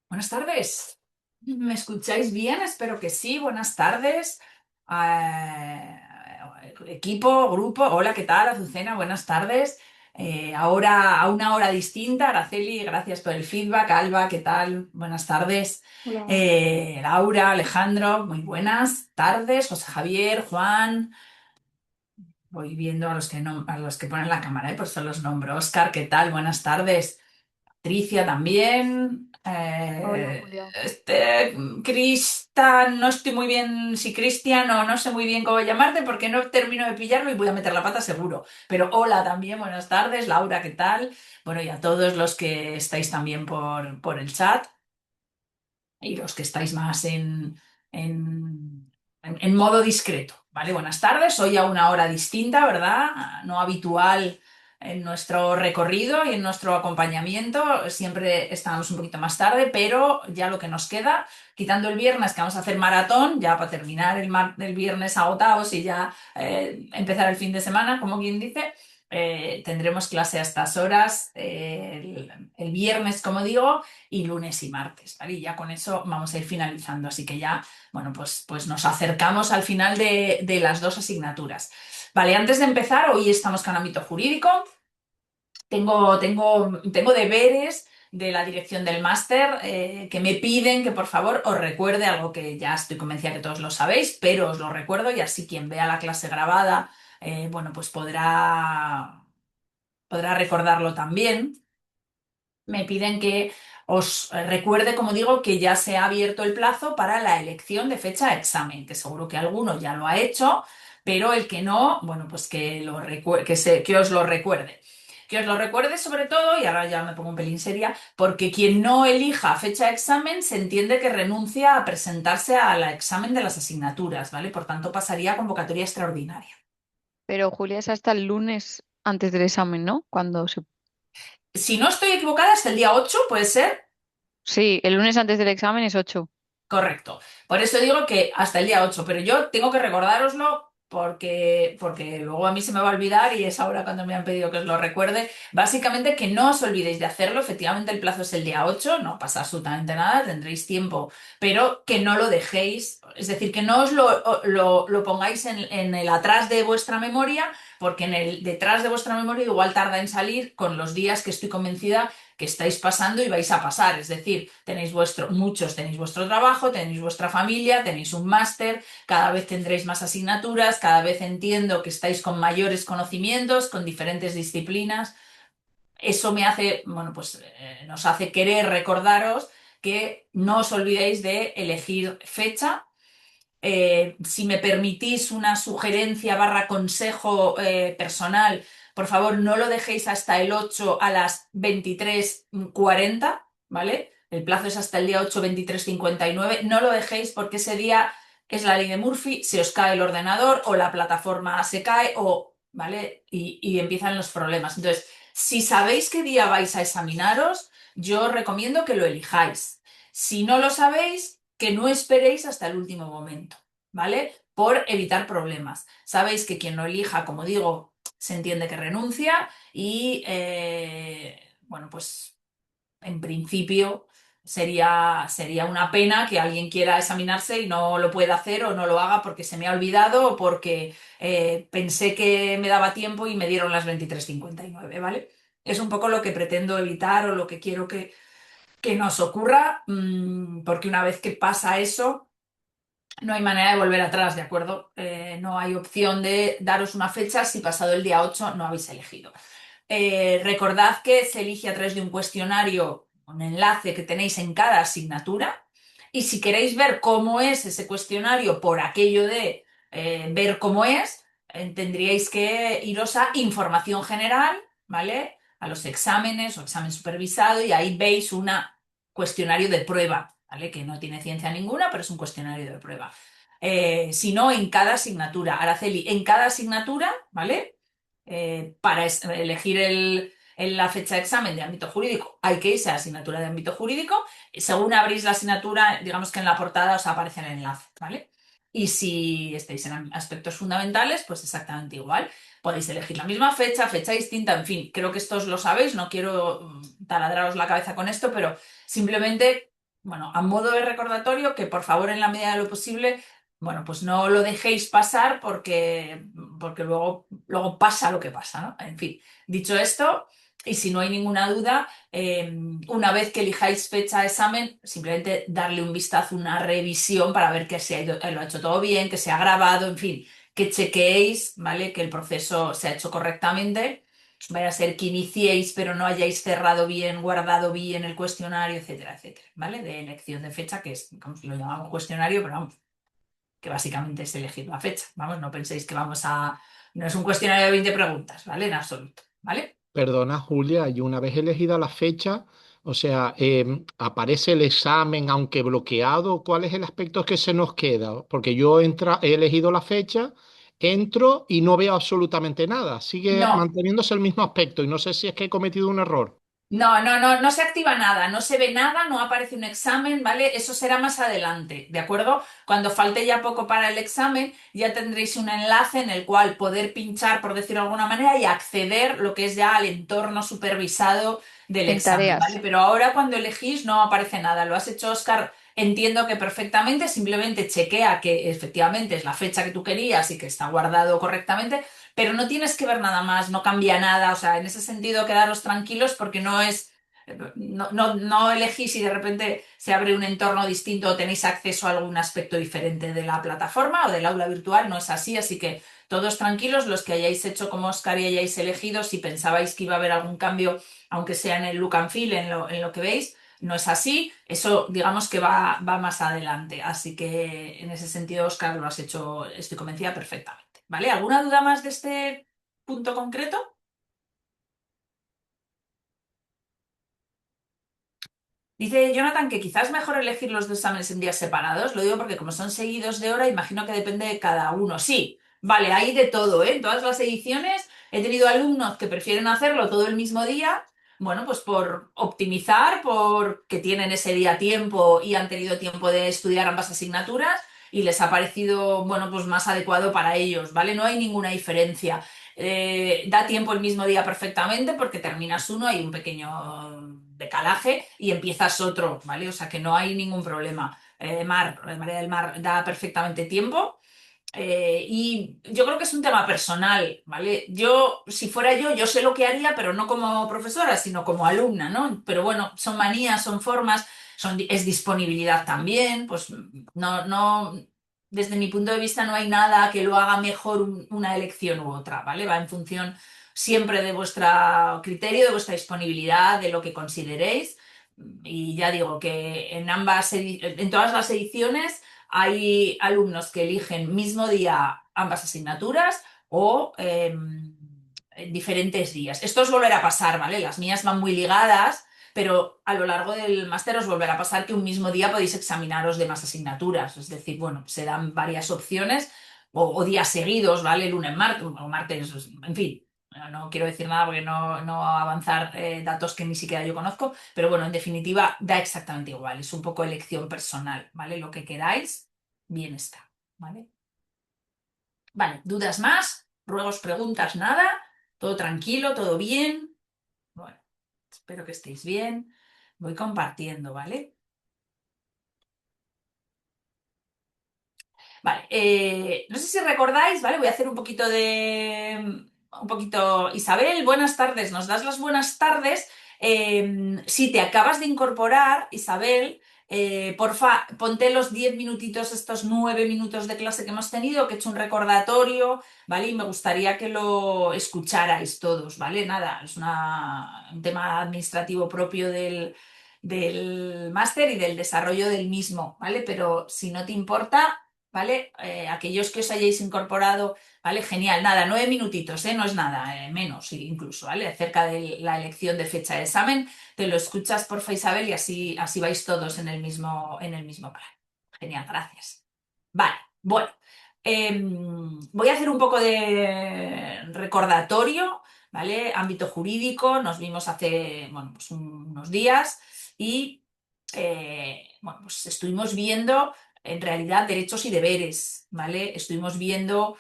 Buenas tardes. ¿Me escucháis bien? Espero que sí. Buenas tardes. Equipo, grupo. Hola, ¿qué tal? Azucena, buenas tardes. Ahora a una hora distinta. Araceli, gracias por el feedback. Alba, ¿qué tal? Buenas tardes. Hola. Laura, Alejandro, muy buenas tardes. José Javier, Juan. Voy viendo a los que no, a los que ponen la cámara, pues son los nombres. Oscar, ¿qué tal? Buenas tardes. Patricia también. Hola, Julia. Cristian, no estoy muy bien si Cristian o no sé muy bien cómo llamarte porque no termino de pillarlo y voy a meter la pata seguro. Pero hola también, buenas tardes. Laura, ¿qué tal? Bueno, y a todos los que estáis también por el chat y los que estáis más en modo discreto, ¿vale? Buenas tardes, hoy a una hora distinta, ¿verdad? No habitual en nuestro recorrido y en nuestro acompañamiento. Siempre estamos un poquito más tarde, pero ya lo que nos queda, quitando el viernes que vamos a hacer maratón, ya para terminar el viernes agotados y ya empezar el fin de semana, como quien dice. Tendremos clase a estas horas el viernes, como digo, y lunes y martes, ¿vale? Y ya con eso vamos a ir finalizando. Así que ya, bueno, pues nos acercamos al final de las dos asignaturas. Vale, antes de empezar, hoy estamos con ámbito jurídico. Tengo deberes de la dirección del máster que me piden que por favor os recuerde algo que ya estoy convencida que todos lo sabéis, pero os lo recuerdo y así quien vea la clase grabada, bueno, pues podrá recordarlo también. Me piden que os recuerde, como digo, que ya se ha abierto el plazo para la elección de fecha de examen, que seguro que alguno ya lo ha hecho, pero el que no, bueno, pues que os lo recuerde. Que os lo recuerde sobre todo, y ahora ya me pongo un pelín seria, porque quien no elija fecha de examen se entiende que renuncia a presentarse al examen de las asignaturas, ¿vale? Por tanto, pasaría a convocatoria extraordinaria. Pero Julia es hasta el lunes antes del examen, ¿no? Si no estoy equivocada, hasta el día 8, ¿puede ser? Sí, el lunes antes del examen es 8. Correcto. Por eso digo que hasta el día 8, pero yo tengo que recordároslo porque luego a mí se me va a olvidar y es ahora cuando me han pedido que os lo recuerde. Básicamente que no os olvidéis de hacerlo. Efectivamente el plazo es el día 8, no pasa absolutamente nada, tendréis tiempo, pero que no lo dejéis, es decir, que no os lo pongáis en el atrás de vuestra memoria, porque en el detrás de vuestra memoria igual tarda en salir con los días que estoy convencida que estáis pasando y vais a pasar. Es decir, muchos tenéis vuestro trabajo, tenéis vuestra familia, tenéis un máster, cada vez tendréis más asignaturas, cada vez entiendo que estáis con mayores conocimientos, con diferentes disciplinas. Eso me hace, bueno, pues nos hace querer recordaros que no os olvidéis de elegir fecha. Si me permitís una sugerencia barra consejo personal, por favor, no lo dejéis hasta el 8 a las 23:40, ¿vale? El plazo es hasta el día 8, 23:59. No lo dejéis porque ese día es la ley de Murphy, se os cae el ordenador o la plataforma se cae o, ¿vale? Y empiezan los problemas. Entonces, si sabéis qué día vais a examinaros, yo os recomiendo que lo elijáis. Si no lo sabéis, que no esperéis hasta el último momento, ¿vale? Por evitar problemas. Sabéis que quien lo elija, como digo, se entiende que renuncia y, bueno, pues en principio sería una pena que alguien quiera examinarse y no lo pueda hacer o no lo haga porque se me ha olvidado o porque pensé que me daba tiempo y me dieron las 23:59, ¿vale? Es un poco lo que pretendo evitar o lo que quiero que nos ocurra, porque una vez que pasa eso, no hay manera de volver atrás, ¿de acuerdo? No hay opción de daros una fecha si pasado el día 8 no habéis elegido. Recordad que se elige a través de un cuestionario, un enlace que tenéis en cada asignatura. Y si queréis ver cómo es ese cuestionario por aquello de ver cómo es, tendríais que iros a información general, ¿vale? A los exámenes o examen supervisado y ahí veis un cuestionario de prueba, ¿vale? Que no tiene ciencia ninguna, pero es un cuestionario de prueba. Si no, en cada asignatura. Araceli, en cada asignatura, ¿vale? Para elegir la fecha de examen de ámbito jurídico, hay que irse a la asignatura de ámbito jurídico. Según abrís la asignatura, digamos que en la portada os aparece el enlace, ¿vale? Y si estáis en aspectos fundamentales, pues exactamente igual. Podéis elegir la misma fecha, fecha distinta, en fin, creo que esto os lo sabéis, no quiero taladraros la cabeza con esto, pero simplemente bueno, a modo de recordatorio, que por favor en la medida de lo posible, bueno, pues no lo dejéis pasar porque luego pasa lo que pasa, ¿no? En fin, dicho esto, y si no hay ninguna duda, una vez que elijáis fecha de examen, simplemente darle un vistazo, una revisión para ver que se ha ido, lo ha hecho todo bien, que se ha grabado, en fin, que chequeéis, ¿vale? Que el proceso se ha hecho correctamente. Vaya a ser que iniciéis, pero no hayáis cerrado bien, guardado bien el cuestionario, etcétera, etcétera, ¿vale? De elección de fecha, que es, como lo llamamos cuestionario, pero vamos, que básicamente es elegir la fecha. Vamos, no penséis que vamos a... No es un cuestionario de 20 preguntas, ¿vale? En absoluto, ¿vale? Perdona, Julia, y una vez elegida la fecha, o sea, aparece el examen, aunque bloqueado, ¿cuál es el aspecto que se nos queda? Porque he elegido la fecha, entro y no veo absolutamente nada. Sigue No, manteniéndose el mismo aspecto y no sé si es que he cometido un error. no se activa nada, no se ve nada, no aparece un examen, ¿vale? Eso será más adelante, ¿de acuerdo? Cuando falte ya poco para el examen, ya tendréis un enlace en el cual poder pinchar, por decirlo de alguna manera, y acceder lo que es ya al entorno supervisado del En examen, ¿vale? tareas. Pero ahora cuando elegís no aparece nada. Lo has hecho, Oscar, entiendo que perfectamente, simplemente chequea que efectivamente es la fecha que tú querías y que está guardado correctamente, pero no tienes que ver nada más, no cambia nada, o sea, en ese sentido quedaros tranquilos porque no elegís y de repente se abre un entorno distinto o tenéis acceso a algún aspecto diferente de la plataforma o del aula virtual, no es así, así que todos tranquilos, los que hayáis hecho como Oscar y hayáis elegido, si pensabais que iba a haber algún cambio, aunque sea en el look and feel, en lo que veis, no es así, eso digamos que va más adelante, así que en ese sentido, Oscar, lo has hecho, estoy convencida perfectamente. ¿Vale? ¿Alguna duda más de este punto concreto? Dice Jonathan que quizás mejor elegir los dos exámenes en días separados. Lo digo porque como son seguidos de hora, imagino que depende de cada uno. Sí, vale, hay de todo, ¿eh? En todas las ediciones he tenido alumnos que prefieren hacerlo todo el mismo día. Bueno, pues por optimizar, porque tienen ese día tiempo y han tenido tiempo de estudiar ambas asignaturas y les ha parecido, bueno, pues más adecuado para ellos, ¿vale? No hay ninguna diferencia. Da tiempo el mismo día perfectamente porque terminas uno, hay un pequeño decalaje y empiezas otro, ¿vale? O sea que no hay ningún problema. María del Mar da perfectamente tiempo. Y yo creo que es un tema personal, ¿vale? Yo, si fuera yo sé lo que haría, pero no como profesora, sino como alumna, ¿no? Pero bueno, son manías, son formas, es disponibilidad también, pues desde mi punto de vista no hay nada que lo haga mejor una elección u otra, ¿vale? Va en función siempre de vuestro criterio, de vuestra disponibilidad, de lo que consideréis. Y ya digo que en todas las ediciones hay alumnos que eligen mismo día ambas asignaturas o en diferentes días. Esto os volverá a pasar, ¿vale? Las mías van muy ligadas, pero a lo largo del máster os volverá a pasar que un mismo día podéis examinaros de más asignaturas. Es decir, bueno, se dan varias opciones o días seguidos, ¿vale? Lunes, martes o martes, en fin. No quiero decir nada porque no avanzar datos que ni siquiera yo conozco, pero bueno, en definitiva da exactamente igual. Es un poco elección personal, ¿vale? Lo que queráis, bien está, ¿vale? Vale, ¿dudas más? ¿Ruegos, preguntas? Nada. ¿Todo tranquilo? ¿Todo bien? Bueno, espero que estéis bien. Voy compartiendo, ¿vale? Vale, no sé si recordáis, ¿vale? Voy a hacer un poquito, Isabel, buenas tardes, ¿nos das las buenas tardes? Si te acabas de incorporar, Isabel, porfa, ponte los 10 minutitos, estos 9 minutos de clase que hemos tenido, que he hecho un recordatorio, ¿vale? Y me gustaría que lo escucharais todos, ¿vale? Nada, es un tema administrativo propio del máster y del desarrollo del mismo, ¿vale? Pero si no te importa... ¿Vale? Aquellos que os hayáis incorporado, ¿vale? Genial, nada, 9 minutitos, ¿eh? No es nada, menos incluso, ¿vale? Acerca de la elección de fecha de examen, te lo escuchas, porfa, Isabel, y así vais todos en el mismo plan. Genial, gracias. Vale, bueno, voy a hacer un poco de recordatorio, ¿vale? Ámbito jurídico, nos vimos hace, bueno, pues unos días y, bueno, pues estuvimos viendo en realidad derechos y deberes, ¿vale? Estuvimos viendo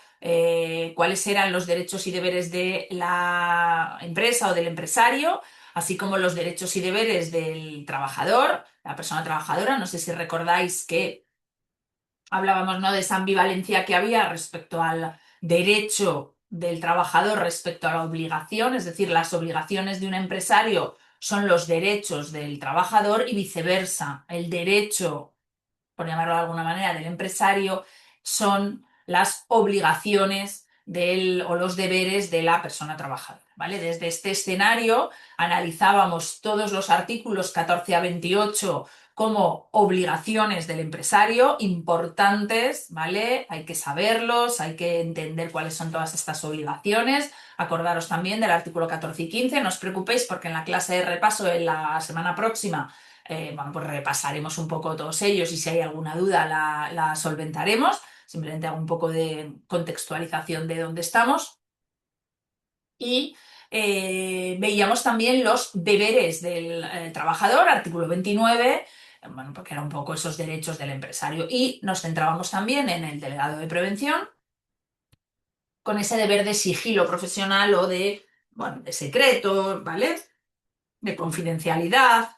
cuáles eran los derechos y deberes de la empresa o del empresario. así como los derechos y deberes del trabajador, la persona trabajadora. No sé si recordáis que hablábamos, ¿no?, de esa ambivalencia que había respecto al derecho del trabajador respecto a la obligación, es decir, las obligaciones de un empresario son los derechos del trabajador y viceversa. El derecho, por llamarlo de alguna manera, del empresario son las obligaciones o los deberes de la persona trabajadora, ¿vale? Desde este escenario analizábamos todos los artículos 14 a 28 como obligaciones del empresario importantes, ¿vale? Hay que saberlos, hay que entender cuáles son todas estas obligaciones. Acordaros también del artículo 14 y 15, no os preocupéis porque en la clase de repaso en la semana próxima bueno, pues repasaremos un poco todos ellos y si hay alguna duda la solventaremos. Simplemente hago un poco de contextualización de dónde estamos. Y veíamos también los deberes del trabajador, artículo 29, bueno, porque era un poco esos derechos del empresario. Y nos centrábamos también en el delegado de prevención, con ese deber de sigilo profesional o de, bueno, de secreto, ¿vale? De confidencialidad,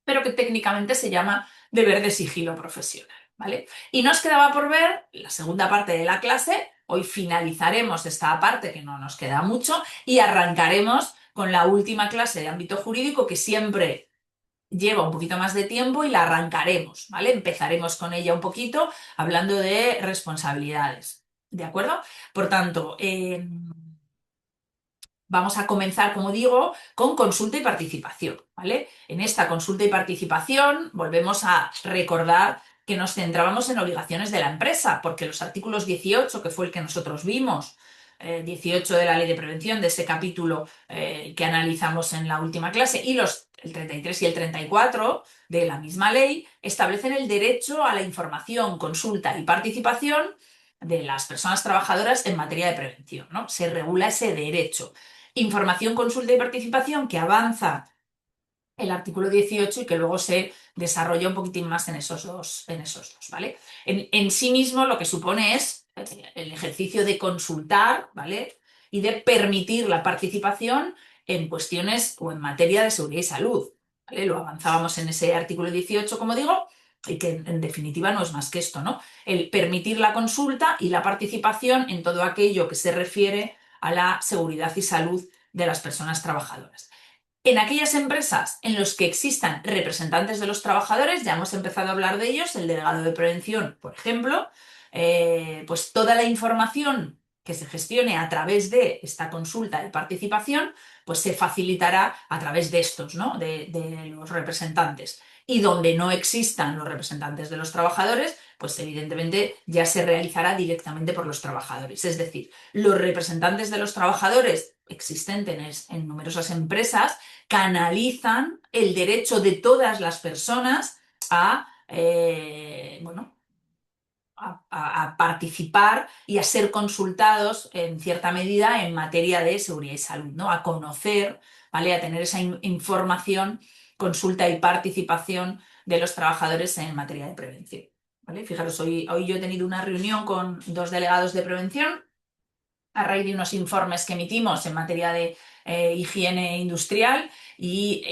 pero que técnicamente se llama deber de sigilo profesional, ¿vale? Y nos quedaba por ver la segunda parte de la clase. Hoy finalizaremos esta parte que no nos queda mucho y arrancaremos con la última clase de ámbito jurídico que siempre lleva un poquito más de tiempo y la arrancaremos, ¿vale? Empezaremos con ella un poquito hablando de responsabilidades, ¿de acuerdo? Por tanto, vamos a comenzar, como digo, con consulta y participación, ¿vale? En esta consulta y participación volvemos a recordar que nos centrábamos en obligaciones de la empresa, porque los artículos 18, que fue el que nosotros vimos, 18 de la Ley de Prevención, de ese capítulo que analizamos en la última clase, y el 33 y el 34 de la misma ley, establecen el derecho a la información, consulta y participación de las personas trabajadoras en materia de prevención, ¿no? Se regula ese derecho. Información, consulta y participación que avanza el artículo 18 y que luego se desarrolla un poquitín más en esos dos, ¿vale? En sí mismo lo que supone es el ejercicio de consultar, ¿vale? Y de permitir la participación en cuestiones o en materia de seguridad y salud, ¿vale? Lo avanzábamos en ese artículo 18, como digo, y que en definitiva no es más que esto, ¿no? El permitir la consulta y la participación en todo aquello que se refiere a la seguridad y salud de las personas trabajadoras. En aquellas empresas en las que existan representantes de los trabajadores, ya hemos empezado a hablar de ellos, el delegado de prevención, por ejemplo, pues toda la información que se gestione a través de esta consulta de participación, pues se facilitará a través de estos, ¿no? De los representantes. Y donde no existan los representantes de los trabajadores, pues evidentemente ya se realizará directamente por los trabajadores. Es decir, los representantes de los trabajadores existentes en numerosas empresas canalizan el derecho de todas las personas a, bueno, a participar y a ser consultados en cierta medida en materia de seguridad y salud, ¿no? A conocer, ¿vale? A tener esa información, consulta y participación de los trabajadores en materia de prevención, ¿vale? Fijaros, hoy yo he tenido una reunión con dos delegados de prevención a raíz de unos informes que emitimos en materia de higiene industrial y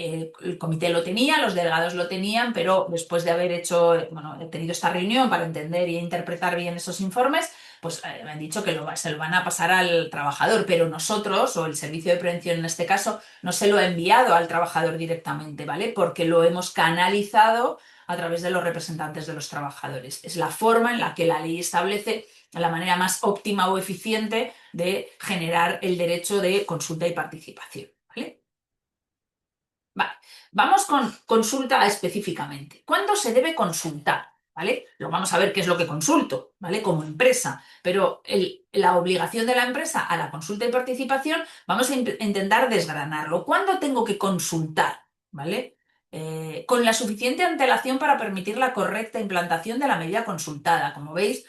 el comité lo tenía, los delegados lo tenían, pero después de haber he tenido esta reunión para entender y interpretar bien esos informes, pues me han dicho que se lo van a pasar al trabajador, pero nosotros, o el servicio de prevención en este caso, no se lo ha enviado al trabajador directamente, ¿vale? Porque lo hemos canalizado a través de los representantes de los trabajadores. Es la forma en la que la ley establece la manera más óptima o eficiente de generar el derecho de consulta y participación, ¿vale? Vale. Vamos con consulta específicamente. ¿Cuándo se debe consultar? ¿Vale? Lo vamos a ver qué es lo que consulto, ¿vale? Como empresa, pero la obligación de la empresa a la consulta y participación, vamos a intentar desgranarlo. ¿Cuándo tengo que consultar? ¿Vale? Con la suficiente antelación para permitir la correcta implantación de la medida consultada. Como veis,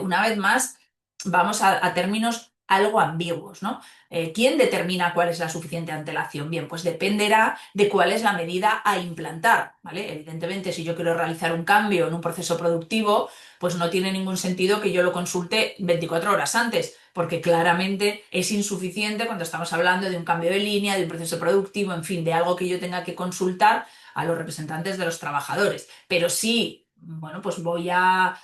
una vez más, vamos a términos algo ambiguos, ¿no? ¿Quién determina cuál es la suficiente antelación? Bien, pues dependerá de cuál es la medida a implantar, ¿vale? Evidentemente, si yo quiero realizar un cambio en un proceso productivo, pues no tiene ningún sentido que yo lo consulte 24 horas antes, porque claramente es insuficiente cuando estamos hablando de un cambio de línea, de un proceso productivo, en fin, de algo que yo tenga que consultar a los representantes de los trabajadores. Pero sí, bueno, pues voy a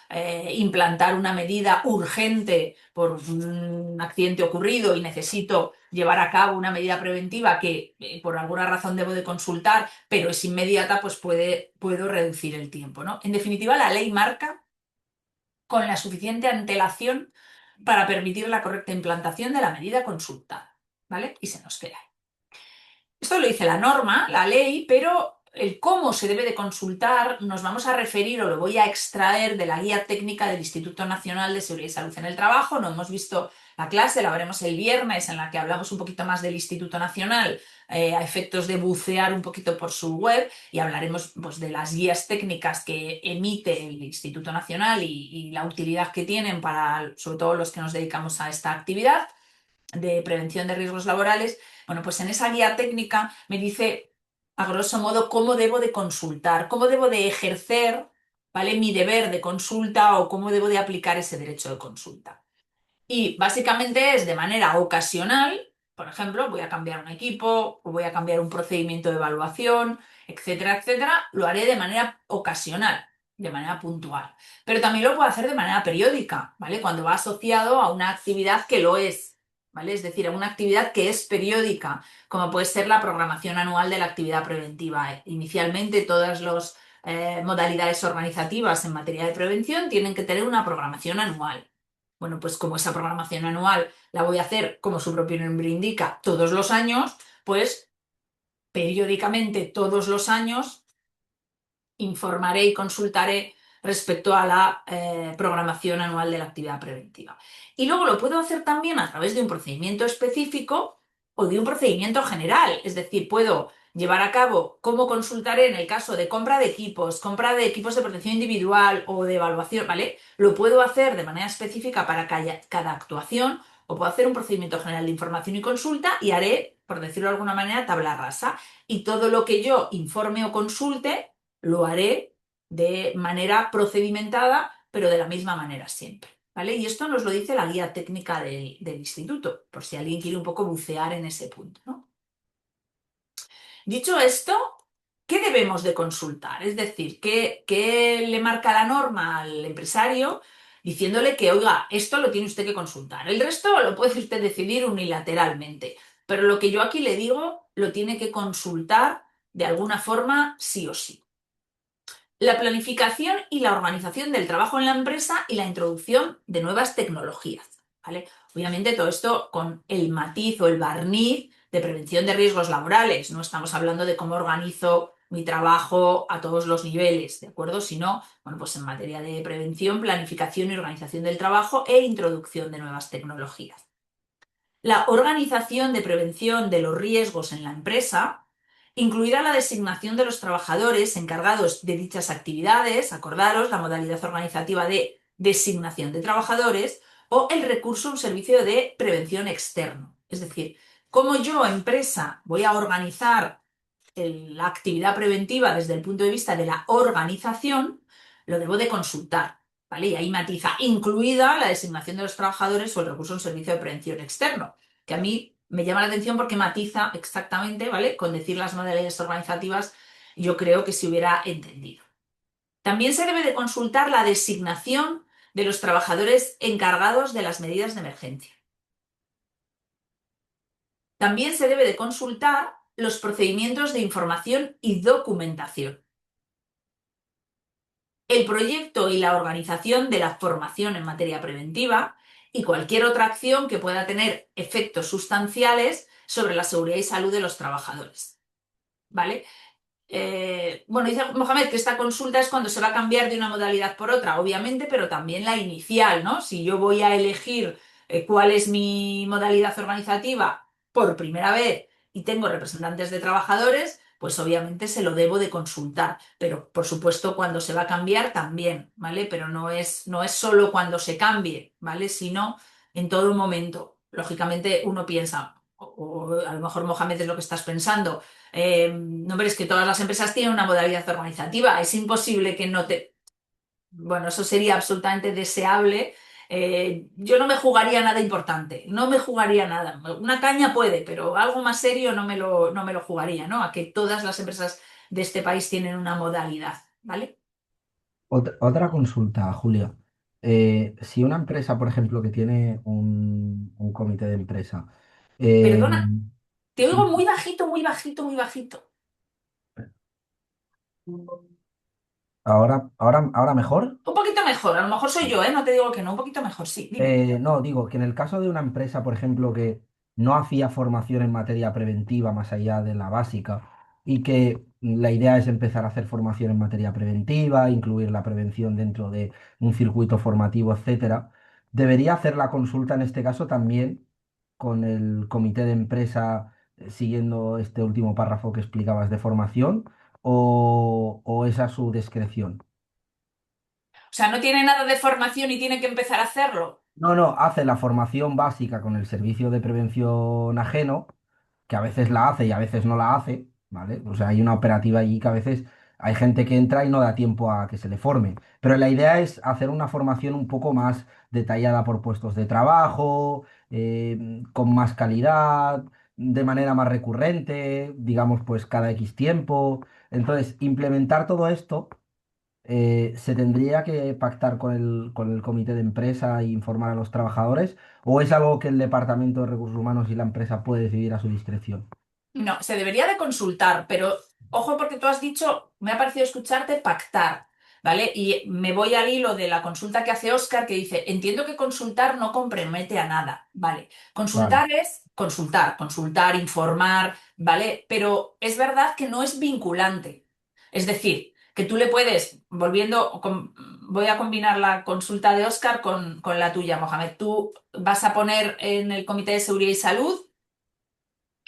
implantar una medida urgente por un accidente ocurrido y necesito llevar a cabo una medida preventiva que por alguna razón debo de consultar, pero es inmediata, pues puedo reducir el tiempo, ¿no? En definitiva, la ley marca con la suficiente antelación para permitir la correcta implantación de la medida consultada, ¿vale? Y se nos queda. Esto lo dice la norma, la ley, pero el cómo se debe de consultar nos vamos a referir o lo voy a extraer de la guía técnica del Instituto Nacional de Seguridad y Salud en el Trabajo. No hemos visto la clase, la veremos el viernes en la que hablamos un poquito más del Instituto Nacional a efectos de bucear un poquito por su web y hablaremos pues, de las guías técnicas que emite el Instituto Nacional y la utilidad que tienen para, sobre todo, los que nos dedicamos a esta actividad de prevención de riesgos laborales. Bueno, pues en esa guía técnica me dice, a grosso modo, cómo debo de consultar, cómo debo de ejercer, ¿vale? Mi deber de consulta o cómo debo de aplicar ese derecho de consulta. Y básicamente es de manera ocasional, por ejemplo, voy a cambiar un equipo o voy a cambiar un procedimiento de evaluación, etcétera, etcétera, lo haré de manera ocasional, de manera puntual. Pero también lo puedo hacer de manera periódica, ¿vale? Cuando va asociado a una actividad que lo es, ¿vale? Es decir, a una actividad que es periódica, como puede ser la programación anual de la actividad preventiva. Inicialmente, todas las modalidades organizativas en materia de prevención tienen que tener una programación anual. Bueno, pues como esa programación anual la voy a hacer, como su propio nombre indica, todos los años, pues periódicamente todos los años informaré y consultaré respecto a la programación anual de la actividad preventiva. Y luego lo puedo hacer también a través de un procedimiento específico o de un procedimiento general. Es decir, puedo llevar a cabo cómo consultaré en el caso de compra de equipos de protección individual o de evaluación, ¿vale? Lo puedo hacer de manera específica para cada actuación o puedo hacer un procedimiento general de información y consulta y haré, por decirlo de alguna manera, tabla rasa. Y todo lo que yo informe o consulte lo haré de manera procedimentada, pero de la misma manera siempre. ¿Vale? Y esto nos lo dice la guía técnica del instituto, por si alguien quiere un poco bucear en ese punto, ¿no? Dicho esto, ¿qué debemos de consultar? Es decir, ¿qué le marca la norma al empresario diciéndole que, oiga, esto lo tiene usted que consultar? El resto lo puede usted decidir unilateralmente, pero lo que yo aquí le digo lo tiene que consultar de alguna forma sí o sí. La planificación y la organización del trabajo en la empresa y la introducción de nuevas tecnologías, ¿vale? Obviamente todo esto con el matiz o el barniz de prevención de riesgos laborales. No estamos hablando de cómo organizo mi trabajo a todos los niveles, ¿de acuerdo? Sino, bueno, pues en materia de prevención, planificación y organización del trabajo e introducción de nuevas tecnologías. La organización de prevención de los riesgos en la empresa incluirá la designación de los trabajadores encargados de dichas actividades, acordaros la modalidad organizativa de designación de trabajadores, o el recurso a un servicio de prevención externo. Es decir, cómo yo, empresa, voy a organizar la actividad preventiva desde el punto de vista de la organización, lo debo de consultar, ¿vale? Y ahí matiza, incluida la designación de los trabajadores o el recurso a un servicio de prevención externo, que a mí me llama la atención porque matiza exactamente, ¿vale? Con decir las modalidades organizativas, yo creo que se hubiera entendido. También se debe de consultar la designación de los trabajadores encargados de las medidas de emergencia. También se debe de consultar los procedimientos de información y documentación. El proyecto y la organización de la formación en materia preventiva y cualquier otra acción que pueda tener efectos sustanciales sobre la seguridad y salud de los trabajadores. ¿Vale? Bueno, dice Mohamed que esta consulta es cuando se va a cambiar de una modalidad por otra, obviamente, pero también la inicial, ¿no? Si yo voy a elegir cuál es mi modalidad organizativa por primera vez y tengo representantes de trabajadores, pues obviamente se lo debo de consultar, pero por supuesto cuando se va a cambiar también, ¿vale? Pero no es solo cuando se cambie, ¿vale? Sino en todo momento. lógicamente uno piensa, o a lo mejor Mohamed es lo que estás pensando, no, pero es que todas las empresas tienen una modalidad organizativa, es imposible que no te... Bueno, eso sería absolutamente deseable. Yo no me jugaría nada importante, no me jugaría nada. Una caña puede, pero algo más serio no me lo jugaría, ¿no? A que todas las empresas de este país tienen una modalidad, ¿vale? Otra consulta, Julia. Si una empresa, por ejemplo, que tiene un comité de empresa, eh, Perdona, te oigo sí, muy bajito, muy bajito, muy bajito. ahora mejor. Un poquito mejor, a lo mejor soy yo, ¿eh? No te digo que no, un poquito mejor, sí, dime. No, digo que en el caso de una empresa, por ejemplo, que no hacía formación en materia preventiva más allá de la básica y que la idea es empezar a hacer formación en materia preventiva, incluir la prevención dentro de un circuito formativo, etcétera, debería hacer la consulta en este caso también con el comité de empresa, siguiendo este último párrafo que explicabas de formación, o es a su discreción. O sea, no tiene nada de formación y tiene que empezar a hacerlo. No, no, hace la formación básica con el servicio de prevención ajeno, que a veces la hace y a veces no la hace, ¿vale? O sea, hay una operativa allí que a veces hay gente que entra y no da tiempo a que se le forme. Pero la idea es hacer una formación un poco más detallada por puestos de trabajo, con más calidad, de manera más recurrente, digamos, pues cada X tiempo. Entonces, implementar todo esto ¿se tendría que pactar con el comité de empresa e informar a los trabajadores? ¿O es algo que el Departamento de Recursos Humanos y la empresa puede decidir a su discreción? No, se debería de consultar, pero ojo porque tú has dicho, me ha parecido escucharte pactar, ¿vale? Y me voy al hilo de la consulta que hace Oscar que dice, entiendo que consultar no compromete a nada, ¿vale? Vale. Consultar es consultar, consultar, informar, ¿vale? Pero es verdad que no es vinculante. Es decir, que tú le puedes, voy a combinar la consulta de Oscar con la tuya, Mohamed. Tú vas a poner en el Comité de Seguridad y Salud.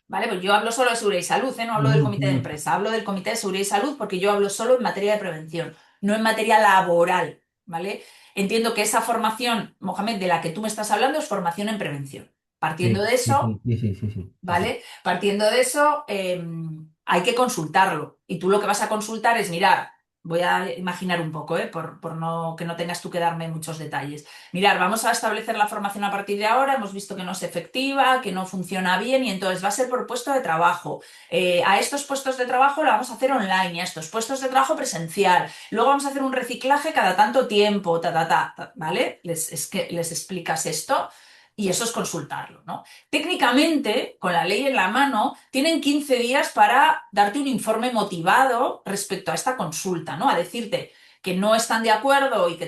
Vale, pues yo hablo solo de seguridad y salud, ¿eh? No hablo del Ujú, comité de ujú. empresa, hablo del comité de seguridad y salud porque yo hablo solo en materia de prevención, no en materia laboral, ¿vale? Entiendo que esa formación, Mohamed, de la que tú me estás hablando es formación en prevención. Partiendo Sí, de sí, eso, sí, sí, sí, sí, sí, sí, sí. ¿vale? Partiendo de eso, hay que consultarlo. Y tú lo que vas a consultar es, mirar, voy a imaginar un poco, ¿eh? Por no, que no tengas tú que darme muchos detalles. Mirar, vamos a establecer la formación a partir de ahora, hemos visto que no es efectiva, que no funciona bien y entonces va a ser por puesto de trabajo. A estos puestos de trabajo la vamos a hacer online y a estos puestos de trabajo presencial. Luego vamos a hacer un reciclaje cada tanto tiempo, ¿vale? Es que les explicas esto y eso es consultarlo, ¿no? Técnicamente, con la ley en la mano, tienen 15 días para darte un informe motivado respecto a esta consulta, ¿no? A decirte que no están de acuerdo y que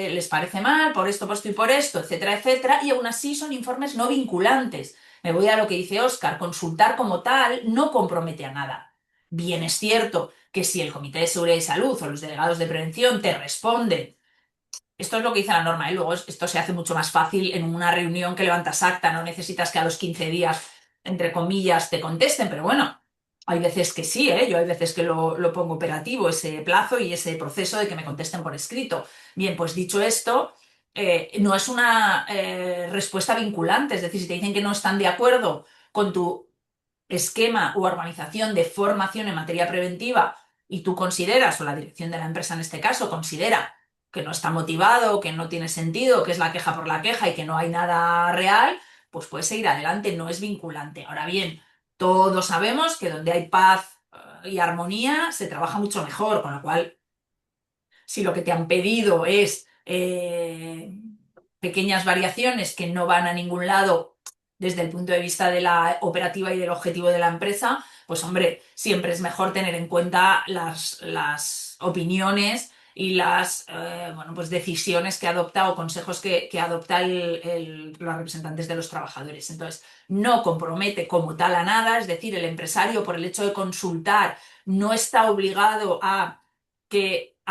les parece mal por esto y por esto, etcétera, etcétera, y aún así son informes no vinculantes. Me voy a lo que dice Óscar, consultar como tal no compromete a nada. Bien es cierto que si el Comité de Seguridad y Salud o los delegados de prevención te responden, esto es lo que dice la norma, ¿eh? Luego esto se hace mucho más fácil en una reunión que levantas acta, no necesitas que a los 15 días, entre comillas, te contesten, pero bueno, hay veces que sí, ¿eh? Yo hay veces que lo pongo operativo, ese plazo y ese proceso de que me contesten por escrito. Bien, pues dicho esto, no es una respuesta vinculante, es decir, si te dicen que no están de acuerdo con tu esquema u organización de formación en materia preventiva y tú consideras, o la dirección de la empresa en este caso, considera que no está motivado, que no tiene sentido, que es la queja por la queja y que no hay nada real, pues puedes seguir adelante, no es vinculante. Ahora bien, todos sabemos que donde hay paz y armonía se trabaja mucho mejor, con lo cual si lo que te han pedido es pequeñas variaciones que no van a ningún lado desde el punto de vista de la operativa y del objetivo de la empresa, pues hombre, siempre es mejor tener en cuenta las opiniones y las bueno, pues decisiones que adopta o consejos que adopta los representantes de los trabajadores. Entonces, no compromete como tal a nada, es decir, el empresario por el hecho de consultar no está obligado a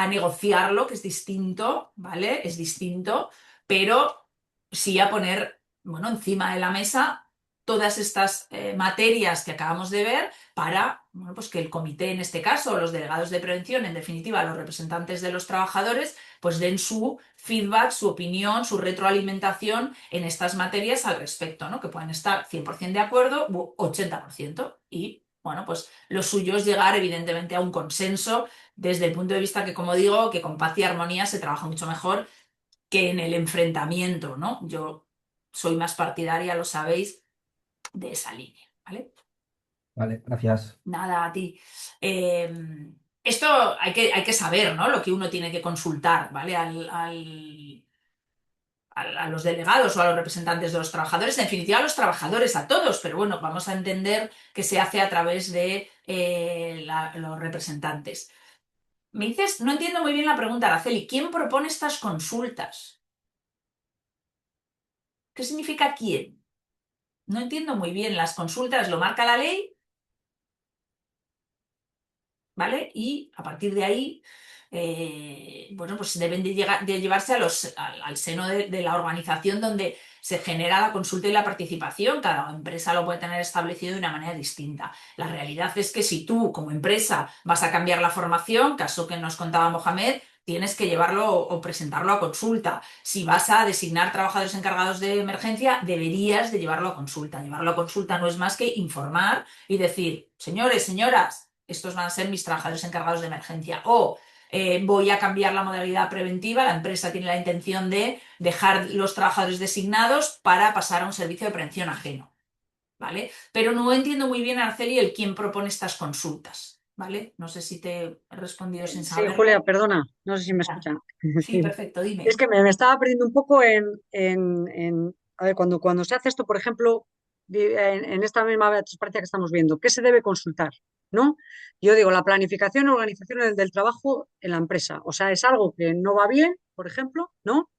negociarlo, que es distinto, ¿vale? Es distinto, pero sí a poner, bueno, encima de la mesa todas estas materias que acabamos de ver para, bueno, pues que el comité, en este caso, los delegados de prevención, en definitiva, los representantes de los trabajadores, pues den su feedback, su opinión, su retroalimentación en estas materias al respecto, ¿no? Que pueden estar 100% de acuerdo u 80%. Y, bueno, pues lo suyo es llegar, evidentemente, a un consenso desde el punto de vista que, como digo, que con paz y armonía se trabaja mucho mejor que en el enfrentamiento, ¿no? Yo soy más partidaria, lo sabéis, de esa línea, ¿vale? Vale, gracias. Nada, a ti. Eh, Esto hay que saber, ¿no? Lo que uno tiene que consultar, ¿vale? A los delegados o a los representantes de los trabajadores, en definitiva a los trabajadores, a todos, pero bueno, vamos a entender que se hace a través de los representantes. Me dices, no entiendo muy bien la pregunta, Araceli, ¿quién propone estas consultas? ¿Qué significa quién? No entiendo muy bien. Las consultas lo marca la ley, ¿vale? Y a partir de ahí, bueno, pues deben de llevarse al seno de la organización donde se genera la consulta y la participación. Cada empresa lo puede tener establecido de una manera distinta. La realidad es que si tú, como empresa, vas a cambiar la formación, caso que nos contaba Mohamed, tienes que llevarlo o presentarlo a consulta. Si vas a designar trabajadores encargados de emergencia, deberías de llevarlo a consulta. Llevarlo a consulta no es más que informar y decir, señores, señoras, estos van a ser mis trabajadores encargados de emergencia. O voy a cambiar la modalidad preventiva, la empresa tiene la intención de dejar los trabajadores designados para pasar a un servicio de prevención ajeno, ¿vale? Pero no entiendo muy bien, Araceli, el quién propone estas consultas, ¿vale? No sé si te he respondido sin Sí, Julia, saberlo. perdona, no sé si me Ya. escuchan. Sí, perfecto, Es dime. que me estaba perdiendo un poco a ver, cuando se hace esto, por ejemplo, en esta misma transparencia que estamos viendo, ¿qué se debe consultar? ¿No? Yo digo, la planificación y organización del trabajo en la empresa. O sea, es algo que no va bien, por ejemplo, ¿no?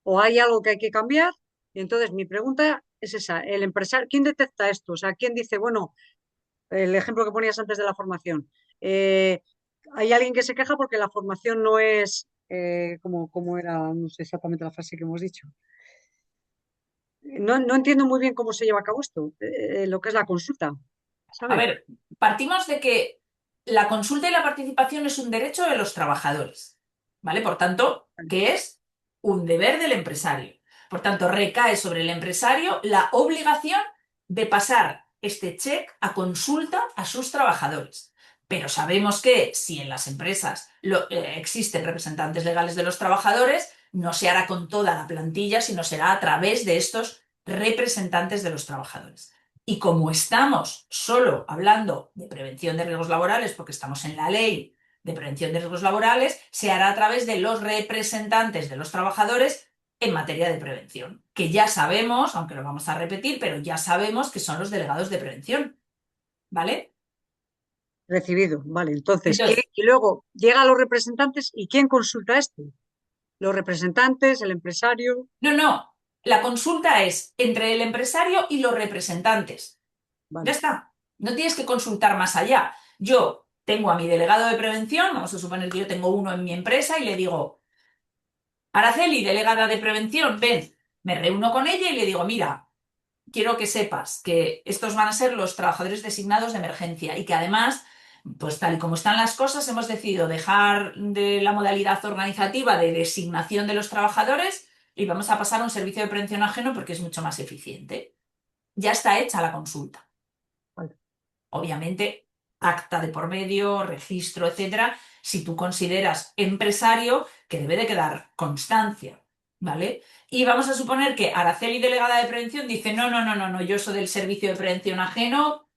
O hay algo que hay que cambiar. Y entonces mi pregunta es esa, el empresario, ¿quién detecta esto? O sea, ¿quién dice, bueno, el ejemplo que ponías antes de la formación? Eh, Hay alguien que se queja porque la formación no es como era, no sé exactamente la frase que hemos dicho. No entiendo muy bien cómo se lleva a cabo esto, lo que es la consulta, A ¿sabes? ver, partimos de que la consulta y la participación es un derecho de los trabajadores, ¿vale? Por tanto, que es un deber del empresario. Por tanto, recae sobre el empresario la obligación de pasar este check a consulta a sus trabajadores. Pero sabemos que si en las empresas existen representantes legales de los trabajadores, no se hará con toda la plantilla, sino será a través de estos representantes de los trabajadores. Y como estamos solo hablando de prevención de riesgos laborales, porque estamos en la ley de prevención de riesgos laborales, se hará a través de los representantes de los trabajadores en materia de prevención, que ya sabemos, aunque lo vamos a repetir, pero ya sabemos que son los delegados de prevención, ¿vale? Recibido, vale. Entonces, Entonces, y luego llega a los representantes y ¿quién consulta esto? Los representantes, el empresario. no, la consulta es entre el empresario y los representantes. Ya Vale, está. No tienes que consultar más allá. Yo tengo a mi delegado de prevención, vamos a suponer que yo tengo uno en mi empresa y le digo, Araceli, delegada de prevención, ven, me reúno con ella y le digo, mira, quiero que sepas que estos van a ser los trabajadores designados de emergencia y que además, pues tal y como están las cosas, hemos decidido dejar de la modalidad organizativa de designación de los trabajadores y vamos a pasar a un servicio de prevención ajeno porque es mucho más eficiente. Ya está hecha la consulta. vale. Obviamente, acta de por medio, registro, etcétera, si tú consideras empresario que debe de quedar constancia, ¿vale? Y vamos a suponer que Araceli, delegada de prevención, dice, no, yo soy del servicio de prevención ajeno,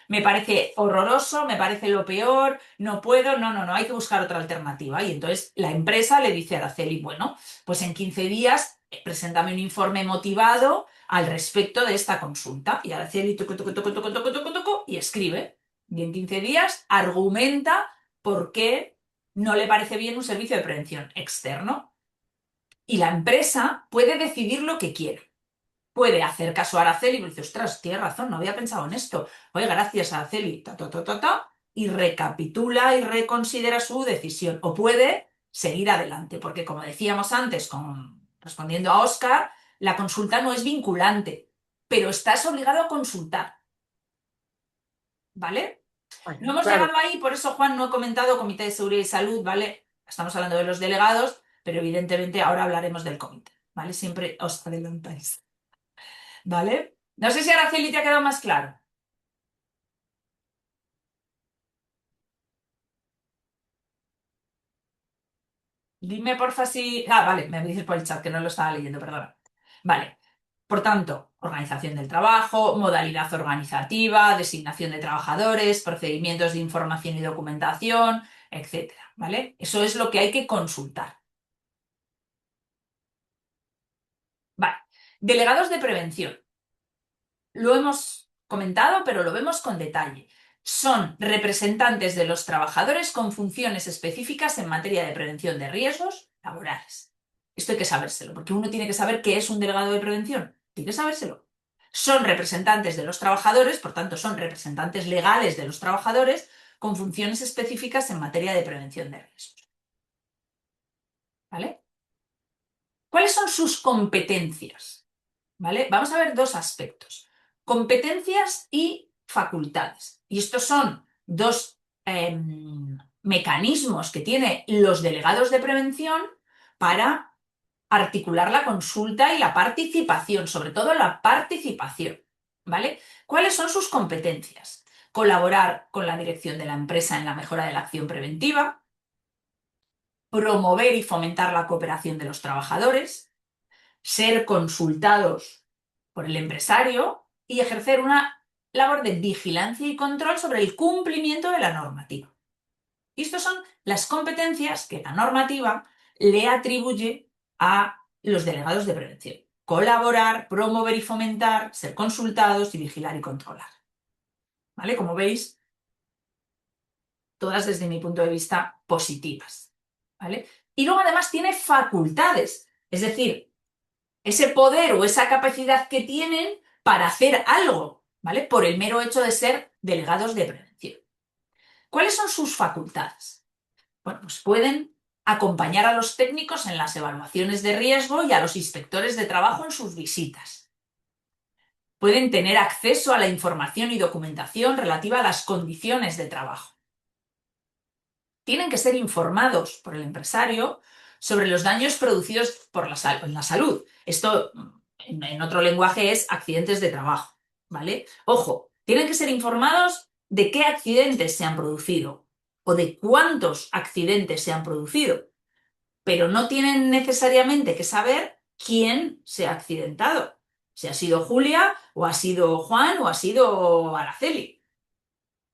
me parece horroroso, me parece lo peor, no puedo, no, hay que buscar otra alternativa. Y entonces la empresa le dice a Araceli, bueno, pues en 15 días preséntame un informe motivado al respecto de esta consulta. Y Araceli toco, y escribe. Y en 15 días argumenta por qué no le parece bien un servicio de prevención externo. Y la empresa puede decidir lo que quiera. Puede hacer caso a Araceli y dice, ostras, tienes razón, no había pensado en esto. Oye, gracias, Araceli, y recapitula y reconsidera su decisión. O puede seguir adelante, porque como decíamos antes, respondiendo a Oscar, la consulta no es vinculante, pero estás obligado a consultar, ¿vale? Vale, No hemos claro. llegado ahí, por eso, Juan, no he comentado Comité de Seguridad y Salud, ¿vale? Estamos hablando de los delegados, pero evidentemente ahora hablaremos del comité, ¿vale? Siempre os adelantáis, ¿vale? No sé si Araceli te ha quedado más claro. Dime porfa si... Ah, vale, me dices por el chat que no lo estaba leyendo, perdona. Vale. Por tanto, organización del trabajo, modalidad organizativa, designación de trabajadores, procedimientos de información y documentación, etcétera, ¿vale? Eso es lo que hay que consultar. Vale. Delegados de prevención. Lo hemos comentado, pero lo vemos con detalle. Son representantes de los trabajadores con funciones específicas en materia de prevención de riesgos laborales. Esto hay que sabérselo, porque uno tiene que saber qué es un delegado de prevención. Tiene que sabérselo. Son representantes de los trabajadores, por tanto, son representantes legales de los trabajadores con funciones específicas en materia de prevención de riesgos. ¿Vale? ¿Cuáles son sus competencias? ¿Vale? Vamos a ver dos aspectos: competencias y facultades. Y estos son dos mecanismos que tienen los delegados de prevención para articular la consulta y la participación, sobre todo la participación. ¿Vale? ¿Cuáles son sus competencias? Colaborar con la dirección de la empresa en la mejora de la acción preventiva, promover y fomentar la cooperación de los trabajadores, ser consultados por el empresario y ejercer una labor de vigilancia y control sobre el cumplimiento de la normativa. Y estas son las competencias que la normativa le atribuye a los delegados de prevención: colaborar, promover y fomentar, ser consultados y vigilar y controlar. ¿Vale? Como veis, todas desde mi punto de vista positivas. ¿Vale? Y luego además tiene facultades, es decir, ese poder o esa capacidad que tienen para hacer algo, ¿vale? Por el mero hecho de ser delegados de prevención. ¿Cuáles son sus facultades? Bueno, pues pueden acompañar a los técnicos en las evaluaciones de riesgo y a los inspectores de trabajo en sus visitas. Pueden tener acceso a la información y documentación relativa a las condiciones de trabajo. Tienen que ser informados por el empresario sobre los daños producidos por en la salud. Esto, en otro lenguaje, es accidentes de trabajo, ¿vale? Ojo, tienen que ser informados de qué accidentes se han producido o de cuántos accidentes se han producido, pero no tienen necesariamente que saber quién se ha accidentado. Si ha sido Julia, o ha sido Juan, o ha sido Araceli,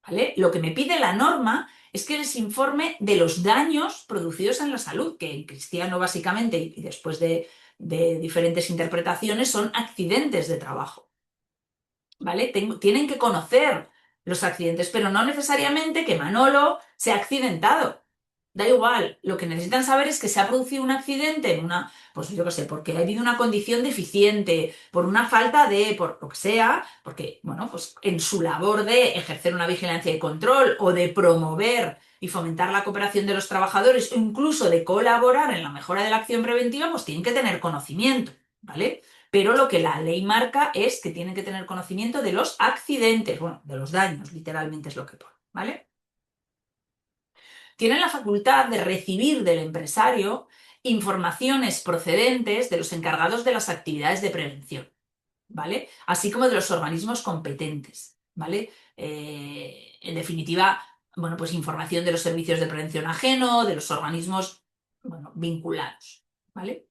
¿vale? Lo que me pide la norma es que les informe de los daños producidos en la salud, que en cristiano básicamente, y después de diferentes interpretaciones, son accidentes de trabajo, ¿vale? Tienen que conocer los accidentes, pero no necesariamente que Manolo se ha accidentado. Da igual, lo que necesitan saber es que se ha producido un accidente en una, pues yo qué sé, porque ha habido una condición deficiente, por una falta de, por lo que sea, porque, bueno, pues en su labor de ejercer una vigilancia y control o de promover y fomentar la cooperación de los trabajadores o incluso de colaborar en la mejora de la acción preventiva, pues tienen que tener conocimiento, ¿vale? Pero lo que la ley marca es que tienen que tener conocimiento de los accidentes, bueno, de los daños, literalmente es lo que pone, ¿vale? Tienen la facultad de recibir del empresario informaciones procedentes de los encargados de las actividades de prevención, ¿vale? Así como de los organismos competentes, ¿vale? En definitiva, bueno, pues información de los servicios de prevención ajeno, de los organismos, bueno, vinculados, ¿vale?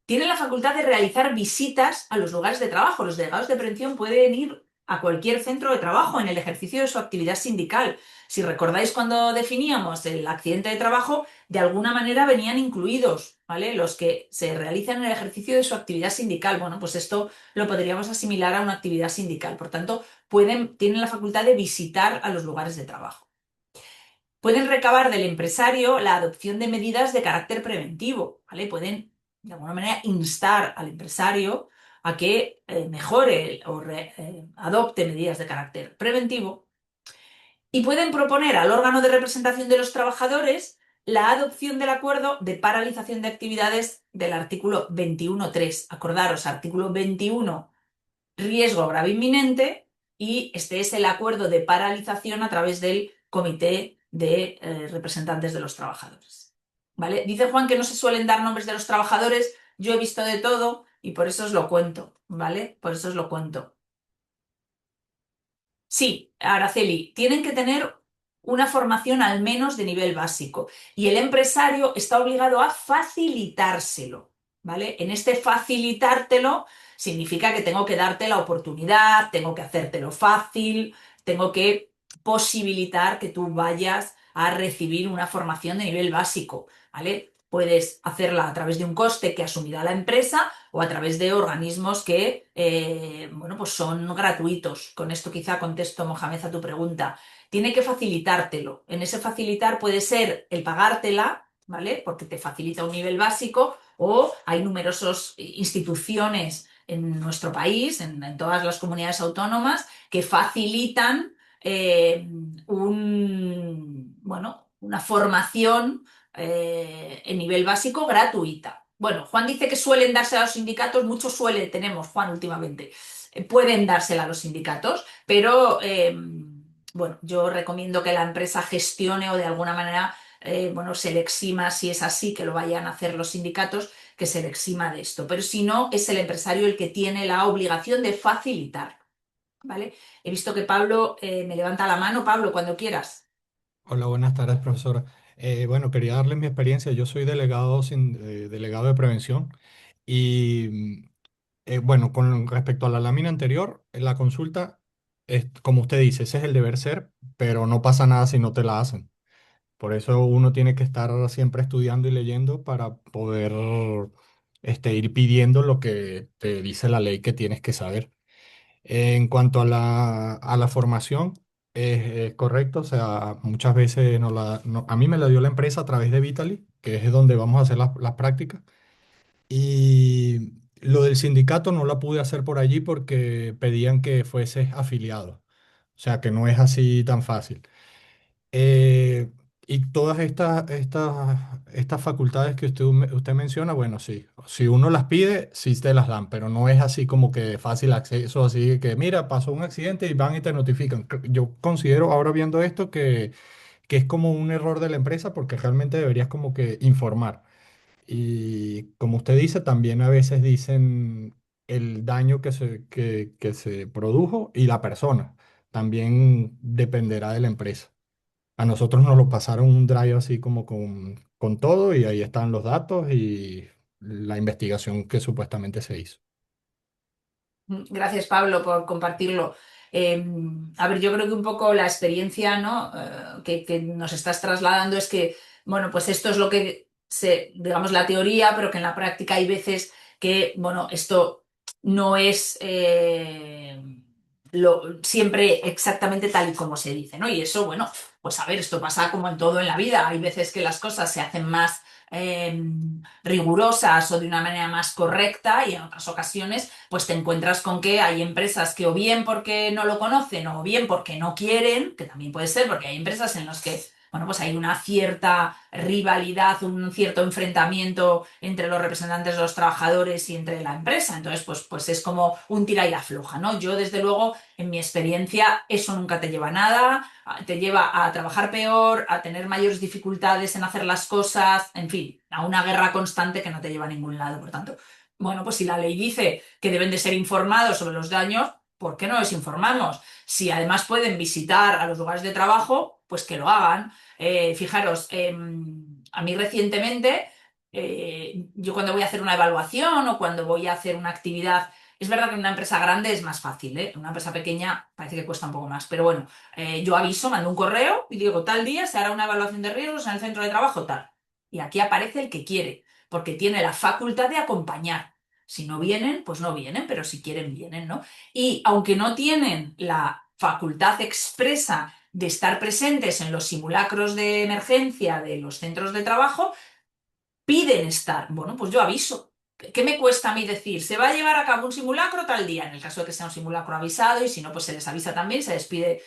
Tienen la facultad de realizar visitas a los lugares de trabajo. Los delegados de prevención pueden ir a cualquier centro de trabajo en el ejercicio de su actividad sindical. Si recordáis, cuando definíamos el accidente de trabajo, de alguna manera venían incluidos, ¿vale? Los que se realizan en el ejercicio de su actividad sindical. Bueno, pues esto lo podríamos asimilar a una actividad sindical. Por tanto, tienen la facultad de visitar a los lugares de trabajo. Pueden recabar del empresario la adopción de medidas de carácter preventivo, ¿vale? Pueden, de alguna manera, instar al empresario a que mejore o adopte medidas de carácter preventivo, y pueden proponer al órgano de representación de los trabajadores la adopción del acuerdo de paralización de actividades del artículo 21.3. Acordaros, artículo 21, riesgo grave inminente, y este es el acuerdo de paralización a través del comité de representantes de los trabajadores. ¿Vale? Dice Juan que no se suelen dar nombres de los trabajadores. Yo he visto de todo y por eso os lo cuento, ¿vale? Por eso os lo cuento. Sí, Araceli, tienen que tener una formación al menos de nivel básico y el empresario está obligado a facilitárselo, ¿vale? En este facilitártelo significa que tengo que darte la oportunidad, tengo que hacértelo fácil, tengo que posibilitar que tú vayas a recibir una formación de nivel básico, ¿vale? Puedes hacerla a través de un coste que asumirá la empresa o a través de organismos que, bueno, pues son gratuitos. Con esto quizá contesto, Mohamed, a tu pregunta. Tiene que facilitártelo. En ese facilitar puede ser el pagártela, ¿vale? Porque te facilita un nivel básico, o hay numerosas instituciones en nuestro país, en todas las comunidades autónomas, que facilitan bueno, una formación en nivel básico gratuita. Bueno, Juan dice que suelen dársela a los sindicatos, mucho tenemos, Juan, últimamente. Pueden dársela a los sindicatos, pero bueno, yo recomiendo que la empresa gestione o de alguna manera, bueno, se le exima, si es así, que lo vayan a hacer los sindicatos, que se le exima de esto. Pero si no, es el empresario el que tiene la obligación de facilitar, ¿vale? He visto que Pablo me levanta la mano. Pablo, cuando quieras. Hola, buenas tardes, profesora. Bueno, quería darles mi experiencia. Yo soy delegado de prevención y, bueno, con respecto a la lámina anterior, la consulta, es, como usted dice, ese es el deber ser, pero no pasa nada si no te la hacen. Por eso uno tiene que estar siempre estudiando y leyendo para poder ir pidiendo lo que te dice la ley que tienes que saber. En cuanto a a la formación, es correcto, o sea, muchas veces a mí me la dio la empresa a través de Vitali, que es donde vamos a hacer las prácticas, y lo del sindicato no la pude hacer por allí porque pedían que fuese afiliado, o sea, que no es así tan fácil. Eh, y todas estas facultades que usted menciona, bueno, sí, si uno las pide, sí te las dan, pero no es así como que fácil acceso, así que mira, pasó un accidente y van y te notifican. Yo considero ahora viendo esto que es como un error de la empresa porque realmente deberías como que informar. Y como usted dice, también a veces dicen el daño que se produjo y la persona. También dependerá de la empresa. A nosotros nos lo pasaron un drive así como con todo y ahí están los datos y la investigación que supuestamente se hizo. Gracias, Pablo, por compartirlo. Eh, a ver, yo creo que un poco la experiencia, ¿no? Que nos estás trasladando es que, bueno, pues esto es lo que digamos, la teoría, pero que en la práctica hay veces que, bueno, esto no es siempre exactamente tal y como se dice, ¿no? Y eso, bueno, pues a ver, esto pasa como en todo en la vida. Hay veces que las cosas se hacen más eh, rigurosas o de una manera más correcta, y en otras ocasiones pues te encuentras con que hay empresas que, o bien porque no lo conocen o bien porque no quieren, que también puede ser porque hay empresas en las que, bueno, pues hay una cierta rivalidad, un cierto enfrentamiento entre los representantes de los trabajadores y entre la empresa. Entonces, pues es como un tira y afloja, ¿no? Yo, desde luego, en mi experiencia, eso nunca te lleva a nada, te lleva a trabajar peor, a tener mayores dificultades en hacer las cosas, en fin, a una guerra constante que no te lleva a ningún lado. Por tanto, bueno, pues si la ley dice que deben de ser informados sobre los daños, ¿por qué no les informamos? Si además pueden visitar a los lugares de trabajo, pues que lo hagan. Fijaros, a mí recientemente, yo cuando voy a hacer una evaluación o cuando voy a hacer una actividad, es verdad que en una empresa grande es más fácil, ¿eh? En una empresa pequeña parece que cuesta un poco más, pero bueno, yo aviso, mando un correo y digo, tal día se hará una evaluación de riesgos en el centro de trabajo, tal. Y aquí aparece el que quiere, porque tiene la facultad de acompañar. Si no vienen, pues no vienen, pero si quieren, vienen, ¿no? Y aunque no tienen la facultad expresa de estar presentes en los simulacros de emergencia de los centros de trabajo, piden estar. Bueno, pues yo aviso. ¿Qué me cuesta a mí decir? Se va a llevar a cabo un simulacro tal día, en el caso de que sea un simulacro avisado, y si no, pues se les avisa también, se les pide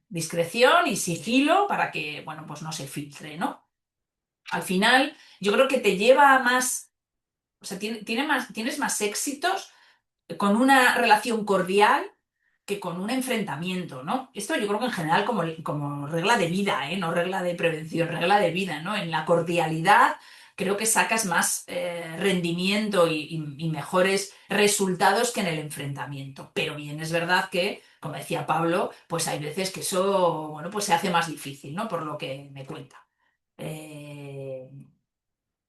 discreción y sigilo para que, bueno, pues no se filtre, ¿no? Al final, yo creo que te lleva a más, o sea, tienes más éxitos con una relación cordial que con un enfrentamiento, ¿no? Esto yo creo que en general como regla de vida, ¿eh? No regla de prevención, regla de vida, ¿no? En la cordialidad creo que sacas más rendimiento y mejores resultados que en el enfrentamiento. Pero bien, es verdad que, como decía Pablo, pues hay veces que eso, bueno, pues se hace más difícil, ¿no? Por lo que me cuenta. Eh,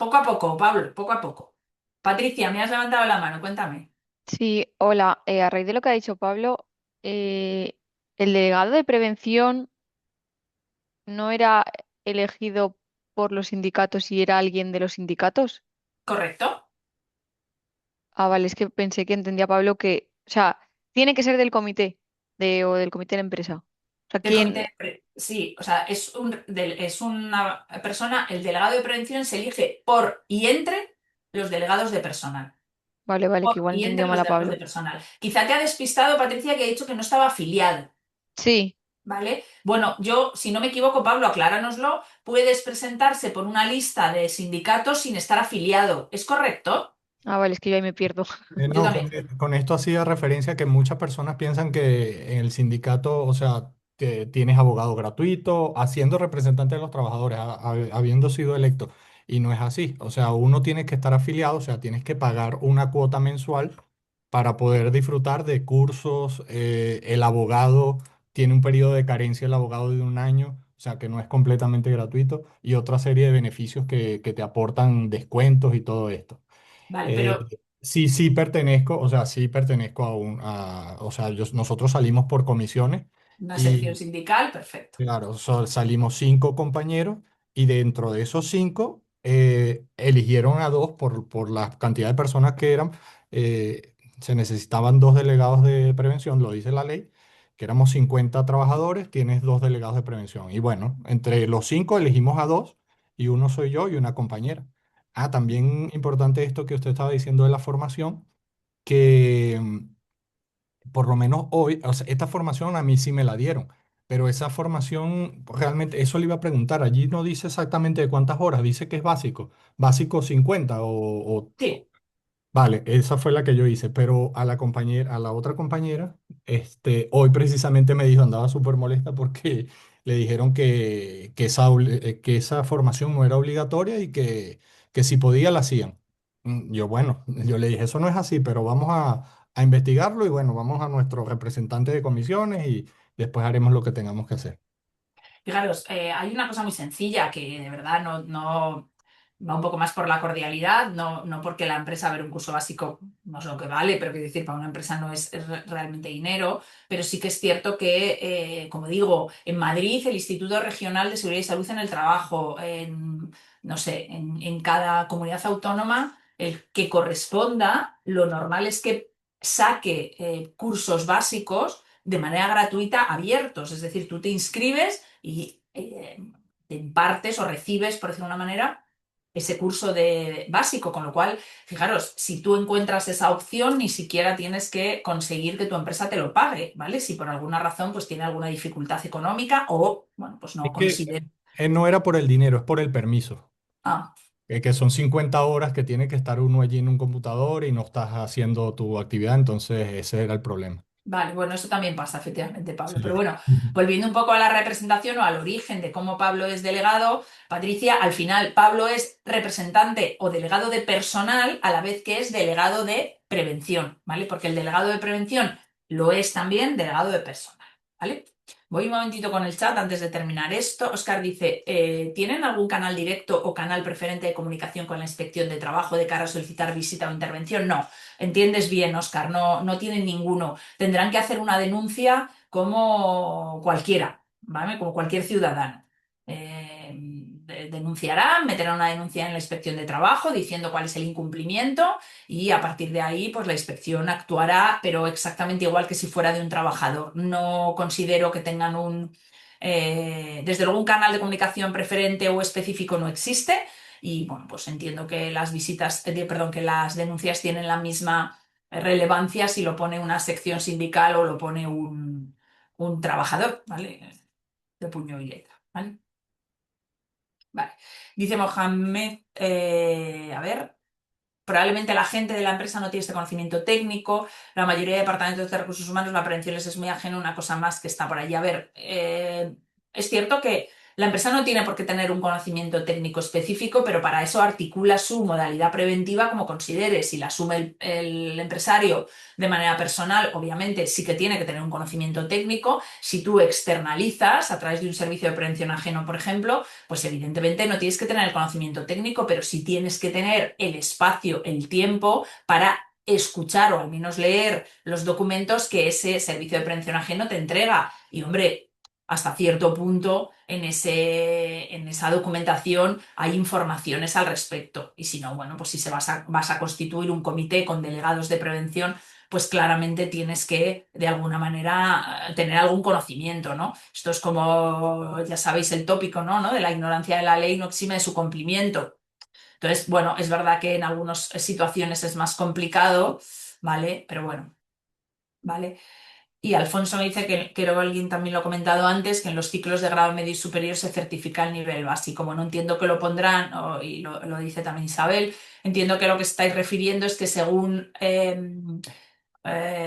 Poco a poco, Pablo, poco a poco. Patricia, me has levantado la mano, cuéntame. Sí, hola. A raíz de lo que ha dicho Pablo, el delegado de prevención no era elegido por los sindicatos y era alguien de los sindicatos. ¿Correcto? Ah, vale, es que pensé que entendía Pablo que, o sea, tiene que ser del comité o del comité de la empresa. O sea, Del comité ¿quién? sí, o sea, es una persona, el delegado de prevención se elige por y entre los delegados de personal. Vale, vale, que Por igual y entendió entre mal los a delegados de Pablo. personal. Quizá te ha despistado, Patricia, que ha dicho que no estaba afiliado, Sí. ¿vale? Bueno, yo, si no me equivoco, Pablo, acláranoslo, puedes presentarse por una lista de sindicatos sin estar afiliado. ¿Es correcto? Ah, vale, es que yo ahí me pierdo. Yo No, también. con esto hacía referencia a que muchas personas piensan que en el sindicato, o sea, que tienes abogado gratuito, haciendo representante de los trabajadores, habiendo sido electo. Y no es así. O sea, uno tiene que estar afiliado, o sea, tienes que pagar una cuota mensual para poder disfrutar de cursos. El abogado tiene un periodo de carencia, el abogado de un año, o sea, que no es completamente gratuito, y otra serie de beneficios que te aportan descuentos y todo esto. Vale, Eh, pero sí, sí pertenezco, o sea, sí pertenezco o sea, nosotros salimos por comisiones una sección y, sindical, perfecto. claro, salimos 5 compañeros y dentro de esos 5 eligieron a 2 por la cantidad de personas que eran. Se necesitaban 2 delegados de prevención, lo dice la ley, que éramos 50 trabajadores, tienes 2 delegados de prevención. Y bueno, entre los 5 elegimos a 2 y uno soy yo y una compañera. Ah, también importante esto que usted estaba diciendo de la formación, que por lo menos hoy, o sea, esta formación a mí sí me la dieron, pero esa formación, pues, realmente, eso le iba a preguntar, allí no dice exactamente de cuántas horas, dice que es básico 50 Sí. Vale, esa fue la que yo hice, pero a la compañera, a la otra compañera, hoy precisamente me dijo, andaba súper molesta porque le dijeron que esa formación no era obligatoria y que si podía la hacían. Yo, bueno, yo le dije, eso no es así, pero vamos a investigarlo y bueno, vamos a nuestro representante de comisiones y después haremos lo que tengamos que hacer. Fijaros, hay una cosa muy sencilla que de verdad no va un poco más por la cordialidad, no porque la empresa, ver un curso básico no es lo que vale, pero quiero decir, para una empresa no es realmente dinero, pero sí que es cierto que, como digo, en Madrid el Instituto Regional de Seguridad y Salud en el Trabajo, no sé, en cada comunidad autónoma, el que corresponda, lo normal es que saque cursos básicos de manera gratuita abiertos, es decir, tú te inscribes y te impartes o recibes, por decirlo de una manera, ese curso de básico, con lo cual, fijaros, si tú encuentras esa opción, ni siquiera tienes que conseguir que tu empresa te lo pague, ¿vale? Si por alguna razón pues tiene alguna dificultad económica o, bueno, pues no Es que considera. no era por el dinero, es por el permiso. Ah, Que son 50 horas que tiene que estar uno allí en un computador y no estás haciendo tu actividad, entonces ese era el problema. vale, bueno, eso también pasa, efectivamente, Pablo. Pero Sí. bueno, Ujú. volviendo un poco a la representación o al origen de cómo Pablo es delegado, Patricia, al final Pablo es representante o delegado de personal a la vez que es delegado de prevención, ¿vale? Porque el delegado de prevención lo es también delegado de personal, ¿vale? Voy un momentito con el chat antes de terminar esto. Oscar dice, ¿tienen algún canal directo o canal preferente de comunicación con la inspección de trabajo de cara a solicitar visita o intervención? No, entiendes bien, Oscar, no tienen ninguno. Tendrán que hacer una denuncia como cualquiera, ¿vale? Como cualquier ciudadano. Denunciarán, meterán una denuncia en la inspección de trabajo diciendo cuál es el incumplimiento y a partir de ahí, pues la inspección actuará, pero exactamente igual que si fuera de un trabajador. No considero que tengan desde luego un canal de comunicación preferente o específico no existe. Y bueno, pues entiendo que las visitas, perdón, que las denuncias tienen la misma relevancia si lo pone una sección sindical o lo pone un trabajador, ¿vale? De puño y letra, ¿vale? Vale. Dice Mohamed, a ver. probablemente la gente de la empresa no tiene este conocimiento técnico, la mayoría de departamentos de recursos humanos la prevención les es muy ajena, una cosa más que está por allí. A ver, es cierto que la empresa no tiene por qué tener un conocimiento técnico específico, pero para eso articula su modalidad preventiva como considere. Si la asume el empresario de manera personal, obviamente sí que tiene que tener un conocimiento técnico. Si tú externalizas a través de un servicio de prevención ajeno, por ejemplo, pues evidentemente no tienes que tener el conocimiento técnico, pero sí tienes que tener el espacio, el tiempo para escuchar o al menos leer los documentos que ese servicio de prevención ajeno te entrega. Y hombre, hasta cierto punto en esa documentación hay informaciones al respecto. Y si no, bueno, pues si vas a constituir un comité con delegados de prevención, pues claramente tienes que, de alguna manera, tener algún conocimiento, ¿no? Esto es como, ya sabéis, el tópico, ¿no? De la ignorancia de la ley no exime de su cumplimiento. Entonces, bueno, es verdad que en algunas situaciones es más complicado, ¿vale? Pero bueno, ¿vale? Y Alfonso me dice que creo que alguien también lo ha comentado antes, que en los ciclos de grado medio y superior se certifica el nivel básico. Como no entiendo que lo pondrán, y lo dice también Isabel, entiendo que lo que estáis refiriendo es que según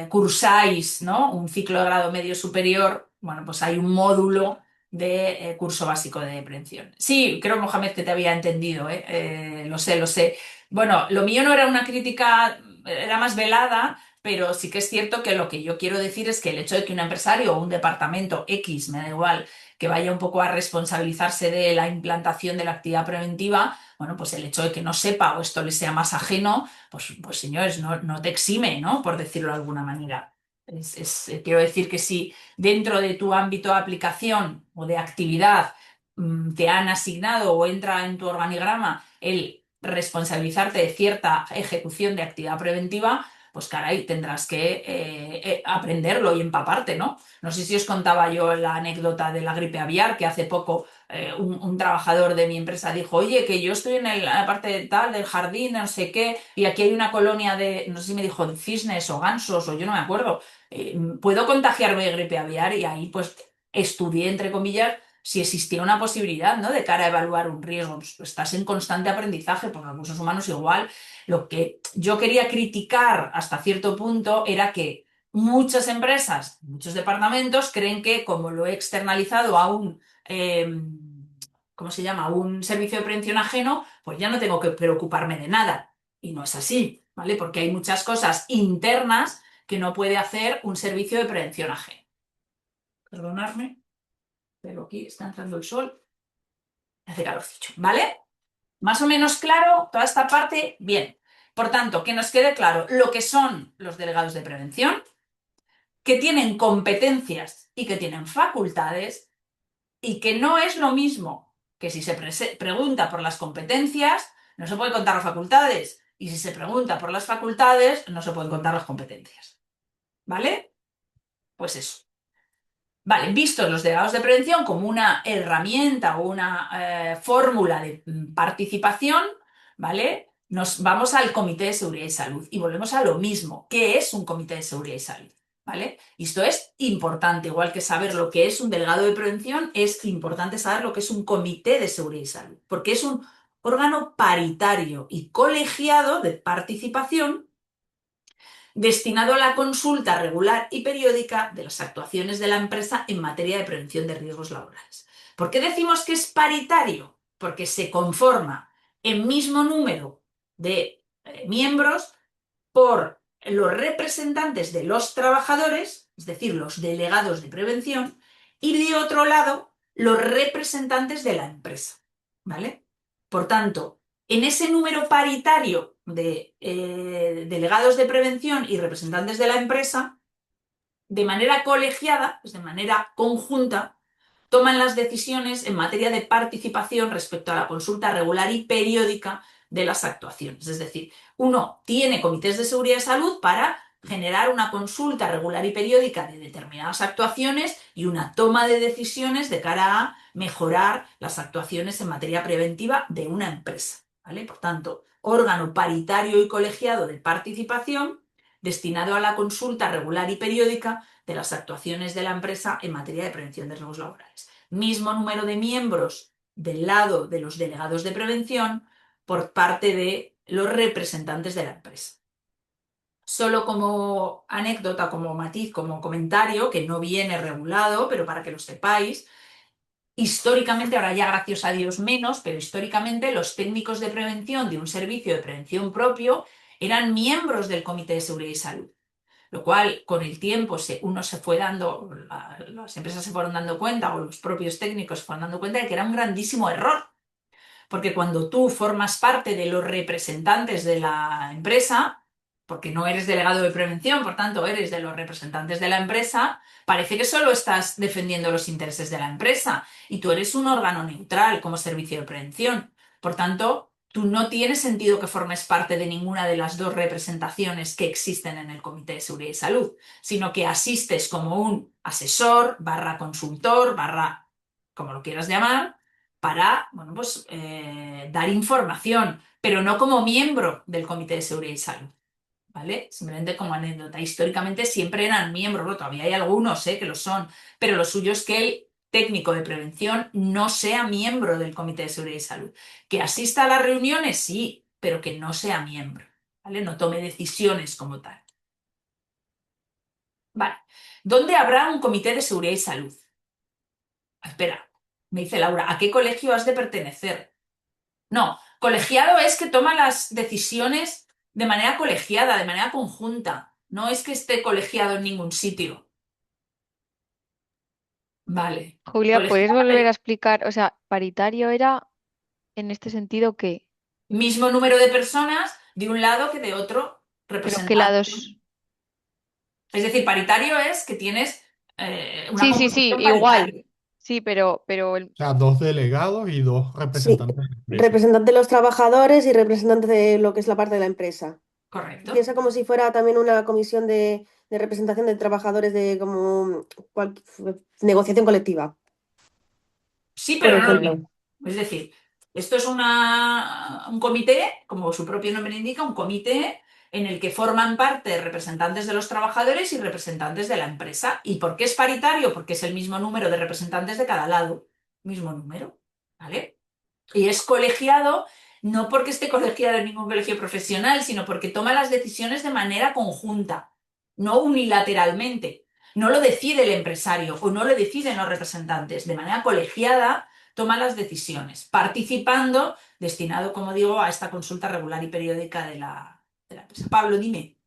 cursáis, ¿no? Un ciclo de grado medio superior, bueno, pues hay un módulo de curso básico de prevención. Sí, creo, Mohamed, que te había entendido, ¿eh? Lo sé, lo sé. Bueno, lo mío no era una crítica, era más velada, pero sí que es cierto que lo que yo quiero decir es que el hecho de que un empresario o un departamento X, me da igual, que vaya un poco a responsabilizarse de la implantación de la actividad preventiva, bueno, pues el hecho de que no sepa o esto le sea más ajeno, pues señores, no te exime, ¿no? Por decirlo de alguna manera. Quiero decir que si dentro de tu ámbito de aplicación o de actividad te han asignado o entra en tu organigrama el responsabilizarte de cierta ejecución de actividad preventiva, pues caray, tendrás que aprenderlo y empaparte, ¿no? No sé si os contaba yo la anécdota de la gripe aviar, que hace poco un trabajador de mi empresa dijo, oye, que yo estoy en la parte de tal, del jardín, no sé qué, y aquí hay una colonia de, no sé si me dijo, de cisnes o gansos, o yo no me acuerdo, ¿puedo contagiarme de gripe aviar? Y ahí pues estudié, entre comillas, si existía una posibilidad, ¿no? De cara a evaluar un riesgo. Pues, estás en constante aprendizaje, por recursos humanos igual. Lo que yo quería criticar hasta cierto punto era que muchas empresas, muchos departamentos creen que como lo he externalizado a un, ¿cómo se llama? A un servicio de prevención ajeno, pues ya no tengo que preocuparme de nada. Y no es así, ¿vale? Porque hay muchas cosas internas que no puede hacer un servicio de prevención ajeno. Perdonadme, pero aquí está entrando el sol. Hace calorcillo, ¿vale? Más o menos claro toda esta parte, bien. Por tanto, que nos quede claro lo que son los delegados de prevención, que tienen competencias y que tienen facultades, y que no es lo mismo que si se pregunta por las competencias, no se pueden contar las facultades, y si se pregunta por las facultades, no se pueden contar las competencias. ¿Vale? Pues eso. Vale, vistos los delegados de prevención como una herramienta o una fórmula de participación, ¿vale? Nos vamos al Comité de Seguridad y Salud y volvemos a lo mismo. ¿Qué es un Comité de Seguridad y Salud? ¿Vale? Y esto es importante, igual que saber lo que es un delegado de prevención, es importante saber lo que es un Comité de Seguridad y Salud, porque es un órgano paritario y colegiado de participación destinado a la consulta regular y periódica de las actuaciones de la empresa en materia de prevención de riesgos laborales. ¿Por qué decimos que es paritario? Porque se conforma en mismo número de miembros por los representantes de los trabajadores, es decir, los delegados de prevención, y de otro lado, los representantes de la empresa. ¿Vale? Por tanto, en ese número paritario de delegados de prevención y representantes de la empresa, de manera colegiada, pues de manera conjunta, toman las decisiones en materia de participación respecto a la consulta regular y periódica de las actuaciones. Es decir, uno tiene comités de seguridad y salud para generar una consulta regular y periódica de determinadas actuaciones y una toma de decisiones de cara a mejorar las actuaciones en materia preventiva de una empresa. ¿Vale? Por tanto, órgano paritario y colegiado de participación destinado a la consulta regular y periódica de las actuaciones de la empresa en materia de prevención de riesgos laborales. Mismo número de miembros del lado de los delegados de prevención por parte de los representantes de la empresa. Solo como anécdota, como matiz, como comentario, que no viene regulado, pero para que lo sepáis, históricamente, ahora ya gracias a Dios menos, pero históricamente los técnicos de prevención de un servicio de prevención propio eran miembros del Comité de Seguridad y Salud, lo cual con el tiempo uno se fue dando, las empresas se fueron dando cuenta o los propios técnicos se fueron dando cuenta de que era un grandísimo error, porque cuando tú formas parte de los representantes de la empresa, porque no eres delegado de prevención, por tanto eres de los representantes de la empresa, parece que solo estás defendiendo los intereses de la empresa y tú eres un órgano neutral como servicio de prevención. Por tanto, tú no tienes sentido que formes parte de ninguna de las dos representaciones que existen en el Comité de Seguridad y Salud, sino que asistes como un asesor, barra consultor, barra, como lo quieras llamar, para, bueno, pues, dar información, pero no como miembro del Comité de Seguridad y Salud, ¿vale? Simplemente como anécdota. Históricamente siempre eran miembros, bueno, todavía hay algunos, que lo son, pero lo suyo es que el técnico de prevención no sea miembro del Comité de Seguridad y Salud. Que asista a las reuniones, sí, pero que no sea miembro, ¿vale? No tome decisiones como tal. Vale. ¿Dónde habrá un Comité de Seguridad y Salud? Espera, me dice Laura, ¿a qué colegio has de pertenecer? No, colegiado es que toma las decisiones de manera colegiada, de manera conjunta. No es que esté colegiado en ningún sitio. Vale. Julia, ¿puedes Colegiado volver a es explicar? O sea, paritario era en este sentido que, mismo número de personas de un lado que de otro pero qué representando. lados. Es decir, paritario es que tienes una Sí, sí, sí, composición igual. paritaria. Sí, pero O sea, dos delegados y dos Sí, representantes de la empresa. representante de los trabajadores y representante de lo que es la parte de la empresa. Correcto. Piensa como si fuera también una comisión de representación de trabajadores de como negociación colectiva, Sí, por pero no lo ejemplo. mismo. Es decir, esto es un comité, como su propio nombre indica, un comité en el que forman parte representantes de los trabajadores y representantes de la empresa. ¿Y por qué es paritario? Porque es el mismo número de representantes de cada lado. Mismo número, ¿vale? Y es colegiado no porque esté colegiado en ningún colegio profesional, sino porque toma las decisiones de manera conjunta, no unilateralmente. No lo decide el empresario o no lo deciden los representantes. De manera colegiada toma las decisiones, participando, destinado, como digo, a esta consulta regular y periódica de la empresa. Pablo, dime.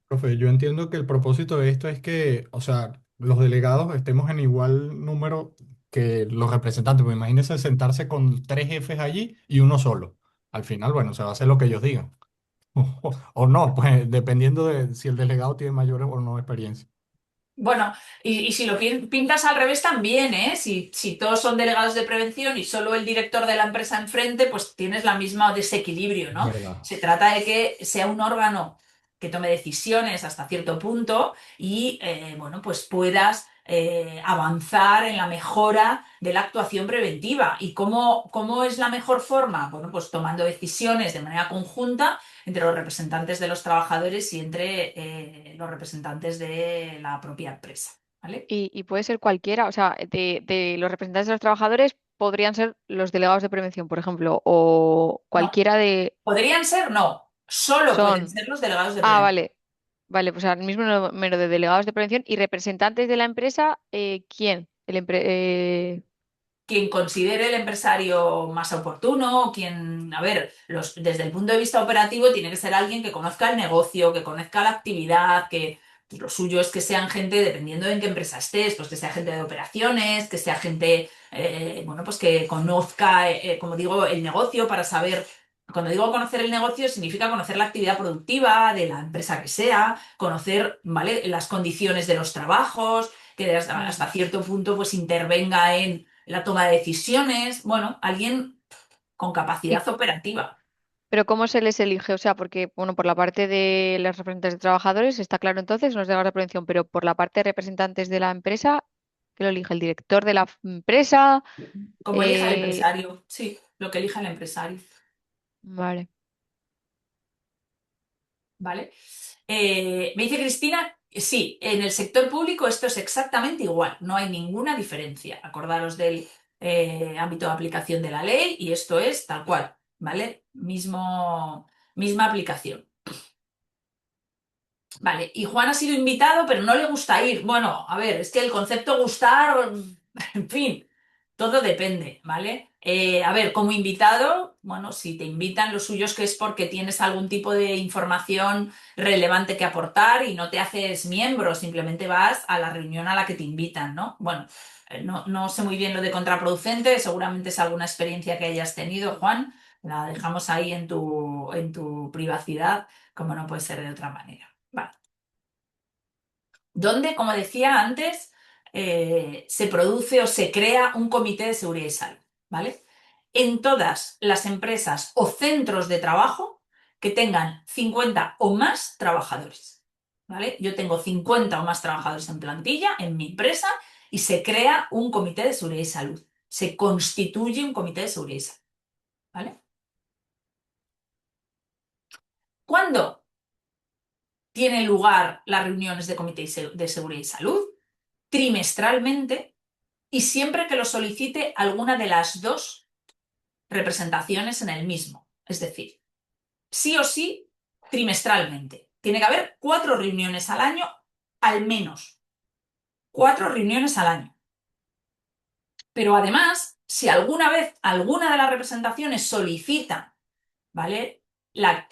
Profe, yo entiendo que el propósito de esto es que, o sea, los delegados estemos en igual número que los representantes. Pues imagínense sentarse con tres jefes allí y uno solo. Al final, bueno, se va a hacer lo que ellos digan. O no, pues dependiendo de si el delegado tiene mayor o no experiencia. Bueno, y si lo pintas al revés también, ¿eh? Si todos son delegados de prevención y solo el director de la empresa enfrente, pues tienes la misma desequilibrio, Es ¿no? verdad. Se trata de que sea un órgano que tome decisiones hasta cierto punto y, bueno, pues puedas avanzar en la mejora de la actuación preventiva. ¿Y cómo es la mejor forma? Bueno, pues tomando decisiones de manera conjunta entre los representantes de los trabajadores y entre los representantes de la propia empresa, ¿vale? Y puede ser cualquiera, o sea, de los representantes de los trabajadores podrían ser los delegados de prevención, por ejemplo, o No, cualquiera de... podrían ser, no, solo pueden Son... ser los delegados de Ah, prevención. vale, vale, pues al mismo número de delegados de prevención y representantes de la empresa, ¿quién? Quien considere el empresario más oportuno, a ver, desde el punto de vista operativo tiene que ser alguien que conozca el negocio, que conozca la actividad, que pues, lo suyo es que sean gente, dependiendo de en qué empresa estés, pues que sea gente de operaciones, que sea gente, bueno, pues que conozca, como digo, el negocio para saber. Cuando digo conocer el negocio, significa conocer la actividad productiva de la empresa que sea, conocer, ¿vale?, las condiciones de los trabajos, que hasta cierto punto pues intervenga en la toma de decisiones, bueno, alguien con ¿Y capacidad operativa. pero cómo se les elige? O sea, porque, bueno, por la parte de los representantes de trabajadores está claro entonces, no es delegados de prevención, pero por la parte de representantes de la empresa, ¿qué lo elige? ¿El director de la empresa? Como elija el Eh, empresario, sí, lo que elija el empresario, vale. ¿vale? Me dice Cristina, sí, en el sector público esto es exactamente igual, no hay ninguna diferencia. Acordaros del ámbito de aplicación de la ley y esto es tal cual, ¿vale? misma aplicación. Vale, y Juan ha sido invitado, pero no le gusta ir. Bueno, a ver, es que el concepto gustar, en fin, todo depende, ¿vale? A ver, como invitado, bueno, si te invitan, lo suyo es que es porque tienes algún tipo de información relevante que aportar y no te haces miembro, simplemente vas a la reunión a la que te invitan, ¿no? Bueno, no sé muy bien lo de contraproducente, seguramente es alguna experiencia que hayas tenido, Juan, la dejamos ahí en tu privacidad, como no puede ser de otra manera. Vale. Donde, como decía antes, se produce o se crea un comité de seguridad y salud, ¿vale? En todas las empresas o centros de trabajo que tengan 50 o más trabajadores, ¿vale? Yo tengo 50 o más trabajadores en plantilla en mi empresa y se crea un comité de seguridad y salud. Se constituye un comité de seguridad y salud, ¿vale? ¿Cuándo tienen lugar las reuniones de comité de seguridad y salud? Trimestralmente y siempre que lo solicite alguna de las dos representaciones en el mismo. Es decir, sí o sí, trimestralmente. Tiene que haber 4 reuniones al año, al menos. 4 reuniones al año. Pero además, si alguna vez alguna de las representaciones solicita, ¿vale?, la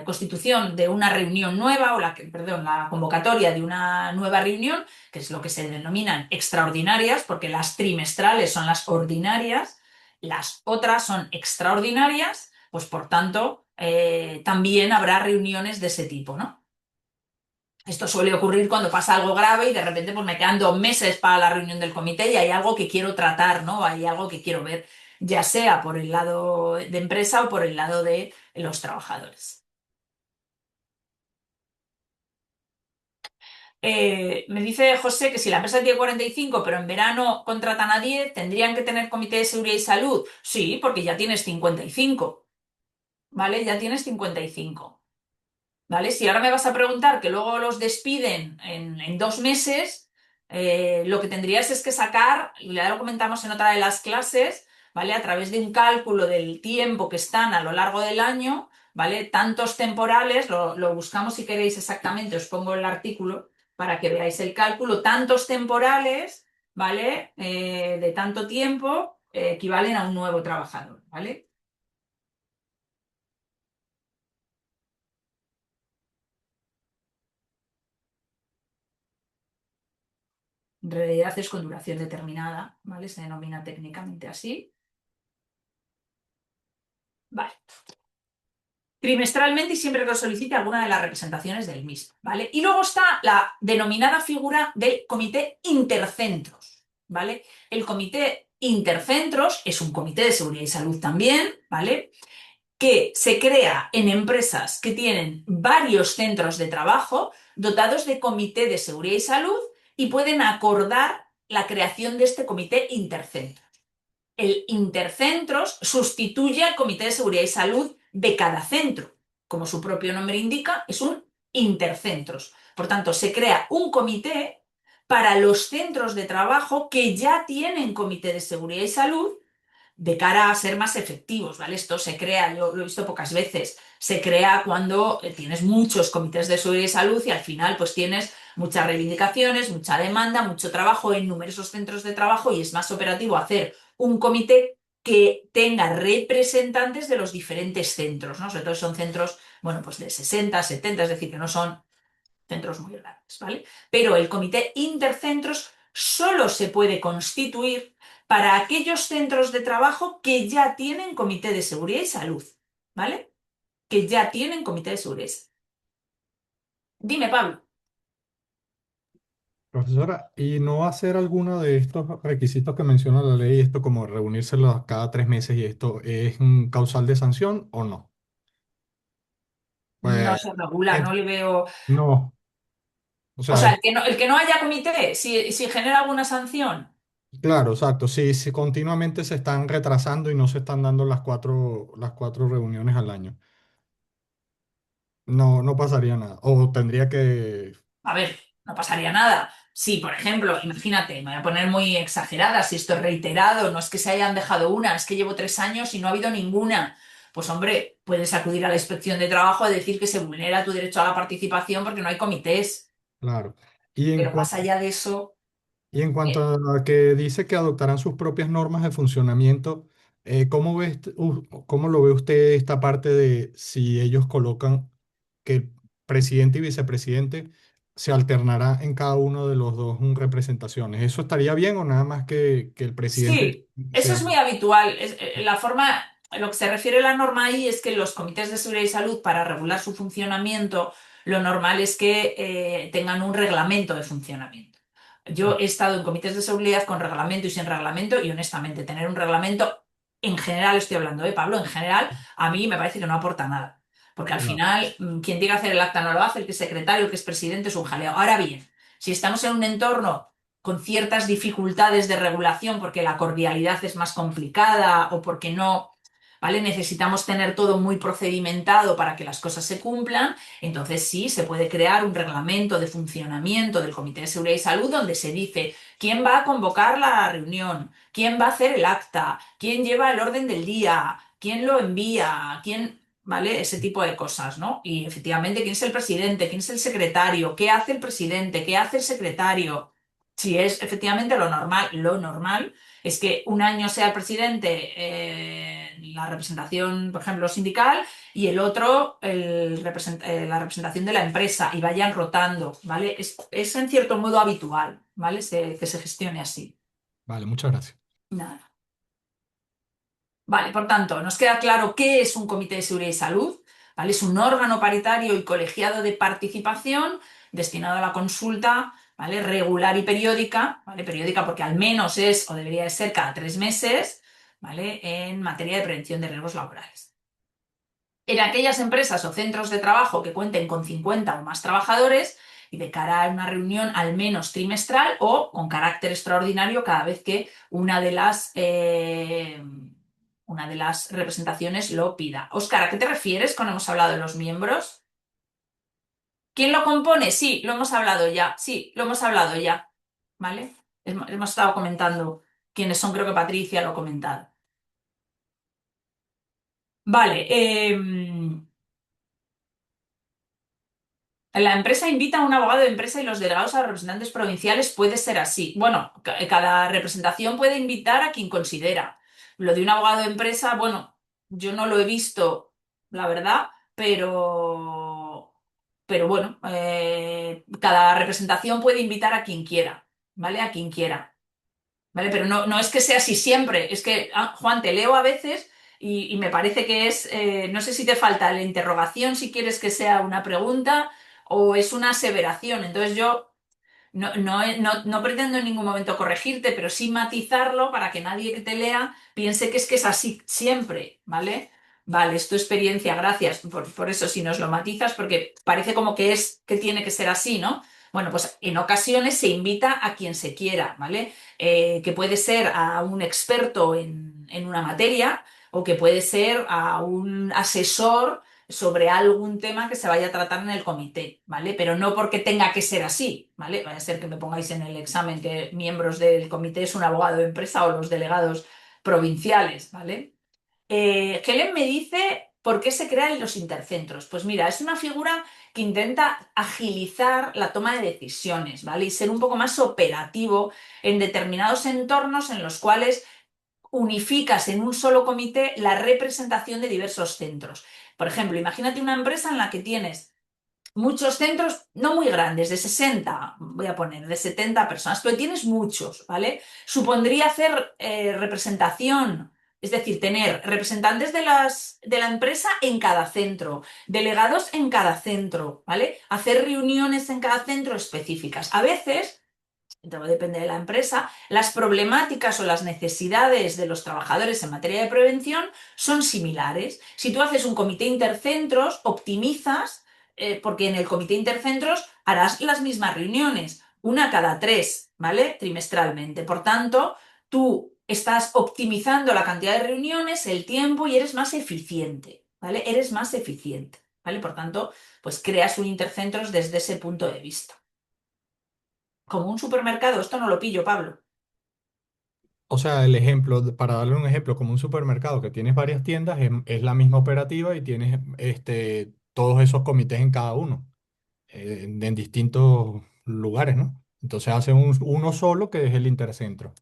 constitución de una reunión nueva o perdón, la convocatoria de una nueva reunión, que es lo que se denominan extraordinarias, porque las trimestrales son las ordinarias, las otras son extraordinarias, pues por tanto también habrá reuniones de ese tipo, ¿no? Esto suele ocurrir cuando pasa algo grave y de repente pues me quedan 2 meses para la reunión del comité y hay algo que quiero tratar, ¿no? Hay algo que quiero ver, ya sea por el lado de empresa o por el lado de los trabajadores. Me dice José que si la empresa tiene 45, pero en verano contratan a 10, ¿tendrían que tener comité de seguridad y salud? Sí, porque ya tienes 55, ¿vale? Ya tienes 55. ¿Vale? Si ahora me vas a preguntar que luego los despiden en 2 meses, lo que tendrías es que sacar, y ya lo comentamos en otra de las clases, ¿vale? A través de un cálculo del tiempo que están a lo largo del año, ¿vale? Tantos temporales, lo buscamos si queréis exactamente, os pongo el artículo para que veáis el cálculo, tantos temporales, ¿vale? De tanto tiempo, equivalen a un nuevo trabajador, ¿vale? En realidad es con duración determinada, ¿vale? Se denomina técnicamente así. Vale. Trimestralmente y siempre que lo solicite alguna de las representaciones del mismo, ¿vale? Y luego está la denominada figura del comité intercentros, ¿vale? El comité intercentros es un comité de seguridad y salud también, ¿vale?, que se crea en empresas que tienen varios centros de trabajo dotados de comité de seguridad y salud y pueden acordar la creación de este comité intercentros. El intercentros sustituye al comité de seguridad y salud de cada centro. Como su propio nombre indica, es un intercentros. Por tanto, se crea un comité para los centros de trabajo que ya tienen comité de seguridad y salud de cara a ser más efectivos, ¿vale? Esto se crea, yo lo he visto pocas veces, se crea cuando tienes muchos comités de seguridad y salud y al final pues tienes muchas reivindicaciones, mucha demanda, mucho trabajo en numerosos centros de trabajo y es más operativo hacer un comité que tenga representantes de los diferentes centros, ¿no? Sobre todo son centros, bueno, pues de 60, 70, es decir, que no son centros muy grandes, ¿vale? Pero el comité intercentros solo se puede constituir para aquellos centros de trabajo que ya tienen comité de seguridad y salud, ¿vale? Que ya tienen comité de seguridad y salud. Dime, Pablo. Profesora, ¿y no hacer alguno de estos requisitos que menciona la ley, esto como reunírselos cada 3 meses y esto es un causal de sanción o no? No Pues se regula, eh, no le veo. no, o O sea, sea, el que no haya comité, si genera alguna sanción. claro, exacto, si continuamente se están retrasando y no se están dando las cuatro reuniones al año, no pasaría nada, o tendría que, A ver, no pasaría nada. Si, por ejemplo, imagínate, me voy a poner muy exagerada, si esto es reiterado, no es que se hayan dejado una, es que llevo 3 años y no ha habido ninguna. pues hombre, puedes acudir a la inspección de trabajo a decir que se vulnera tu derecho a la participación porque no hay comités. Claro. Y en Pero más cuanto, allá de eso, y en cuanto eh, a que dice que adoptarán sus propias normas de funcionamiento, ¿cómo lo ve usted esta parte de si ellos colocan que el presidente y vicepresidente se alternará en cada uno de los dos representaciones? ¿Eso estaría bien o nada más que el presidente sí, eso sea? es muy habitual. La forma, lo que se refiere a la norma ahí es que los comités de seguridad y salud, para regular su funcionamiento, lo normal es que tengan un reglamento de funcionamiento. Yo he estado en comités de seguridad con reglamento y sin reglamento, y honestamente, tener un reglamento, en general estoy hablando, Pablo, en general, a mí me parece que no aporta nada. Porque al Claro, final, quien diga hacer el acta no lo hace, el que es secretario, el que es presidente es un jaleo. Ahora bien, si estamos en un entorno con ciertas dificultades de regulación porque la cordialidad es más complicada o porque no, ¿vale? Necesitamos tener todo muy procedimentado para que las cosas se cumplan, entonces sí, se puede crear un reglamento de funcionamiento del Comité de Seguridad y Salud donde se dice quién va a convocar la reunión, quién va a hacer el acta, quién lleva el orden del día, quién lo envía, quién... ¿Vale? Ese tipo de cosas, ¿no? Y efectivamente, ¿quién es el presidente? ¿Quién es el secretario? ¿Qué hace el presidente? ¿Qué hace el secretario? Si es efectivamente lo normal es que un año sea el presidente la representación, por ejemplo, sindical, y el otro la representación de la empresa y vayan rotando, ¿vale? Es en cierto modo habitual, ¿vale? Que se gestione así. vale, muchas gracias. Nada. Vale, por tanto, nos queda claro qué es un comité de seguridad y salud, ¿vale? Es un órgano paritario y colegiado de participación destinado a la consulta, ¿vale? Regular y periódica, ¿vale? Periódica porque al menos es o debería de ser cada 3 meses, ¿vale? En materia de prevención de riesgos laborales. En aquellas empresas o centros de trabajo que cuenten con 50 o más trabajadores y de cara a una reunión al menos trimestral o con carácter extraordinario cada vez que una de las representaciones lo pida. Óscar, ¿a qué te refieres cuando hemos hablado de los miembros? ¿Quién lo compone? Sí, lo hemos hablado ya. Sí, lo hemos hablado ya. ¿Vale? Hemos estado comentando quiénes son, creo que Patricia lo ha comentado. Vale, la empresa invita a un abogado de empresa y los delegados a los representantes provinciales puede ser así. Bueno, cada representación puede invitar a quien considera. Lo de un abogado de empresa, bueno, yo no lo he visto, la verdad, pero bueno, cada representación puede invitar a quien quiera, ¿vale? A quien quiera. ¿Vale? Pero no, no es que sea así siempre, es que, Juan, te leo a veces y me parece que no sé si te falta la interrogación, si quieres que sea una pregunta o es una aseveración. Entonces yo no pretendo en ningún momento corregirte, pero sí matizarlo para que nadie que te lea piense que es así siempre, ¿vale? Vale, es tu experiencia, gracias por eso, si nos lo matizas, porque parece como que tiene que ser así, ¿no? Bueno, pues en ocasiones se invita a quien se quiera, ¿vale? Que puede ser a un experto en una materia o que puede ser a un asesor sobre algún tema que se vaya a tratar en el comité, ¿vale? Pero no porque tenga que ser así, ¿vale? Vaya a ser que me pongáis en el examen que miembros del comité es un abogado de empresa o los delegados provinciales, ¿vale? Helen me dice por qué se crean los intercentros. Pues mira, es una figura que intenta agilizar la toma de decisiones, ¿vale? Y ser un poco más operativo en determinados entornos en los cuales unificas en un solo comité la representación de diversos centros. Por ejemplo, imagínate una empresa en la que tienes muchos centros, no muy grandes, de 60, voy a poner, de 70 personas, pero tienes muchos, ¿vale? Supondría hacer representación, es decir, tener representantes de la empresa en cada centro, delegados en cada centro, ¿vale? Hacer reuniones en cada centro específicas. A veces todo depende de la empresa, las problemáticas o las necesidades de los trabajadores en materia de prevención son similares. Si tú haces un comité intercentros, optimizas, porque en el comité intercentros harás las mismas reuniones, una cada 3, ¿vale? Trimestralmente. Por tanto, tú estás optimizando la cantidad de reuniones, el tiempo y eres más eficiente, ¿vale? Eres más eficiente, ¿vale? Por tanto, pues creas un intercentros desde ese punto de vista. Como un supermercado, esto no lo pillo, Pablo. O sea, el ejemplo, para darle un ejemplo, como un supermercado que tienes varias tiendas, es la misma operativa y tienes todos esos comités en cada uno, en distintos lugares, ¿no? Entonces hace uno solo que es el intercentro.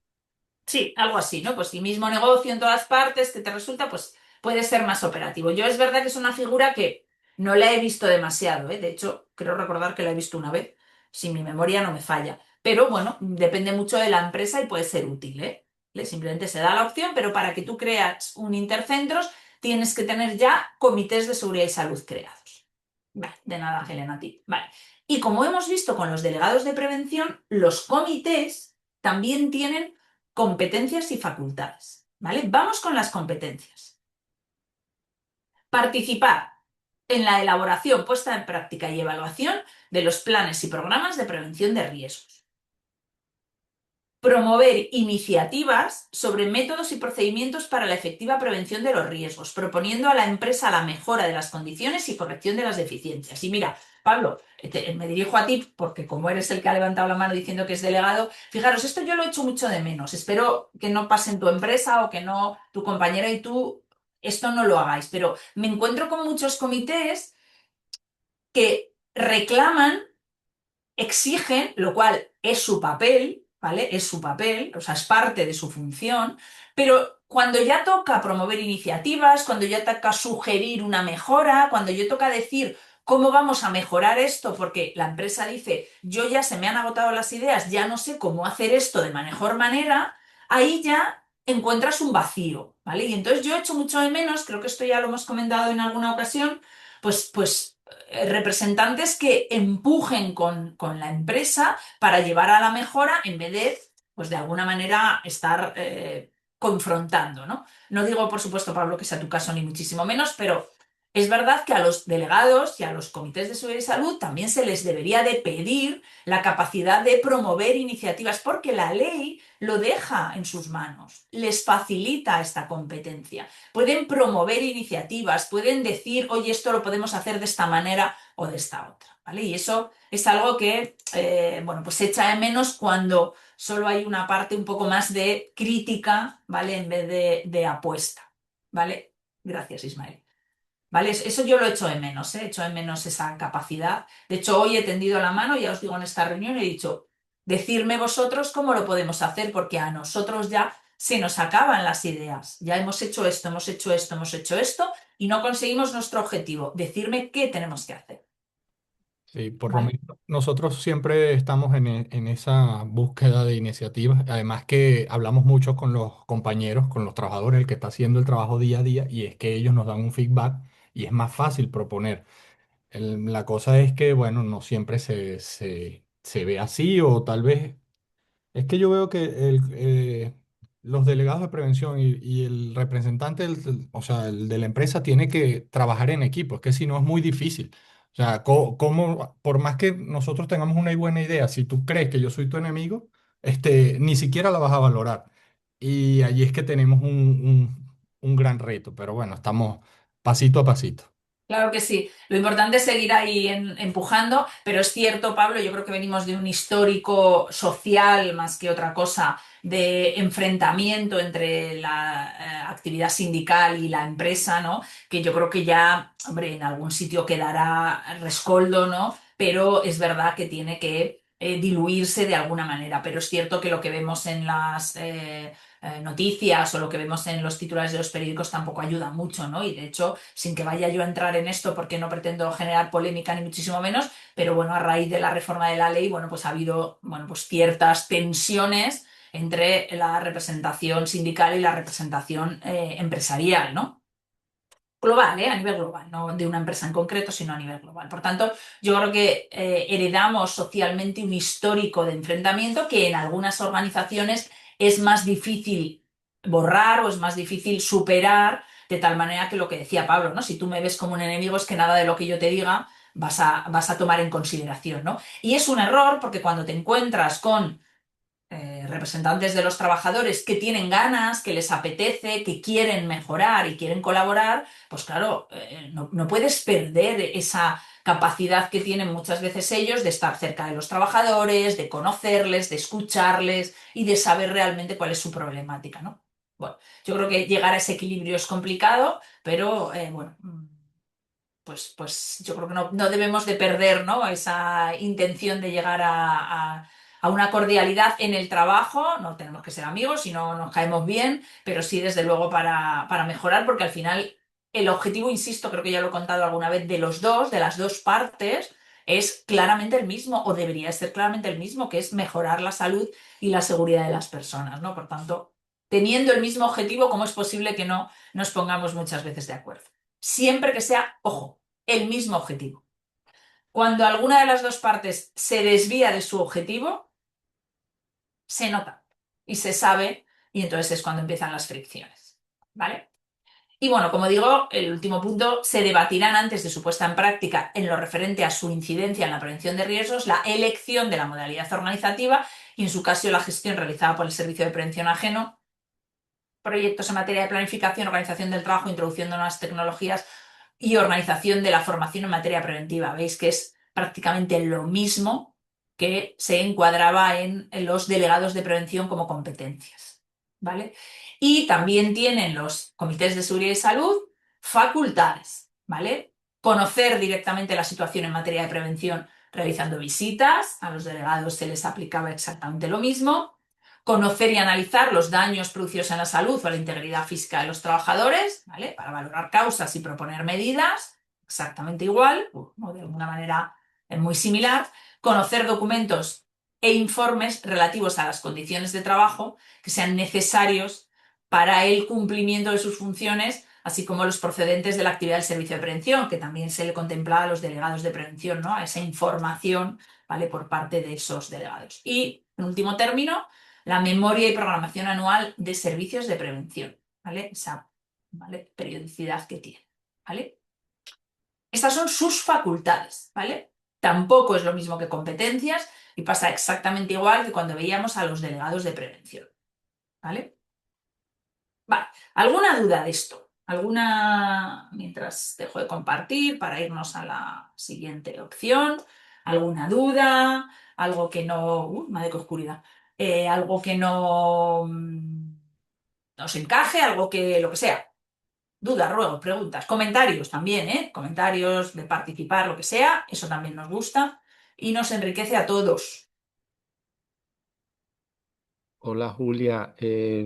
Sí, algo así, ¿no? Pues si mismo negocio en todas partes que te resulta, pues puede ser más operativo. Yo es verdad que es una figura que no la he visto demasiado, ¿eh? De hecho, creo recordar que la he visto una vez, si mi memoria no me falla. Pero bueno, depende mucho de la empresa y puede ser útil, ¿eh? Simplemente se da la opción, pero para que tú creas un intercentros tienes que tener ya comités de seguridad y salud creados. Vale, de nada, Helena, a ti. Vale. Y como hemos visto con los delegados de prevención, los comités también tienen competencias y facultades, ¿vale? Vamos con las competencias. Participar en la elaboración, puesta en práctica y evaluación de los planes y programas de prevención de riesgos. Promover iniciativas sobre métodos y procedimientos para la efectiva prevención de los riesgos, proponiendo a la empresa la mejora de las condiciones y corrección de las deficiencias. Y mira, Pablo, me dirijo a ti porque como eres el que ha levantado la mano diciendo que es delegado, fijaros, esto yo lo he hecho mucho de menos. Espero que no pase en tu empresa o que no tu compañera y tú esto no lo hagáis, pero me encuentro con muchos comités que reclaman, exigen, lo cual es su papel, ¿vale? Es su papel, o sea, es parte de su función, pero cuando ya toca promover iniciativas, cuando ya toca sugerir una mejora, cuando ya toca decir cómo vamos a mejorar esto, porque la empresa dice, yo ya se me han agotado las ideas, ya no sé cómo hacer esto de mejor manera, ahí ya encuentras un vacío, ¿vale? Y entonces yo he hecho mucho de menos, creo que esto ya lo hemos comentado en alguna ocasión, representantes que empujen con la empresa para llevar a la mejora en vez de, pues de alguna manera, estar confrontando, ¿no? No digo, por supuesto, Pablo, que sea tu caso, ni muchísimo menos, pero es verdad que a los delegados y a los comités de seguridad y salud también se les debería de pedir la capacidad de promover iniciativas, porque la ley lo deja en sus manos, les facilita esta competencia. Pueden promover iniciativas, pueden decir, oye, esto lo podemos hacer de esta manera o de esta otra, ¿vale? Y eso es algo que, bueno, pues se echa de menos cuando solo hay una parte un poco más de crítica, ¿vale? En vez de apuesta, ¿vale? Gracias, Ismael. ¿Vale? Eso yo lo echo de menos, ¿eh? Echo de menos esa capacidad. De hecho, hoy he tendido la mano, ya os digo en esta reunión, he dicho, decirme vosotros cómo lo podemos hacer, porque a nosotros ya se nos acaban las ideas. Ya hemos hecho esto, hemos hecho esto, hemos hecho esto y no conseguimos nuestro objetivo. Decirme qué tenemos que hacer. Sí, por lo ¿Vale? menos nosotros siempre estamos en esa búsqueda de iniciativas. Además que hablamos mucho con los compañeros, con los trabajadores, el que está haciendo el trabajo día a día, y es que ellos nos dan un feedback y es más fácil proponer. La cosa es que, bueno, no siempre se ve así o tal vez es que yo veo que los delegados de prevención y el representante, o sea, el de la empresa tiene que trabajar en equipo, es que si no es muy difícil. O sea, por más que nosotros tengamos una buena idea, si tú crees que yo soy tu enemigo, ni siquiera la vas a valorar. Y allí es que tenemos un gran reto, pero bueno, estamos pasito a pasito. Claro que sí. Lo importante es seguir ahí empujando, pero es cierto, Pablo, yo creo que venimos de un histórico social más que otra cosa de enfrentamiento entre la actividad sindical y la empresa, ¿no? Que yo creo que ya, hombre, en algún sitio quedará rescoldo, ¿no? Pero es verdad que tiene que diluirse de alguna manera. Pero es cierto que lo que vemos en las noticias o lo que vemos en los titulares de los periódicos tampoco ayuda mucho, ¿no? Y de hecho, sin que vaya yo a entrar en esto porque no pretendo generar polémica ni muchísimo menos, pero bueno, a raíz de la reforma de la ley, bueno, pues ha habido, bueno, pues ciertas tensiones entre la representación sindical y la representación empresarial, ¿no? Global, ¿eh? A nivel global, no de una empresa en concreto, sino a nivel global. Por tanto, yo creo que heredamos socialmente un histórico de enfrentamiento que en algunas organizaciones es más difícil borrar o es más difícil superar, de tal manera que lo que decía Pablo, ¿no? Si tú me ves como un enemigo, es que nada de lo que yo te diga vas a tomar en consideración, ¿no? Y es un error porque cuando te encuentras con representantes de los trabajadores que tienen ganas, que les apetece, que quieren mejorar y quieren colaborar, pues claro, no puedes perder esa capacidad que tienen muchas veces ellos de estar cerca de los trabajadores, de conocerles, de escucharles y de saber realmente cuál es su problemática, ¿no? Bueno, yo creo que llegar a ese equilibrio es complicado, pero bueno, pues yo creo que no debemos de perder, ¿no? Esa intención de llegar a una cordialidad en el trabajo. No tenemos que ser amigos si no nos caemos bien, pero sí, desde luego, para mejorar, porque al final el objetivo, insisto, creo que ya lo he contado alguna vez, de los dos, de las dos partes, es claramente el mismo, o debería ser claramente el mismo, que es mejorar la salud y la seguridad de las personas, ¿no? Por tanto, teniendo el mismo objetivo, ¿cómo es posible que no nos pongamos muchas veces de acuerdo? Siempre que sea, ojo, el mismo objetivo. Cuando alguna de las dos partes se desvía de su objetivo, se nota y se sabe, y entonces es cuando empiezan las fricciones. ¿Vale? Y bueno, como digo, el último punto, se debatirán antes de su puesta en práctica en lo referente a su incidencia en la prevención de riesgos, la elección de la modalidad organizativa y, en su caso, la gestión realizada por el Servicio de Prevención Ajeno, proyectos en materia de planificación, organización del trabajo, introduciendo nuevas tecnologías y organización de la formación en materia preventiva. Veis que es prácticamente lo mismo que se encuadraba en los delegados de prevención como competencias. ¿Vale? Y también tienen los comités de seguridad y salud facultades, ¿vale? Conocer directamente la situación en materia de prevención realizando visitas, a los delegados se les aplicaba exactamente lo mismo. Conocer y analizar los daños producidos en la salud o la integridad física de los trabajadores, ¿vale? Para valorar causas y proponer medidas, exactamente igual, o de alguna manera muy similar. Conocer documentos e informes relativos a las condiciones de trabajo que sean necesarios para el cumplimiento de sus funciones, así como los procedentes de la actividad del servicio de prevención, que también se le contemplaba a los delegados de prevención, ¿no? A esa información, ¿vale? Por parte de esos delegados. Y, en último término, la memoria y programación anual de servicios de prevención, ¿vale? Esa, ¿vale? Periodicidad que tiene, ¿vale? Estas son sus facultades, ¿vale? Tampoco es lo mismo que competencias y pasa exactamente igual que cuando veíamos a los delegados de prevención, ¿vale? Vale, ¿alguna duda de esto? ¿Alguna, mientras dejo de compartir para irnos a la siguiente opción? ¿Alguna duda? ¿Algo que no... madre qué oscuridad. Algo que no nos encaje, algo que lo que sea. Dudas, ruegos, preguntas, comentarios también, ¿eh? Comentarios de participar, lo que sea, eso también nos gusta y nos enriquece a todos. Hola Julia,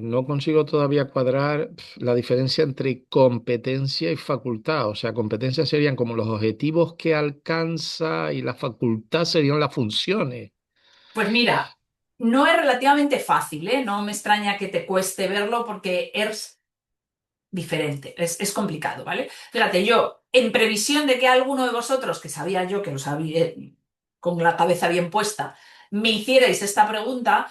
no consigo todavía cuadrar la diferencia entre competencia y facultad. O sea, competencia serían como los objetivos que alcanza y la facultad serían las funciones. Pues mira, no es relativamente fácil, ¿eh? No me extraña que te cueste verlo porque es diferente, es complicado, ¿vale? Fíjate, yo, en previsión de que alguno de vosotros, que sabía yo que lo sabía con la cabeza bien puesta, me hicierais esta pregunta,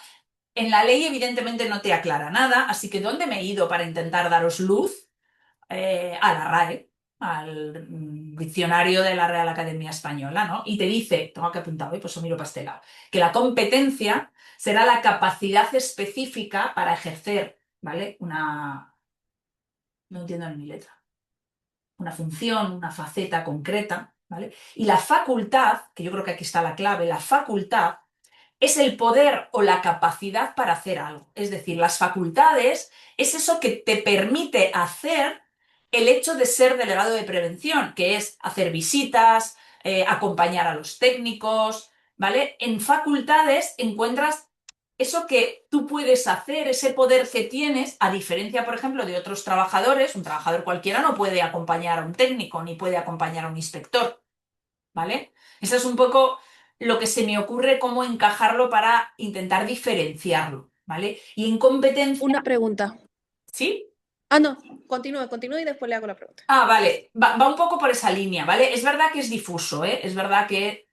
en la ley evidentemente no te aclara nada, así que ¿dónde me he ido para intentar daros luz? A la RAE, al diccionario de la Real Academia Española, ¿no? Y te dice, tengo que apuntar, pues eso miro para este lado, que la competencia será la capacidad específica para ejercer, ¿vale? No entiendo ni mi letra, una función, una faceta concreta, ¿vale? Y la facultad, que yo creo que aquí está la clave, la facultad es el poder o la capacidad para hacer algo. Es decir, las facultades es eso que te permite hacer el hecho de ser delegado de prevención, que es hacer visitas, acompañar a los técnicos, ¿vale? En facultades encuentras eso que tú puedes hacer, ese poder que tienes, a diferencia, por ejemplo, de otros trabajadores. Un trabajador cualquiera no puede acompañar a un técnico ni puede acompañar a un inspector, ¿vale? Eso es un poco lo que se me ocurre cómo encajarlo para intentar diferenciarlo, ¿vale? Y en competencia, Una pregunta. ¿sí? Ah, no, continúe y después le hago la pregunta. Ah, vale, va un poco por esa línea, ¿vale? Es verdad que es difuso, ¿eh? Es verdad que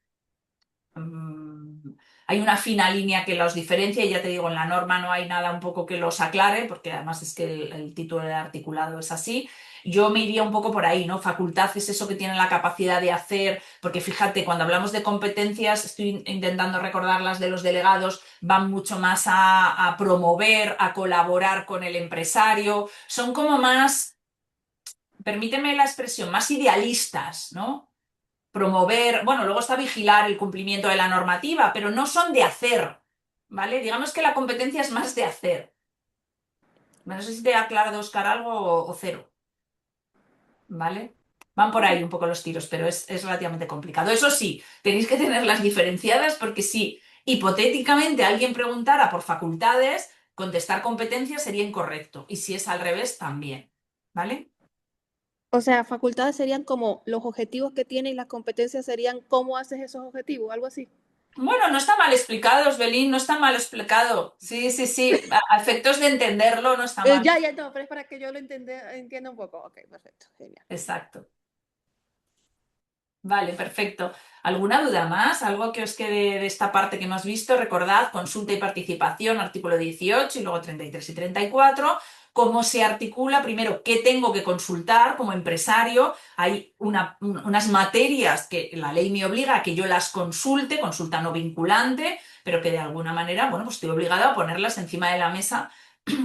hay una fina línea que los diferencia y ya te digo, en la norma no hay nada un poco que los aclare, porque además es que el título del articulado es así. Yo me iría un poco por ahí, ¿no? Facultad es eso que tienen la capacidad de hacer, porque fíjate, cuando hablamos de competencias, estoy intentando recordar las de los delegados, van mucho más a promover, a colaborar con el empresario, son como más, permíteme la expresión, más idealistas, ¿no? promover, bueno, luego está vigilar el cumplimiento de la normativa, pero no son de hacer, ¿vale? Digamos que la competencia es más de hacer. No sé si te ha aclarado, Oscar, algo o cero, ¿vale? Van por ahí un poco los tiros, pero es relativamente complicado. Eso sí, tenéis que tenerlas diferenciadas porque si hipotéticamente alguien preguntara por facultades, contestar competencia sería incorrecto. Y si es al revés, también, ¿vale? O sea, facultades serían como los objetivos que tiene y las competencias serían cómo haces esos objetivos, algo así. Bueno, no está mal explicado, Osbelín, no está mal explicado. Sí, sí, sí. A efectos de entenderlo, no está mal. Ya, no, pero es para que yo lo entienda un poco. Ok, perfecto, genial. Exacto. Vale, perfecto. ¿Alguna duda más? ¿Algo que os quede de esta parte que hemos visto? Recordad, consulta y participación, artículo 18 y luego 33 y 34. ¿Cómo se articula? Primero, ¿qué tengo que consultar como empresario? Hay unas materias que la ley me obliga a que yo las consulte, consulta no vinculante, pero que de alguna manera, bueno, pues estoy obligada a ponerlas encima de la mesa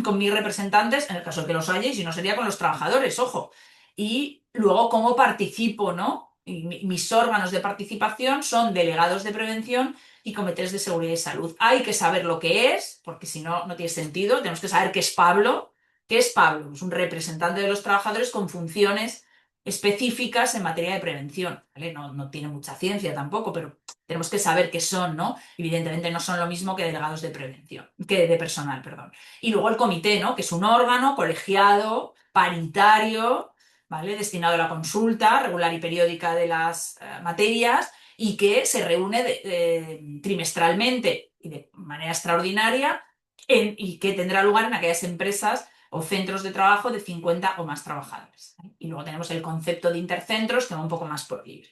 con mis representantes, en el caso de que los haya, y si no sería con los trabajadores, ojo. Y luego, ¿cómo participo, no? Y mis órganos de participación son delegados de prevención y comités de seguridad y salud. Hay que saber lo que es, porque si no, no tiene sentido. Tenemos que saber qué es Pablo. ¿Qué es Pablo? Es un representante de los trabajadores con funciones específicas en materia de prevención, ¿vale? No tiene mucha ciencia tampoco, pero tenemos que saber qué son, ¿no? Evidentemente no son lo mismo que delegados de prevención, que de personal, perdón. Y luego el comité, ¿no? Que es un órgano colegiado, paritario, ¿vale? Destinado a la consulta regular y periódica de las materias y que se reúne trimestralmente y de manera extraordinaria y que tendrá lugar en aquellas empresas o centros de trabajo de 50 o más trabajadores, ¿vale? Y luego tenemos el concepto de intercentros que va un poco más por libre.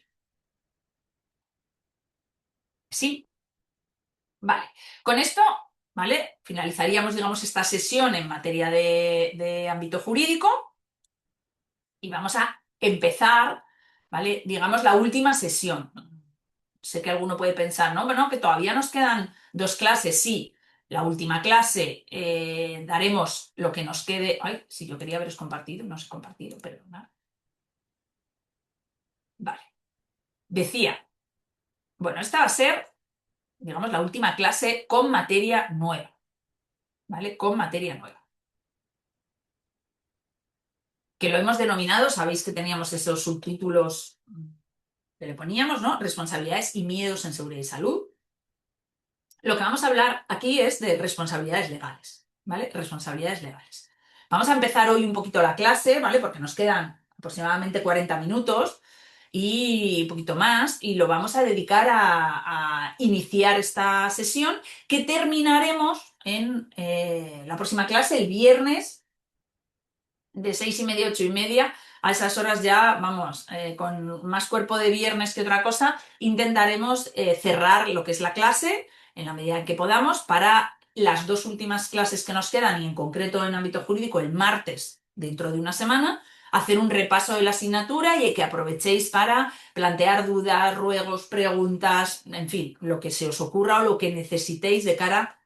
¿Sí? Vale. Con esto, ¿vale? Finalizaríamos, digamos, esta sesión en materia de ámbito jurídico. Y vamos a empezar, ¿vale? Digamos, la última sesión. Sé que alguno puede pensar, ¿no? Bueno, que todavía nos quedan 2 clases, sí. La última clase daremos lo que nos quede. Ay, si yo quería haberos compartido, no os he compartido, pero nada. Vale. Decía, bueno, esta va a ser, digamos, la última clase con materia nueva, ¿vale? Con materia nueva. Que lo hemos denominado, sabéis que teníamos esos subtítulos que le poníamos, ¿no? Responsabilidades y miedos en seguridad y salud. Lo que vamos a hablar aquí es de responsabilidades legales, ¿vale? Responsabilidades legales. Vamos a empezar hoy un poquito la clase, ¿vale? Porque nos quedan aproximadamente 40 minutos y un poquito más, y lo vamos a dedicar a iniciar esta sesión que terminaremos en la próxima clase, el viernes, de 6:30 a 8:30. A esas horas ya, vamos, con más cuerpo de viernes que otra cosa, intentaremos cerrar lo que es la clase en la medida en que podamos para las 2 últimas clases que nos quedan y en concreto en ámbito jurídico el martes dentro de una semana, hacer un repaso de la asignatura y que aprovechéis para plantear dudas, ruegos, preguntas, en fin, lo que se os ocurra o lo que necesitéis de cara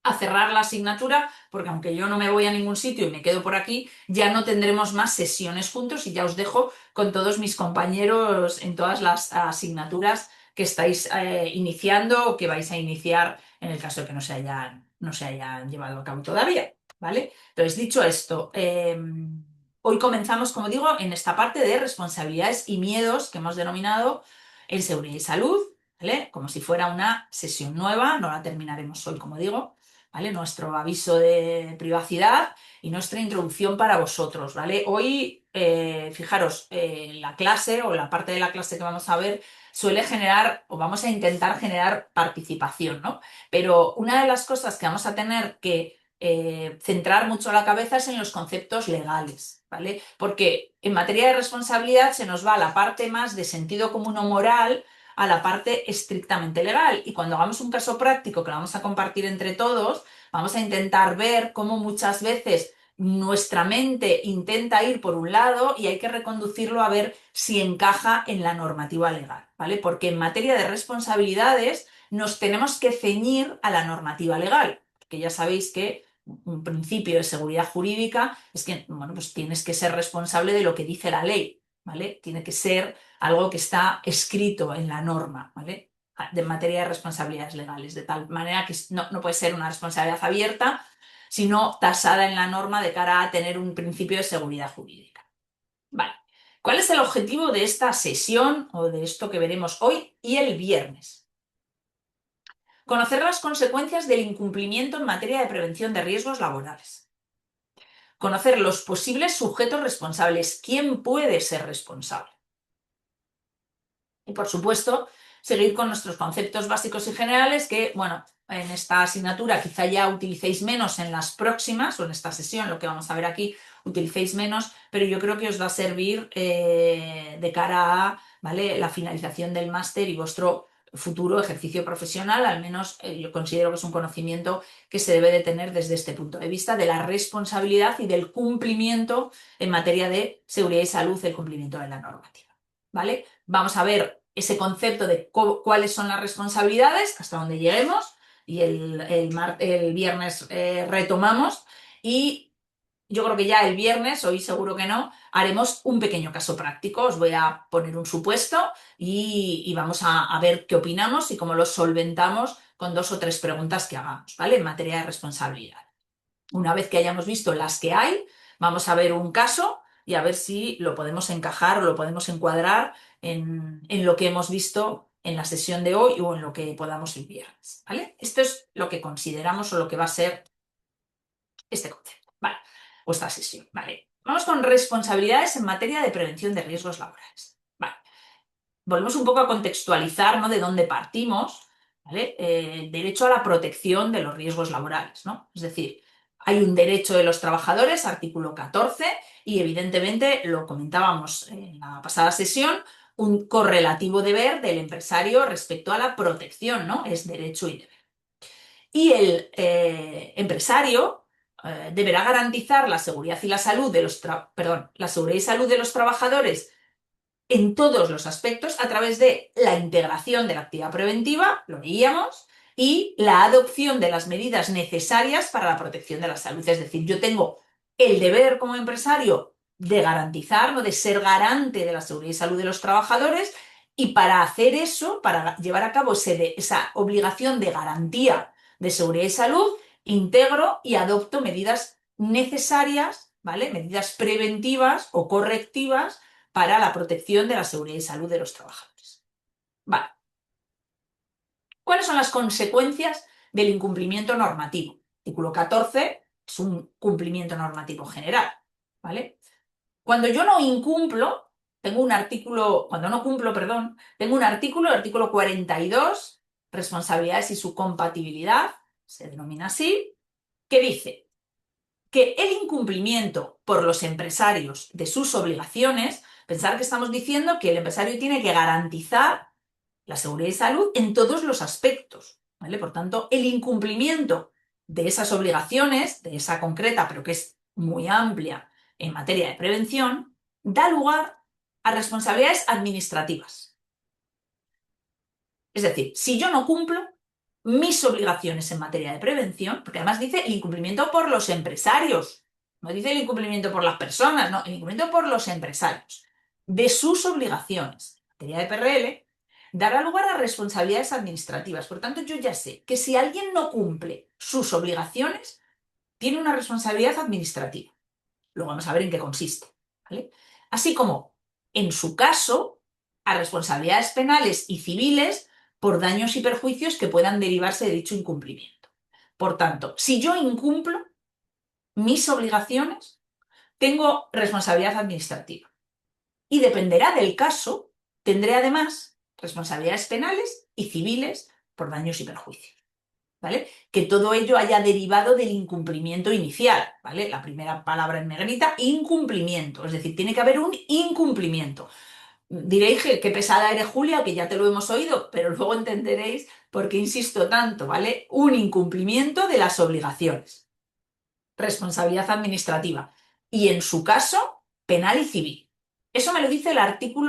a cerrar la asignatura, porque aunque yo no me voy a ningún sitio y me quedo por aquí, ya no tendremos más sesiones juntos y ya os dejo con todos mis compañeros en todas las asignaturas que estáis iniciando o que vais a iniciar en el caso de que no se hayan llevado a cabo todavía, ¿vale? Entonces, dicho esto, hoy comenzamos, como digo, en esta parte de responsabilidades y miedos que hemos denominado en seguridad y salud, ¿vale? Como si fuera una sesión nueva, no la terminaremos hoy, como digo. ¿Vale? Nuestro aviso de privacidad y nuestra introducción para vosotros, ¿vale? Hoy, fijaros, la clase o la parte de la clase que vamos a ver suele generar o vamos a intentar generar participación, ¿no? Pero una de las cosas que vamos a tener que centrar mucho la cabeza es en los conceptos legales, ¿vale? Porque en materia de responsabilidad se nos va la parte más de sentido común o moral a la parte estrictamente legal. Y cuando hagamos un caso práctico que lo vamos a compartir entre todos, vamos a intentar ver cómo muchas veces nuestra mente intenta ir por un lado y hay que reconducirlo a ver si encaja en la normativa legal, ¿vale? Porque en materia de responsabilidades nos tenemos que ceñir a la normativa legal, porque ya sabéis que un principio de seguridad jurídica es que, bueno, pues tienes que ser responsable de lo que dice la ley, ¿vale? Tiene que ser algo que está escrito en la norma, ¿vale? De materia de responsabilidades legales, de tal manera que no puede ser una responsabilidad abierta, sino tasada en la norma de cara a tener un principio de seguridad jurídica. Vale. ¿Cuál es el objetivo de esta sesión o de esto que veremos hoy y el viernes? Conocer las consecuencias del incumplimiento en materia de prevención de riesgos laborales. Conocer los posibles sujetos responsables. ¿Quién puede ser responsable? Y, por supuesto, seguir con nuestros conceptos básicos y generales que, bueno, en esta asignatura quizá ya utilicéis menos en las próximas, o en esta sesión, lo que vamos a ver aquí, utilicéis menos, pero yo creo que os va a servir de cara a, ¿vale?, la finalización del máster y vuestro futuro ejercicio profesional. Al menos yo considero que es un conocimiento que se debe de tener desde este punto de vista de la responsabilidad y del cumplimiento en materia de seguridad y salud, el cumplimiento de la normativa, ¿vale? Vamos a ver ese concepto de cuáles son las responsabilidades, hasta donde lleguemos, y el viernes retomamos, y yo creo que ya el viernes, hoy seguro que no, haremos un pequeño caso práctico. Os voy a poner un supuesto y vamos a ver qué opinamos y cómo lo solventamos con 2 o 3 preguntas que hagamos, ¿vale?, en materia de responsabilidad. Una vez que hayamos visto las que hay, vamos a ver un caso y a ver si lo podemos encajar o lo podemos encuadrar en lo que hemos visto en la sesión de hoy o en lo que podamos el viernes, ¿vale? Esto es lo que consideramos o lo que va a ser este concepto, ¿vale? O esta sesión, ¿vale? Vamos con responsabilidades en materia de prevención de riesgos laborales, ¿vale? Volvemos un poco a contextualizar, ¿no?, de dónde partimos, ¿vale? El derecho a la protección de los riesgos laborales, ¿no? Es decir, hay un derecho de los trabajadores, artículo 14, y evidentemente, lo comentábamos en la pasada sesión, un correlativo deber del empresario respecto a la protección, ¿no? Es derecho y deber. Y el empresario deberá garantizar la seguridad y la salud de la seguridad y salud de los trabajadores en todos los aspectos a través de la integración de la actividad preventiva, lo veíamos, y la adopción de las medidas necesarias para la protección de la salud. Es decir, yo tengo el deber como empresario de garantizar, ¿no?, de ser garante de la seguridad y salud de los trabajadores, y para hacer eso, para llevar a cabo esa obligación de garantía de seguridad y salud, integro y adopto medidas necesarias, ¿vale?, medidas preventivas o correctivas para la protección de la seguridad y salud de los trabajadores. Vale. ¿Cuáles son las consecuencias del incumplimiento normativo? Artículo 14 es un cumplimiento normativo general, ¿vale? Cuando yo no incumplo, tengo un artículo, cuando no cumplo, perdón, tengo un artículo, el artículo 42, responsabilidades y su compatibilidad, se denomina así, que dice que el incumplimiento por los empresarios de sus obligaciones, pensar que estamos diciendo que el empresario tiene que garantizar la seguridad y salud en todos los aspectos, ¿vale? Por tanto, el incumplimiento de esas obligaciones, de esa concreta, pero que es muy amplia en materia de prevención, da lugar a responsabilidades administrativas. Es decir, si yo no cumplo mis obligaciones en materia de prevención, porque además dice el incumplimiento por los empresarios, no dice el incumplimiento por las personas, no, el incumplimiento por los empresarios de sus obligaciones en materia de PRL, dará lugar a responsabilidades administrativas. Por tanto, yo ya sé que si alguien no cumple sus obligaciones, tiene una responsabilidad administrativa. Luego vamos a ver en qué consiste, ¿vale? Así como, en su caso, a responsabilidades penales y civiles por daños y perjuicios que puedan derivarse de dicho incumplimiento. Por tanto, si yo incumplo mis obligaciones, tengo responsabilidad administrativa. Y dependerá del caso, tendré además responsabilidades penales y civiles por daños y perjuicios, ¿vale? Que todo ello haya derivado del incumplimiento inicial, ¿vale? La primera palabra en negrita, incumplimiento, es decir, tiene que haber un incumplimiento. Diréis que qué pesada eres, Julia, que ya te lo hemos oído, pero luego entenderéis por qué insisto tanto, ¿vale? Un incumplimiento de las obligaciones. Responsabilidad administrativa. Y en su caso, penal y civil. Eso me lo dice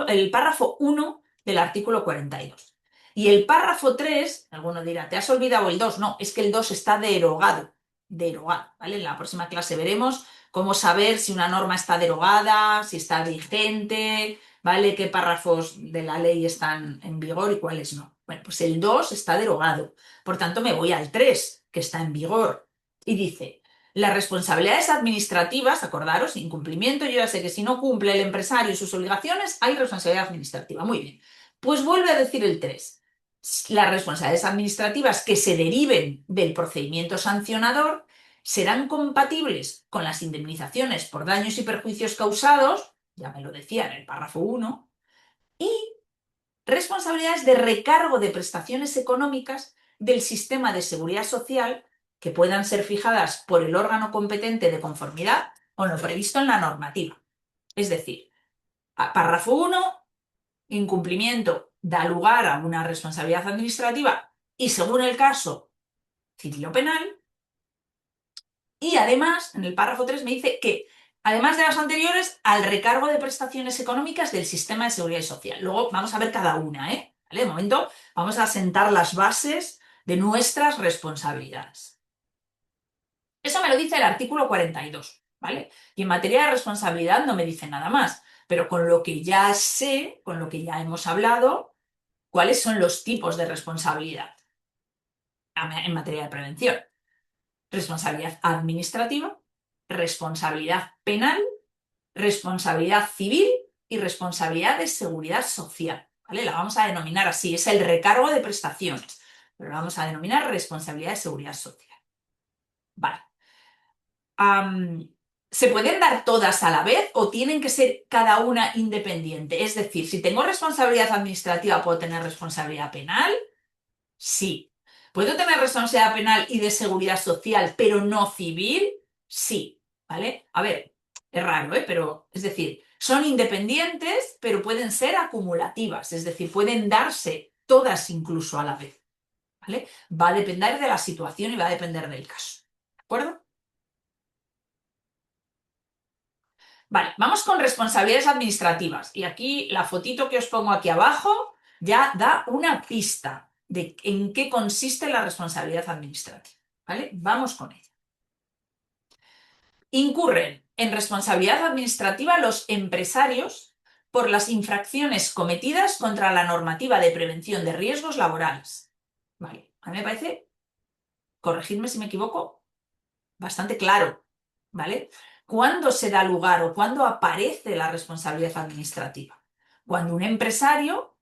el párrafo 1 del artículo 42. Y el párrafo 3, alguno dirá, ¿te has olvidado el 2? No, es que el 2 está derogado, ¿vale? En la próxima clase veremos cómo saber si una norma está derogada, si está vigente, ¿vale? Qué párrafos de la ley están en vigor y cuáles no. Bueno, pues el 2 está derogado. Por tanto, me voy al 3, que está en vigor. Y dice, las responsabilidades administrativas, acordaros, incumplimiento, yo ya sé que si no cumple el empresario sus obligaciones, hay responsabilidad administrativa. Muy bien. Pues vuelve a decir el 3. Las responsabilidades administrativas que se deriven del procedimiento sancionador serán compatibles con las indemnizaciones por daños y perjuicios causados, ya me lo decía en el párrafo 1, y responsabilidades de recargo de prestaciones económicas del sistema de seguridad social que puedan ser fijadas por el órgano competente de conformidad con lo previsto en la normativa. Es decir, párrafo 1, incumplimiento da lugar a una responsabilidad administrativa y, según el caso, civil o penal. Y además, en el párrafo 3 me dice que, además de las anteriores, al recargo de prestaciones económicas del sistema de seguridad social. Luego vamos a ver cada una, ¿eh? ¿Vale? De momento vamos a sentar las bases de nuestras responsabilidades. Eso me lo dice el artículo 42, ¿vale? Y en materia de responsabilidad no me dice nada más, pero con lo que ya sé, con lo que ya hemos hablado, ¿cuáles son los tipos de responsabilidad en materia de prevención? Responsabilidad administrativa, responsabilidad penal, responsabilidad civil y responsabilidad de seguridad social, ¿vale? La vamos a denominar así, es el recargo de prestaciones, pero la vamos a denominar responsabilidad de seguridad social. Vale. ¿Se pueden dar todas a la vez o tienen que ser cada una independiente? Es decir, si tengo responsabilidad administrativa, ¿puedo tener responsabilidad penal? Sí. ¿Puedo tener responsabilidad penal y de seguridad social, pero no civil? Sí. ¿Vale? A ver, es raro, ¿eh? Pero, es decir, son independientes, pero pueden ser acumulativas, es decir, pueden darse todas incluso a la vez. ¿Vale? Va a depender de la situación y va a depender del caso. ¿De acuerdo? Vale, vamos con responsabilidades administrativas. Y aquí la fotito que os pongo aquí abajo ya da una pista de en qué consiste la responsabilidad administrativa. ¿Vale? Vamos con ella. Incurren en responsabilidad administrativa los empresarios por las infracciones cometidas contra la normativa de prevención de riesgos laborales. Vale, a mí me parece, corregidme si me equivoco, bastante claro, ¿vale? ¿Cuándo se da lugar o cuándo aparece la responsabilidad administrativa? Cuando un empresario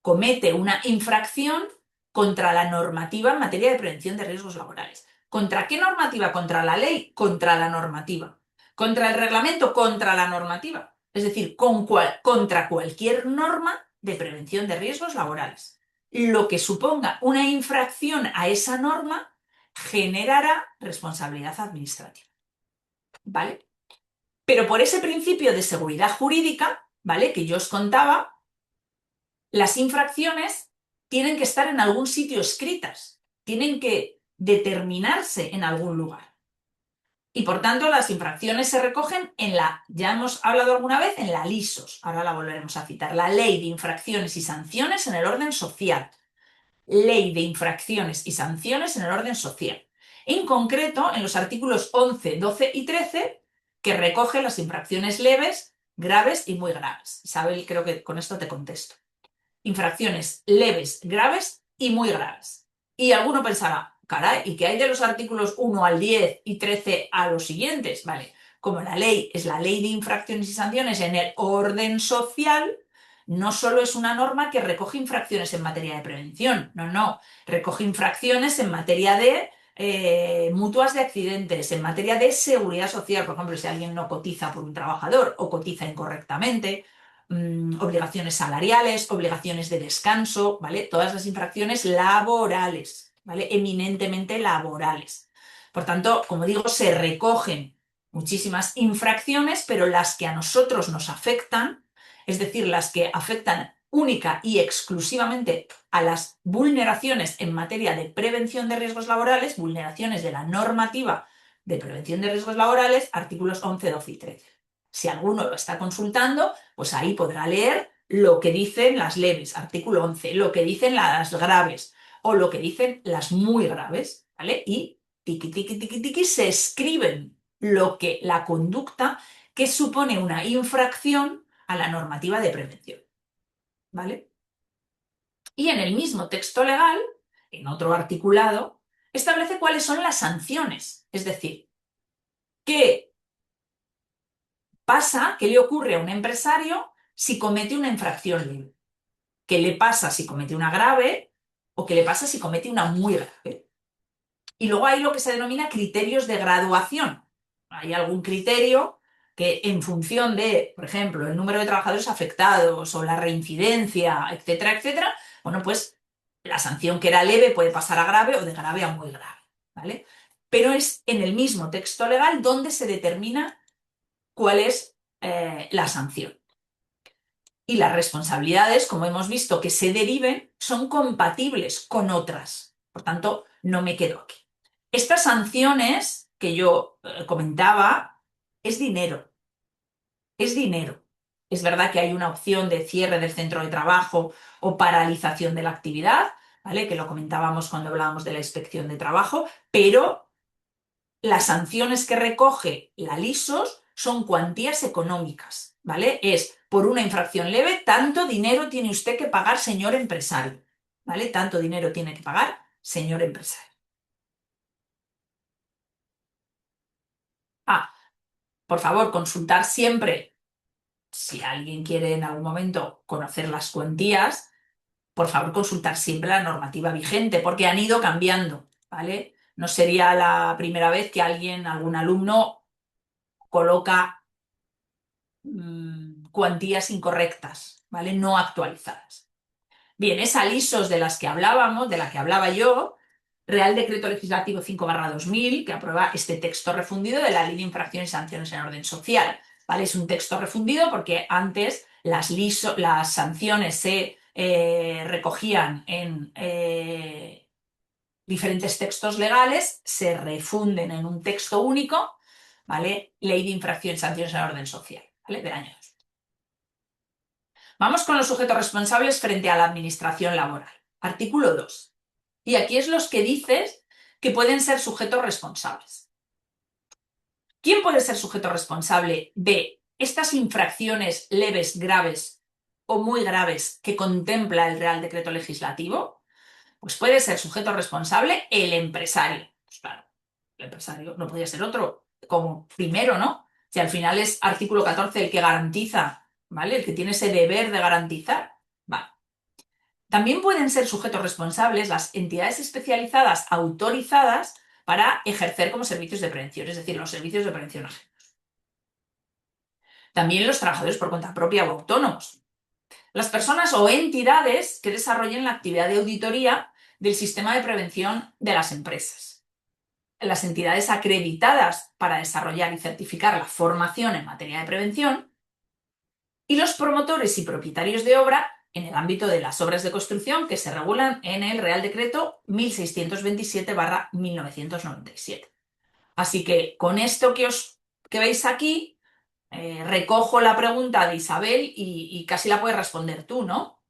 comete una infracción contra la normativa en materia de prevención de riesgos laborales. ¿Contra qué normativa? ¿Contra la ley? Contra la normativa. ¿Contra el reglamento? Contra la normativa. Es decir, contra cualquier norma de prevención de riesgos laborales. Lo que suponga una infracción a esa norma generará responsabilidad administrativa. ¿Vale? Pero por ese principio de seguridad jurídica, ¿vale?, que yo os contaba, las infracciones tienen que estar en algún sitio escritas, tienen que determinarse en algún lugar. Y por tanto, las infracciones se recogen en ya hemos hablado alguna vez, en la LISOS, ahora la volveremos a citar, la Ley de Infracciones y Sanciones en el Orden Social. Ley de Infracciones y Sanciones en el Orden Social. En concreto, en los artículos 11, 12 y 13, que recoge las infracciones leves, graves y muy graves. Isabel, creo que con esto te contesto. Infracciones leves, graves y muy graves. Y alguno pensará, caray, ¿y qué hay de los artículos 1 al 10 y 13 a los siguientes? Vale, como la ley es la Ley de Infracciones y Sanciones en el orden social, no solo es una norma que recoge infracciones en materia de prevención, no, recoge infracciones en materia de mutuas de accidentes, en materia de seguridad social, por ejemplo, si alguien no cotiza por un trabajador o cotiza incorrectamente, obligaciones salariales, obligaciones de descanso, ¿vale? Todas las infracciones laborales, ¿vale? Eminentemente laborales. Por tanto, como digo, se recogen muchísimas infracciones, pero las que a nosotros nos afectan, es decir, las que afectan única y exclusivamente a las vulneraciones en materia de prevención de riesgos laborales, vulneraciones de la normativa de prevención de riesgos laborales, artículos 11, 12 y 13. Si alguno lo está consultando, pues ahí podrá leer lo que dicen las leves, artículo 11, lo que dicen las graves o lo que dicen las muy graves, ¿vale? Y tiqui, tiqui, tiqui, tiqui, se escriben la conducta que supone una infracción a la normativa de prevención, ¿vale? Y en el mismo texto legal, en otro articulado, establece cuáles son las sanciones, es decir, qué pasa, qué le ocurre a un empresario si comete una infracción leve, qué le pasa si comete una grave o qué le pasa si comete una muy grave. Y luego hay lo que se denomina criterios de graduación. Hay algún criterio que en función de, por ejemplo, el número de trabajadores afectados o la reincidencia, etcétera, etcétera, bueno, pues la sanción que era leve puede pasar a grave o de grave a muy grave, ¿vale? Pero es en el mismo texto legal donde se determina cuál es la sanción. Y las responsabilidades, como hemos visto, que se deriven, son compatibles con otras. Por tanto, no me quedo aquí. Estas sanciones que yo comentaba es dinero. Es dinero. Es verdad que hay una opción de cierre del centro de trabajo o paralización de la actividad, ¿vale? Que lo comentábamos cuando hablábamos de la inspección de trabajo, pero las sanciones que recoge la LISOS son cuantías económicas, ¿vale? Es por una infracción leve, tanto dinero tiene usted que pagar, señor empresario, ¿vale? Tanto dinero tiene que pagar, señor empresario. Ah, por favor, consultar siempre, si alguien quiere en algún momento conocer las cuantías, por favor, consultar siempre la normativa vigente, porque han ido cambiando, ¿vale? No sería la primera vez que algún alumno coloca cuantías incorrectas, ¿vale? No actualizadas. Bien, esa LISOS de las que hablábamos, de la que hablaba yo, Real Decreto Legislativo 5/2000, que aprueba este texto refundido de la Ley de Infracciones y Sanciones en Orden Social, ¿vale? Es un texto refundido porque antes las sanciones se recogían en diferentes textos legales, se refunden en un texto único, ¿vale? Ley de Infracciones y Sanciones en Orden Social, ¿vale? Del año 2000. Vamos con los sujetos responsables frente a la administración laboral. Artículo 2. Y aquí es los que dices que pueden ser sujetos responsables. ¿Quién puede ser sujeto responsable de estas infracciones leves, graves o muy graves que contempla el Real Decreto Legislativo? Pues puede ser sujeto responsable el empresario. Pues claro, el empresario no podía ser otro como primero, ¿no? Si al final es artículo 14 el que garantiza, ¿vale? El que tiene ese deber de garantizar. Vale. También pueden ser sujetos responsables las entidades especializadas autorizadas para ejercer como servicios de prevención, es decir, los servicios de prevención ajenos. También los trabajadores por cuenta propia o autónomos. Las personas o entidades que desarrollen la actividad de auditoría del sistema de prevención de las empresas. Las entidades acreditadas para desarrollar y certificar la formación en materia de prevención. Y los promotores y propietarios de obra en el ámbito de las obras de construcción que se regulan en el Real Decreto 1627/1997. Así que con esto que veis aquí, recojo la pregunta de Isabel y casi la puedes responder tú, ¿no?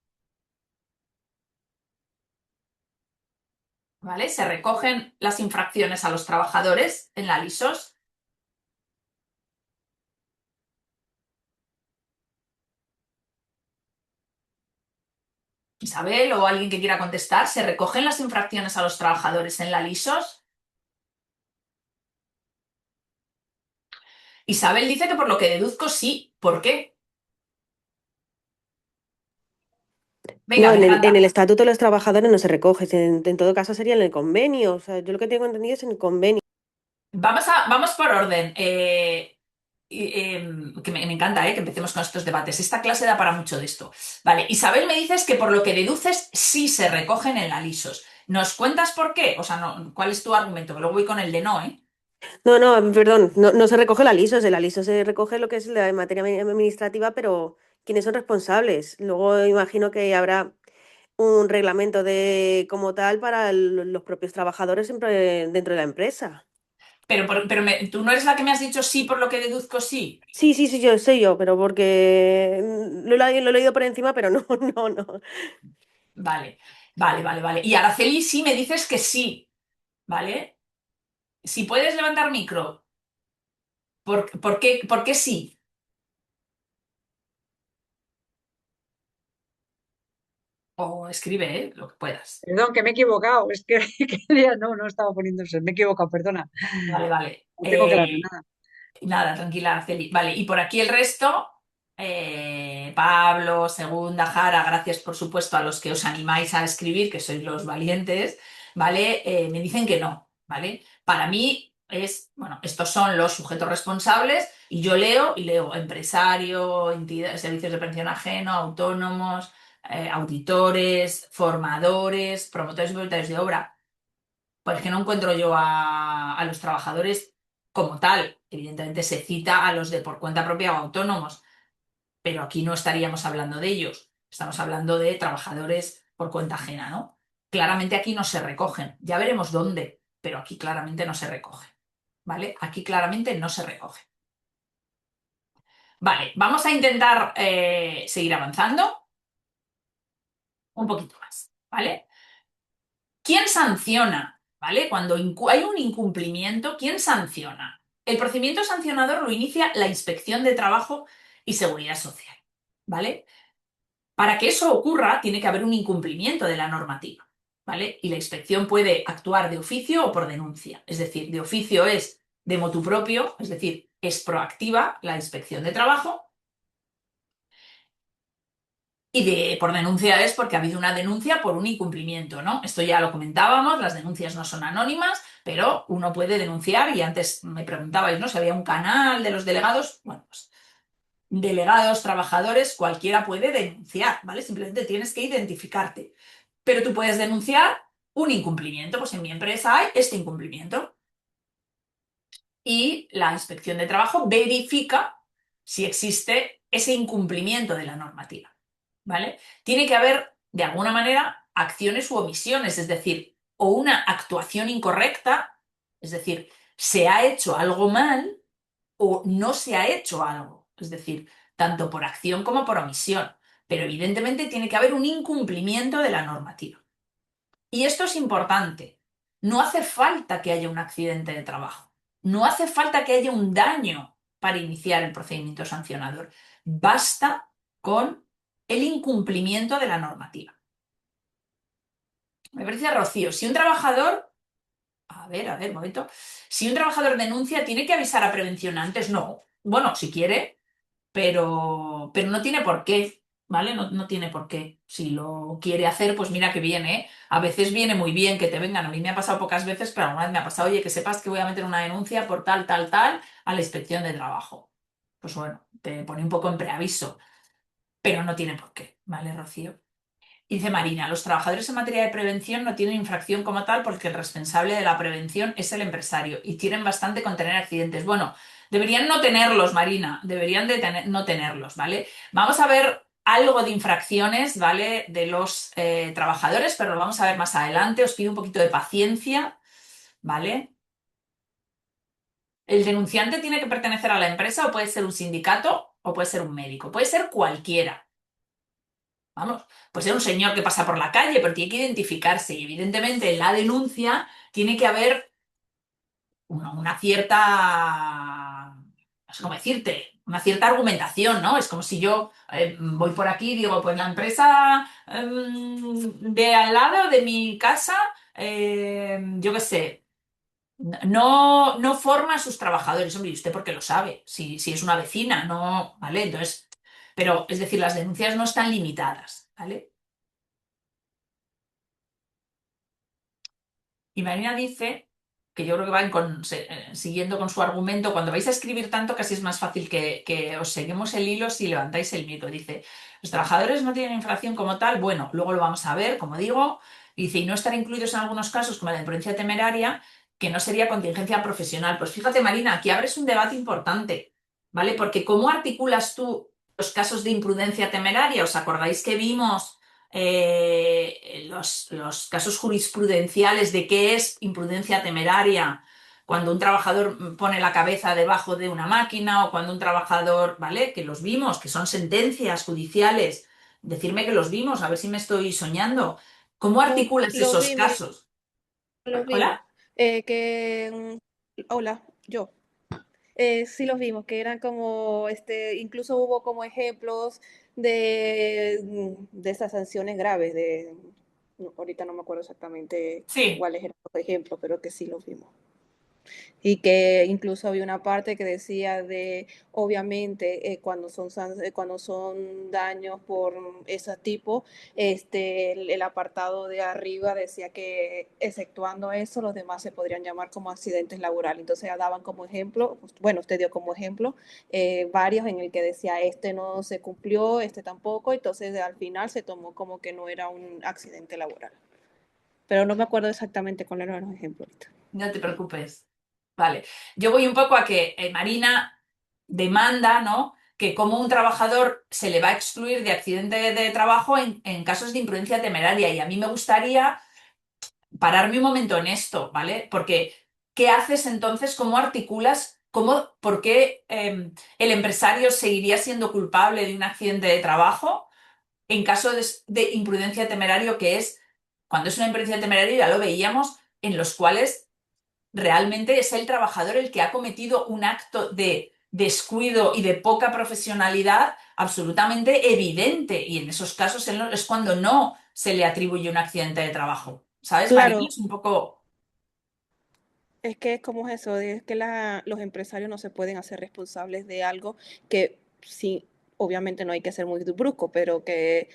¿Vale? Se recogen las infracciones a los trabajadores en la LISOS. Isabel o alguien que quiera contestar, ¿se recogen las infracciones a los trabajadores en la LISOS? Isabel dice que por lo que deduzco sí. ¿Por qué? Venga, No, me en encanta. el Estatuto de los Trabajadores no se recoge, en todo caso sería en el convenio. O sea, yo lo que tengo entendido es en el convenio. Vamos por orden. Que me encanta, que empecemos con estos debates. Esta clase da para mucho de esto. Vale, Isabel, me dices que por lo que deduces sí se recogen en la LISOS. ¿Nos cuentas por qué? O sea, no, ¿cuál es tu argumento? Que luego voy con el de no, ¿eh? No, no, perdón, no se recoge la LISO, de la LISO se recoge lo que es la materia administrativa, pero ¿quiénes son responsables? Luego imagino que habrá un reglamento de como tal para los propios trabajadores siempre dentro de la empresa. Pero tú no eres la que me has dicho sí por lo que deduzco sí. Sí, sí, sí, yo sé yo, pero porque lo he leído por encima, pero no, no, no. Vale, vale, vale, vale. Y Araceli sí me dices que sí, ¿vale? Si puedes levantar micro. ¿Por qué sí? O escribe, lo que puedas. Perdón, que me he equivocado. Es que, no estaba poniendo eso. Me he equivocado, perdona. Vale, vale. No tengo claro nada. Nada, tranquila, Araceli. Vale, y por aquí el resto, Pablo, Segunda, Jara, gracias por supuesto a los que os animáis a escribir, que sois los valientes, ¿vale? Me dicen que no, ¿vale? Para mí bueno, estos son los sujetos responsables y yo leo y leo empresario, servicios de pensión ajeno, autónomos, auditores, formadores, promotores y propietarios de obra. Pues que no encuentro yo a los trabajadores como tal. Evidentemente se cita a los de por cuenta propia o autónomos, pero aquí no estaríamos hablando de ellos. Estamos hablando de trabajadores por cuenta ajena, ¿no? Claramente aquí no se recogen. Ya veremos dónde, pero aquí claramente no se recoge. ¿Vale? Aquí claramente no se recoge. Vale, vamos a intentar seguir avanzando un poquito más, ¿vale? ¿Quién sanciona? ¿Vale? Cuando hay un incumplimiento, ¿quién sanciona? El procedimiento sancionador lo inicia la Inspección de Trabajo y Seguridad Social. ¿Vale? Para que eso ocurra, tiene que haber un incumplimiento de la normativa. ¿Vale? Y la inspección puede actuar de oficio o por denuncia. Es decir, de oficio es de motu propio, es decir, es proactiva la inspección de trabajo. Y por denuncia es porque ha habido una denuncia por un incumplimiento, ¿no? Esto ya lo comentábamos, las denuncias no son anónimas, pero uno puede denunciar y antes me preguntabais, ¿no? Si había un canal de los delegados. Bueno, pues delegados, trabajadores, cualquiera puede denunciar, ¿vale? Simplemente tienes que identificarte. Pero tú puedes denunciar un incumplimiento, pues en mi empresa hay este incumplimiento. Y la inspección de trabajo verifica si existe ese incumplimiento de la normativa. ¿Vale? Tiene que haber, de alguna manera, acciones u omisiones, es decir, o una actuación incorrecta, es decir, se ha hecho algo mal o no se ha hecho algo, es decir, tanto por acción como por omisión, pero evidentemente tiene que haber un incumplimiento de la normativa. Y esto es importante. No hace falta que haya un accidente de trabajo, no hace falta que haya un daño para iniciar el procedimiento sancionador. Basta con el incumplimiento de la normativa. Me parece, Rocío, si un trabajador, un momento, si un trabajador denuncia, ¿tiene que avisar a prevención antes? No. Bueno, si quiere, pero no tiene por qué, ¿vale? No tiene por qué. Si lo quiere hacer, pues mira que viene, ¿eh? A veces viene muy bien que te vengan. A mí me ha pasado pocas veces, pero alguna vez me ha pasado, oye, que sepas que voy a meter una denuncia por tal, tal, tal a la inspección de trabajo. Pues bueno, te pone un poco en preaviso, pero no tiene por qué, ¿vale, Rocío? Y dice Marina, los trabajadores en materia de prevención no tienen infracción como tal porque el responsable de la prevención es el empresario y tienen bastante con tener accidentes. Bueno, deberían no tenerlos, Marina, deberían no tenerlos, ¿vale? Vamos a ver algo de infracciones, ¿vale? De los trabajadores, pero lo vamos a ver más adelante. Os pido un poquito de paciencia, ¿vale? El denunciante tiene que pertenecer a la empresa o puede ser un sindicato o puede ser un médico, puede ser cualquiera. Vamos, puede ser un señor que pasa por la calle, pero tiene que identificarse y evidentemente en la denuncia tiene que haber una cierta, no sé cómo decirte, una cierta argumentación, ¿no? Es como si yo voy por aquí y digo, pues la empresa de al lado de mi casa, yo qué sé, no forma a sus trabajadores. Hombre, ¿y usted por qué lo sabe? Si es una vecina, no, ¿vale? Entonces, pero es decir, las denuncias no están limitadas, ¿vale? Y Marina dice, que yo creo que siguiendo con su argumento, cuando vais a escribir tanto casi es más fácil que os seguimos el hilo si levantáis el micro. Dice, los trabajadores no tienen infracción como tal, bueno, luego lo vamos a ver, como digo, dice, y no estar incluidos en algunos casos como la de imprudencia temeraria, que no sería contingencia profesional. Pues fíjate, Marina, aquí abres un debate importante, ¿vale? Porque ¿cómo articulas tú los casos de imprudencia temeraria? ¿Os acordáis que vimos los casos jurisprudenciales de qué es imprudencia temeraria cuando un trabajador pone la cabeza debajo de una máquina o cuando un trabajador, ¿vale? Que los vimos, que son sentencias judiciales. Decirme que los vimos, a ver si me estoy soñando. ¿Cómo No, articulas los esos vimos, casos? los vimos. ¿Hola? Hola, yo. Sí los vimos, que eran como, incluso hubo como ejemplos de esas sanciones graves, ahorita no me acuerdo exactamente Sí. cuáles eran los ejemplos, pero que sí los vimos. Y que incluso había una parte que decía de, obviamente, cuando son daños por ese tipo, el apartado de arriba decía que, exceptuando eso, los demás se podrían llamar como accidentes laborales. Entonces ya daban como ejemplo, bueno, usted dio como ejemplo varios en el que decía, este no se cumplió, este tampoco, entonces al final se tomó como que no era un accidente laboral. Pero no me acuerdo exactamente cuáles eran los ejemplos ahorita. No te preocupes. Vale. Yo voy un poco a que Marina demanda, ¿no? Que como un trabajador se le va a excluir de accidente de trabajo en casos de imprudencia temeraria. Y a mí me gustaría pararme un momento en esto, ¿vale? Porque, ¿qué haces entonces? ¿Cómo articulas? ¿Por qué el empresario seguiría siendo culpable de un accidente de trabajo en caso de imprudencia temerario, que es, cuando es una imprudencia temeraria, ya lo veíamos, en los cuales realmente es el trabajador el que ha cometido un acto de descuido y de poca profesionalidad absolutamente evidente. Y en esos casos es cuando no se le atribuye un accidente de trabajo. ¿Sabes, Marina? Claro, Es un poco... es que es como eso, es que los empresarios no se pueden hacer responsables de algo que sí, obviamente no hay que ser muy brusco, pero que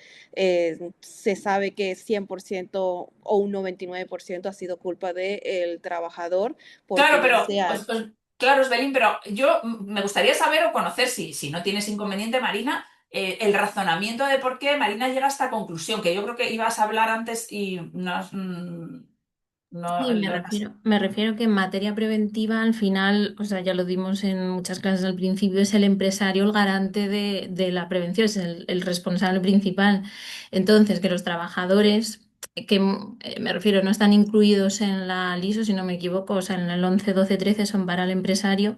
se sabe que 100% o un 99% ha sido culpa del trabajador, Claro, porque ya pero... sea, claro, Svelin, pero yo me gustaría saber o conocer, si no tienes inconveniente, Marina, el razonamiento de por qué Marina llega a esta conclusión, que yo creo que ibas a hablar antes y no Sí, me refiero que en materia preventiva, al final, o sea, ya lo dimos en muchas clases al principio, es el empresario el garante de la prevención, es el responsable principal. Entonces, que los trabajadores, me refiero, no están incluidos en la LISO, si no me equivoco, o sea, en el 11, 12, 13 son para el empresario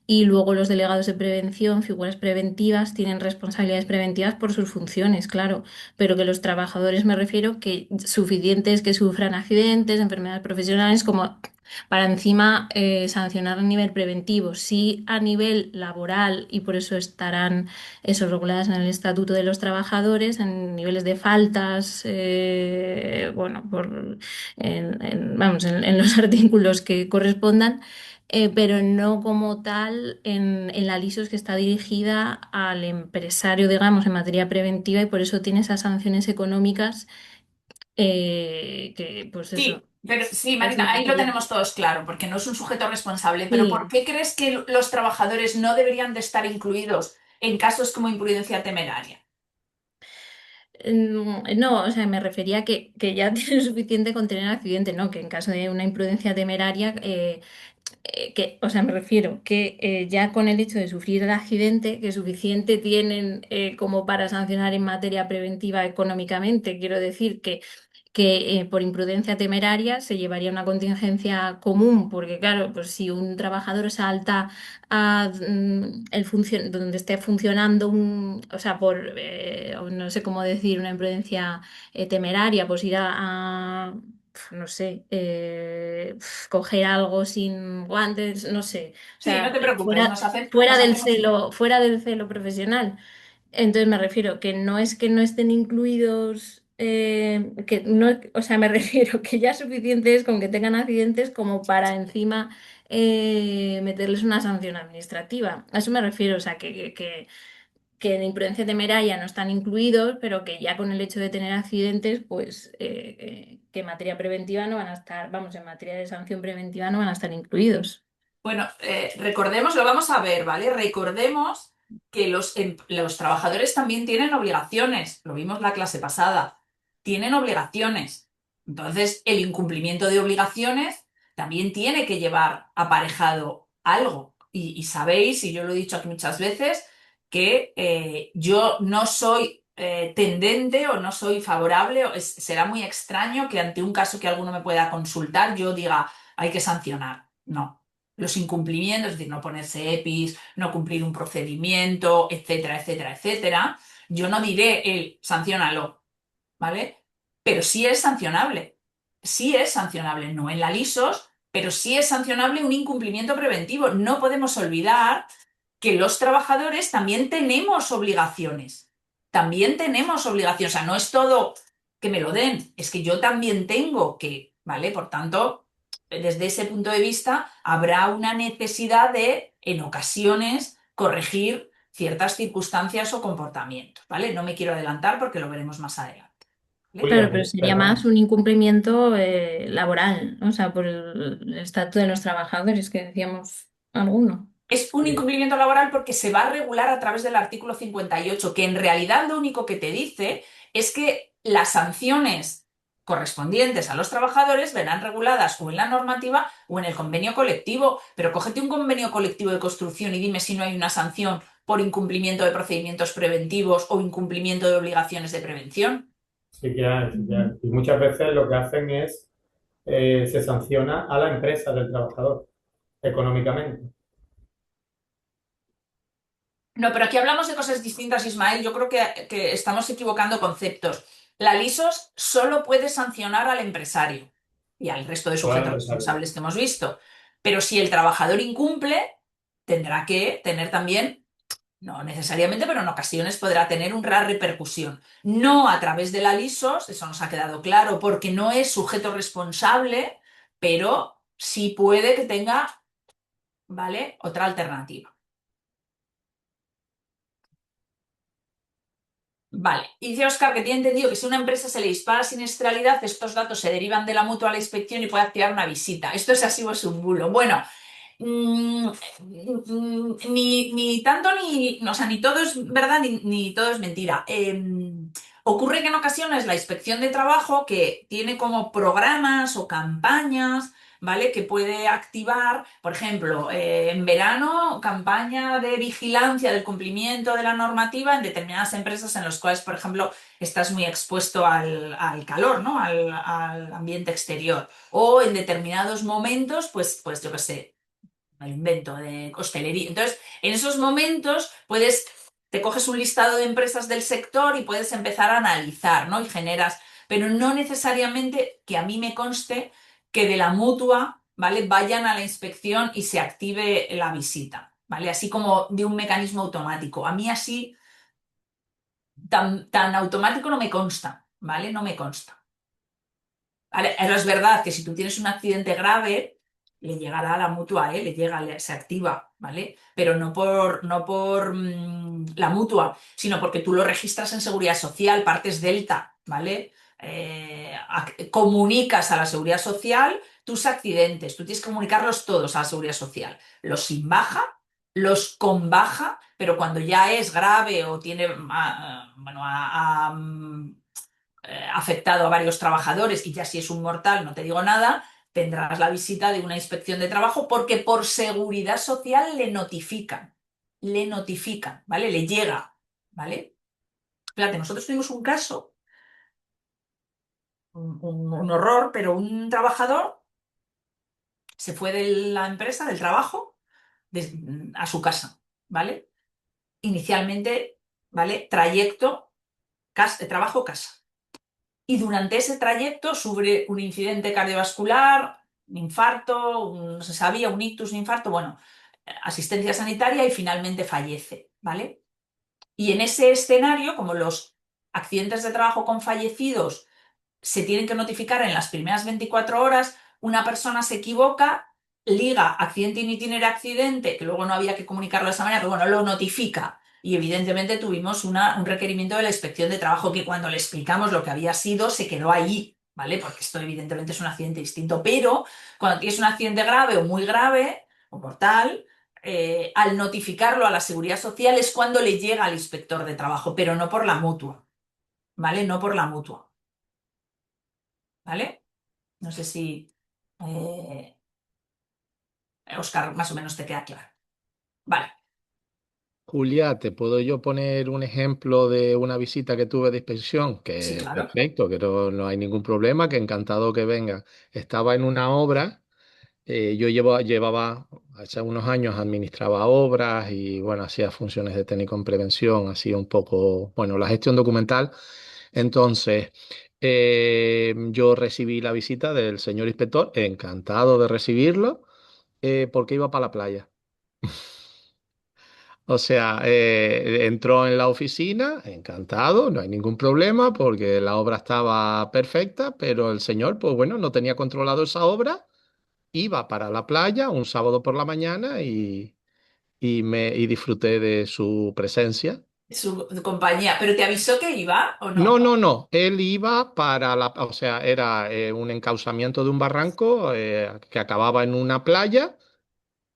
y luego los delegados de prevención, figuras preventivas, tienen responsabilidades preventivas por sus funciones, claro, pero que los trabajadores me refiero que suficientes que sufran accidentes, enfermedades profesionales, como para encima sancionar a nivel preventivo, sí a nivel laboral, y por eso estarán eso reguladas en el Estatuto de los Trabajadores, en niveles de faltas, bueno, vamos, en los artículos que correspondan, pero no como tal en la LISOS, que está dirigida al empresario, digamos, en materia preventiva, y por eso tiene esas sanciones económicas que, pues eso, Sí, pero sí, las Marina, ahí lo necesarias. tenemos todos claro, porque no es un sujeto responsable. Pero ¿por Sí. qué crees que los trabajadores no deberían de estar incluidos en casos como imprudencia temeraria? No, o sea, me refería que ya tienen suficiente con tener accidente, ¿no? Que en caso de una imprudencia temeraria, o sea, me refiero que ya con el hecho de sufrir el accidente, que suficiente tienen como para sancionar en materia preventiva económicamente. Quiero decir que por imprudencia temeraria se llevaría una contingencia común, porque claro, pues si un trabajador salta a donde esté funcionando o sea, o no sé cómo decir, una imprudencia temeraria, pues ir no sé, coger algo sin guantes, no sé, o Sí, no sea, te preocupes, fuera nos hacemos una idea. fuera del celo profesional. Entonces me refiero que no es que no estén incluidos, que no, o sea, me refiero que ya suficiente es con que tengan accidentes como para encima meterles una sanción administrativa. A eso me refiero, o sea, que en imprudencia temeraria no están incluidos, pero que ya con el hecho de tener accidentes, pues que en materia preventiva no van a estar, vamos, en materia de sanción preventiva no van a estar incluidos. Bueno, recordemos, lo vamos a ver, ¿vale? Recordemos que los trabajadores también tienen obligaciones, lo vimos la clase pasada, tienen obligaciones. Entonces, el incumplimiento de obligaciones también tiene que llevar aparejado algo. Y sabéis, y yo lo he dicho aquí muchas veces, que yo no soy tendente o no soy favorable, será muy extraño que ante un caso que alguno me pueda consultar yo diga hay que sancionar. No, los incumplimientos, es decir, no ponerse EPIs, no cumplir un procedimiento, etcétera, etcétera, etcétera. Yo no diré el sanciónalo, ¿vale? Pero sí es sancionable. Sí es sancionable, no en la LISOS, pero sí es sancionable un incumplimiento preventivo. No podemos olvidar que los trabajadores también tenemos obligaciones. También tenemos obligaciones. O sea, no es todo que me lo den, es que yo también tengo que, ¿vale? Por tanto, desde ese punto de vista, habrá una necesidad de, en ocasiones, corregir ciertas circunstancias o comportamientos, ¿vale? No me quiero adelantar porque lo veremos más adelante, ¿vale? Claro, Julia, pero sería más perdón. un incumplimiento laboral, ¿no? O sea, por el estatuto de los trabajadores que decíamos alguno. Es un Eh, incumplimiento laboral porque se va a regular a través del artículo 58, que en realidad lo único que te dice es que las sanciones correspondientes a los trabajadores verán reguladas o en la normativa o en el convenio colectivo. Pero cógete un convenio colectivo de construcción y dime si no hay una sanción por incumplimiento de procedimientos preventivos o incumplimiento de obligaciones de prevención. Sí que hay, sí que hay. Y muchas veces lo que hacen es, se sanciona a la empresa del trabajador económicamente. No, pero aquí hablamos de cosas distintas, Ismael. Yo creo que estamos equivocando conceptos. La LISOS solo puede sancionar al empresario y al resto de Solo al sujetos empresario. responsables que hemos visto. Pero si el trabajador incumple, tendrá que tener también, no necesariamente, pero en ocasiones podrá tener una repercusión. No a través de la LISOS, eso nos ha quedado claro, porque no es sujeto responsable, pero sí puede que tenga, ¿vale? Otra alternativa. Vale, y dice Oscar que tiene entendido que si a una empresa se le dispara siniestralidad, estos datos se derivan de la mutua a la inspección y puede activar una visita. ¿Esto es así o es un bulo? Bueno, mm, ni tanto ni, o sea, ni todo es verdad ni todo es mentira. Ocurre que en ocasiones la inspección de trabajo, que tiene como programas o campañas, ¿vale? Que puede activar, por ejemplo, en verano, campaña de vigilancia del cumplimiento de la normativa en determinadas empresas en las cuales, por ejemplo, estás muy expuesto al calor, ¿no? Al ambiente exterior. O en determinados momentos, pues yo qué sé, me lo invento, de hostelería. Entonces, en esos momentos te coges un listado de empresas del sector y puedes empezar a analizar, ¿no? Y generas, pero no necesariamente que a mí me conste que de la mutua, ¿vale? Vayan a la inspección y se active la visita, ¿vale? Así como de un mecanismo automático. A mí así, tan automático no me consta, ¿vale? No me consta. Vale, ahora es verdad que si tú tienes un accidente grave, le llegará a la mutua, ¿eh? Le llega, se activa, ¿vale? Pero no por la mutua, sino porque tú lo registras en Seguridad Social, partes Delta, ¿vale? Comunicas a la Seguridad Social tus accidentes, tú tienes que comunicarlos todos a la Seguridad Social, los sin baja, los con baja, pero cuando ya es grave o tiene, bueno, afectado a varios trabajadores y ya si es un mortal, no te digo nada, tendrás la visita de una inspección de trabajo porque por seguridad social le notifican, ¿vale? Le llega, ¿vale? Fíjate, nosotros tuvimos un caso, un horror, pero un trabajador se fue de la empresa, del trabajo, a su casa, ¿vale? Inicialmente, ¿vale? Trayecto, trabajo-casa. Y durante ese trayecto sufre un incidente cardiovascular, un infarto, no se sabía, un ictus, un infarto, bueno, asistencia sanitaria y finalmente fallece, ¿vale? Y en ese escenario, como los accidentes de trabajo con fallecidos se tienen que notificar en las primeras 24 horas, una persona se equivoca, liga accidente in itinere accidente, que luego no había que comunicarlo de esa manera, pero bueno, lo notifica. Y evidentemente tuvimos un requerimiento de la inspección de trabajo que cuando le explicamos lo que había sido, se quedó ahí, ¿vale? Porque esto evidentemente es un accidente distinto. Pero cuando tienes un accidente grave o muy grave, o mortal, al notificarlo a la Seguridad Social es cuando le llega al inspector de trabajo, pero no por la mutua, ¿vale? No por la mutua, ¿vale? No sé si, eh, Oscar, más o menos te queda claro. Vale, Julia, ¿te puedo yo poner un ejemplo de una visita que tuve de inspección? sí, Que claro. perfecto, que no hay ningún problema, que encantado que venga. Estaba en una obra, llevaba hace unos años, administraba obras y bueno, hacía funciones de técnico en prevención, hacía un poco, bueno, la gestión documental. Entonces, Yo recibí la visita del señor inspector, encantado de recibirlo, porque iba para la playa. O sea, entró en la oficina, encantado, no hay ningún problema porque la obra estaba perfecta, pero el señor, pues bueno, no tenía controlado esa obra, iba para la playa un sábado por la mañana y disfruté de su presencia. Su compañía. ¿Pero te avisó que iba o No, no? no, no, él iba para la, o sea, era un encauzamiento de un barranco que acababa en una playa.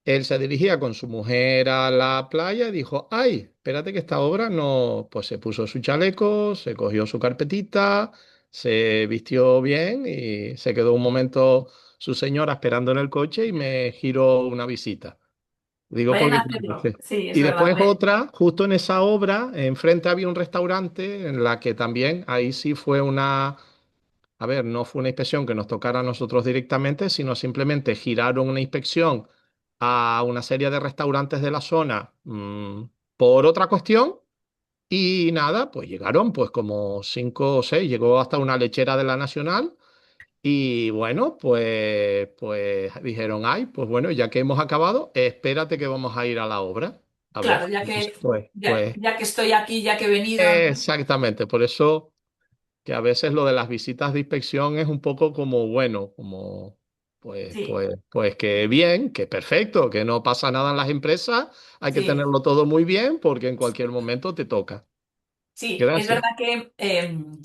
Él se dirigía con su mujer a la playa y dijo, ay, espérate que esta obra no, pues se puso su chaleco, se cogió su carpetita, se vistió bien y se quedó un momento su señora esperando en el coche y me giró una visita. Digo Vayan porque, a claro, hacerlo. sí. Sí, es Y verdad. después otra, justo en esa obra, enfrente había un restaurante en la que también, ahí sí fue una, a ver, no fue una inspección que nos tocara a nosotros directamente, sino simplemente giraron una inspección a una serie de restaurantes de la zona por otra cuestión y nada, pues llegaron pues como cinco o seis, llegó hasta una lechera de la Nacional y bueno, pues dijeron, ay, pues bueno, ya que hemos acabado, espérate que vamos a ir a la obra. A Claro, ver, entonces, ya que estoy aquí, ya que he venido, ¿no? exactamente, por eso que a veces lo de las visitas de inspección es un poco como, bueno, como, Sí, pues que bien, que perfecto, que no pasa nada en las empresas, hay que sí. tenerlo todo muy bien porque en cualquier momento te toca. Sí, es Gracias. verdad que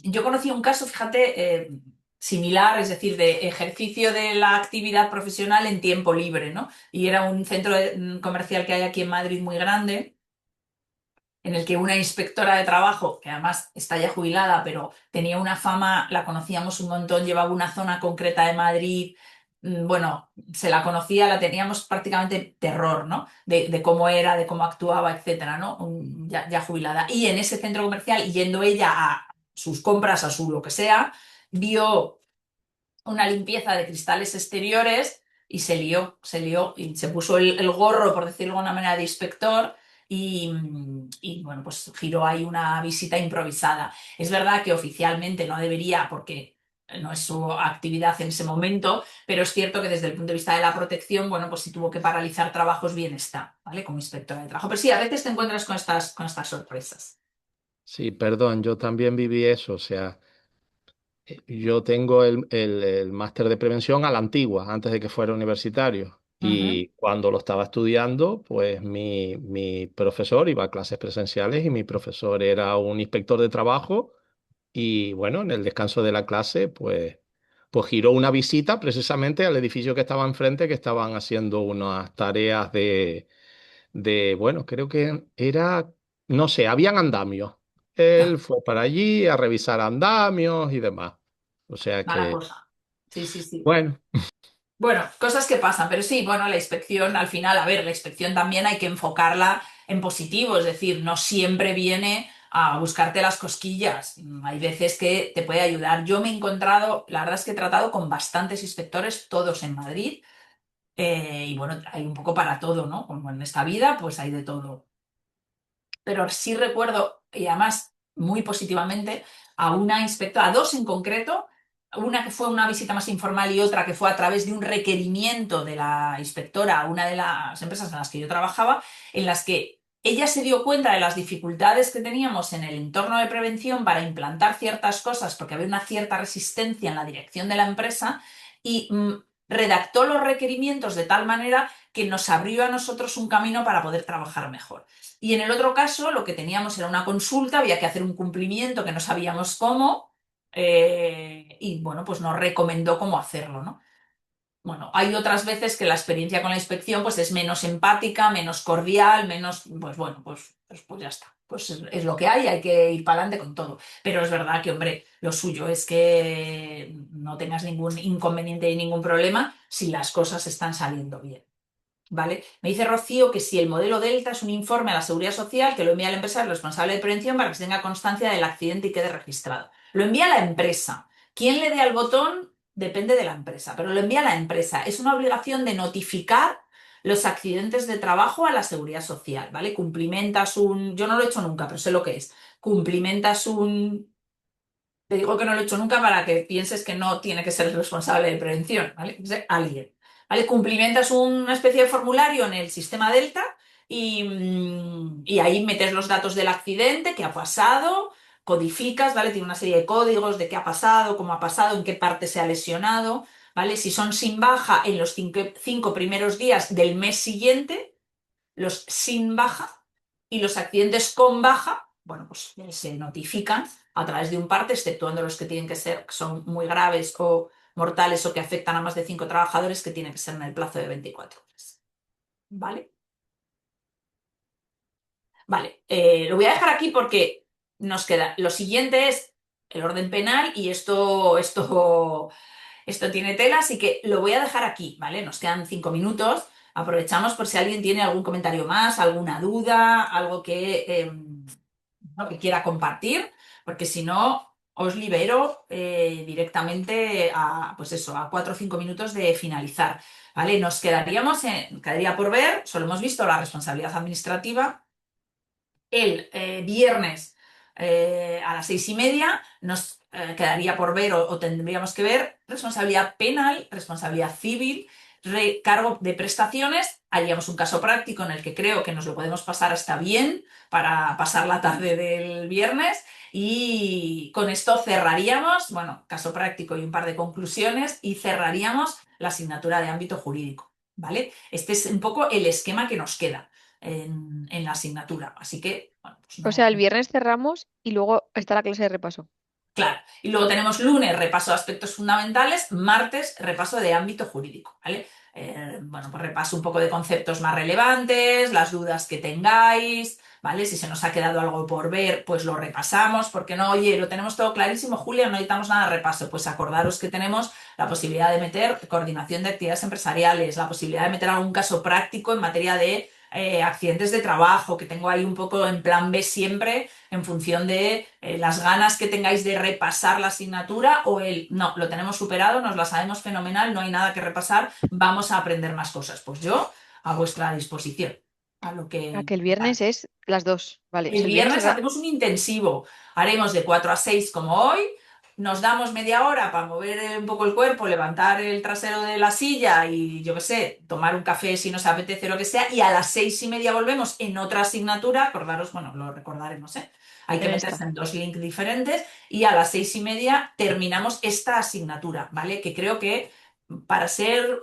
yo conocí un caso, fíjate, similar, es decir, de ejercicio de la actividad profesional en tiempo libre, ¿no? Y era un centro comercial que hay aquí en Madrid muy grande, en el que una inspectora de trabajo, que además está ya jubilada, pero tenía una fama, la conocíamos un montón, llevaba una zona concreta de Madrid, bueno, se la conocía, la teníamos prácticamente terror, ¿no? De cómo era, de cómo actuaba, etcétera, ¿no? Ya jubilada. Y en ese centro comercial, yendo ella a sus compras, a su lo que sea, vio una limpieza de cristales exteriores y se lió y se puso el gorro, por decirlo de alguna manera, de inspector y, bueno, pues giró ahí una visita improvisada. Es verdad que oficialmente no debería porque no es su actividad en ese momento, pero es cierto que desde el punto de vista de la protección, bueno, pues si tuvo que paralizar trabajos, bien está, ¿vale? Como inspectora de trabajo. Pero sí, a veces te encuentras con estas sorpresas. Sí, perdón, yo también viví eso, o sea, yo tengo el máster de prevención a la antigua, antes de que fuera universitario. Ujú. Y cuando lo estaba estudiando, pues mi profesor iba a clases presenciales y mi profesor era un inspector de trabajo. Y bueno, en el descanso de la clase, pues giró una visita precisamente al edificio que estaba enfrente, que estaban haciendo unas tareas bueno, creo que era, no sé, habían andamios. Ah, Él fue para allí a revisar andamios y demás. O sea mala que, cosa. Sí, sí, sí. bueno, Bueno, cosas que pasan, pero sí, bueno, la inspección al final, a ver, la inspección también hay que enfocarla en positivo, es decir, no siempre viene a buscarte las cosquillas. Hay veces que te puede ayudar. Yo me he encontrado, la verdad es que he tratado con bastantes inspectores, todos en Madrid, y bueno, hay un poco para todo, ¿no? Como en esta vida, pues hay de todo, pero sí recuerdo, y además muy positivamente, a una inspectora, a dos en concreto, una que fue una visita más informal y otra que fue a través de un requerimiento de la inspectora a una de las empresas en las que yo trabajaba, en las que ella se dio cuenta de las dificultades que teníamos en el entorno de prevención para implantar ciertas cosas, porque había una cierta resistencia en la dirección de la empresa, y redactó los requerimientos de tal manera que nos abrió a nosotros un camino para poder trabajar mejor. Y en el otro caso, lo que teníamos era una consulta, había que hacer un cumplimiento que no sabíamos cómo, y bueno, pues nos recomendó cómo hacerlo, ¿no? Bueno, hay otras veces que la experiencia con la inspección pues es menos empática, menos cordial, menos, pues bueno, pues ya está. Pues es lo que hay que ir para adelante con todo. Pero es verdad que, hombre, lo suyo es que no tengas ningún inconveniente y ningún problema si las cosas están saliendo bien. ¿Vale? Me dice Rocío que si el modelo Delta es un informe a la Seguridad Social que lo envía la empresa responsable de prevención para que se tenga constancia del accidente y quede registrado. Lo envía la empresa. ¿Quién le dé al botón? Depende de la empresa, pero lo envía la empresa. Es una obligación de notificar los accidentes de trabajo a la Seguridad Social, ¿vale? Cumplimentas un... Yo no lo he hecho nunca, pero sé lo que es. Cumplimentas Te digo que no lo he hecho nunca para que pienses que no tiene que ser el responsable de prevención, ¿vale? Es alguien. ¿Vale? Cumplimentas una especie de formulario en el sistema Delta y ahí metes los datos del accidente, qué ha pasado, codificas, ¿vale? Tiene una serie de códigos de qué ha pasado, cómo ha pasado, en qué parte se ha lesionado, ¿vale? Si son sin baja en los 5 primeros días del mes siguiente, los sin baja y los accidentes con baja, bueno, pues se notifican a través de un parte, exceptuando los que tienen que ser, que son muy graves o mortales o que afectan a más de 5 trabajadores, que tienen que ser en el plazo de 24 horas. ¿Vale? Vale, lo voy a dejar aquí porque nos queda. Lo siguiente es el orden penal y esto tiene tela, así que lo voy a dejar aquí, ¿vale? Nos quedan 5 minutos. Aprovechamos por si alguien tiene algún comentario más, alguna duda, algo ¿no? que quiera compartir, porque si no, os libero directamente a, pues eso, a 4 o 5 minutos de finalizar, ¿vale? Quedaría por ver, solo hemos visto la responsabilidad administrativa. El viernes a las 6:30 nos quedaría por ver o tendríamos que ver responsabilidad penal, responsabilidad civil, recargo de prestaciones. Haríamos un caso práctico en el que creo que nos lo podemos pasar hasta bien para pasar la tarde del viernes y con esto cerraríamos, bueno, caso práctico y un par de conclusiones y cerraríamos la asignatura de ámbito jurídico, ¿vale? Este es un poco el esquema que nos queda en la asignatura. Así que, bueno, pues O no. sea, el viernes cerramos y luego está la clase de repaso. Claro. Y luego tenemos lunes, repaso de aspectos fundamentales, martes, repaso de ámbito jurídico, ¿vale? Bueno, pues repaso un poco de conceptos más relevantes, las dudas que tengáis, ¿vale? Si se nos ha quedado algo por ver, pues lo repasamos, porque no, oye, lo tenemos todo clarísimo, Julia, no necesitamos nada de repaso. Pues acordaros que tenemos la posibilidad de meter coordinación de actividades empresariales, la posibilidad de meter algún caso práctico en materia de accidentes de trabajo, que tengo ahí un poco en plan B siempre en función de las ganas que tengáis de repasar la asignatura o no, lo tenemos superado, nos la sabemos fenomenal, no hay nada que repasar, vamos a aprender más cosas. Pues yo a vuestra disposición, a lo Ah, que que el viernes es las dos. Vale, o el sea, el viernes viernes hacemos un intensivo, haremos de 4 a 6 como hoy, nos damos media hora para mover un poco el cuerpo, levantar el trasero de la silla y yo qué sé, tomar un café si nos apetece lo que sea, y a las 6:30 volvemos en otra asignatura, acordaros, bueno, lo recordaremos, ¿eh? Hay que en meterse esta. en 2 links diferentes y a las 6:30 terminamos esta asignatura, ¿vale? Que creo que para ser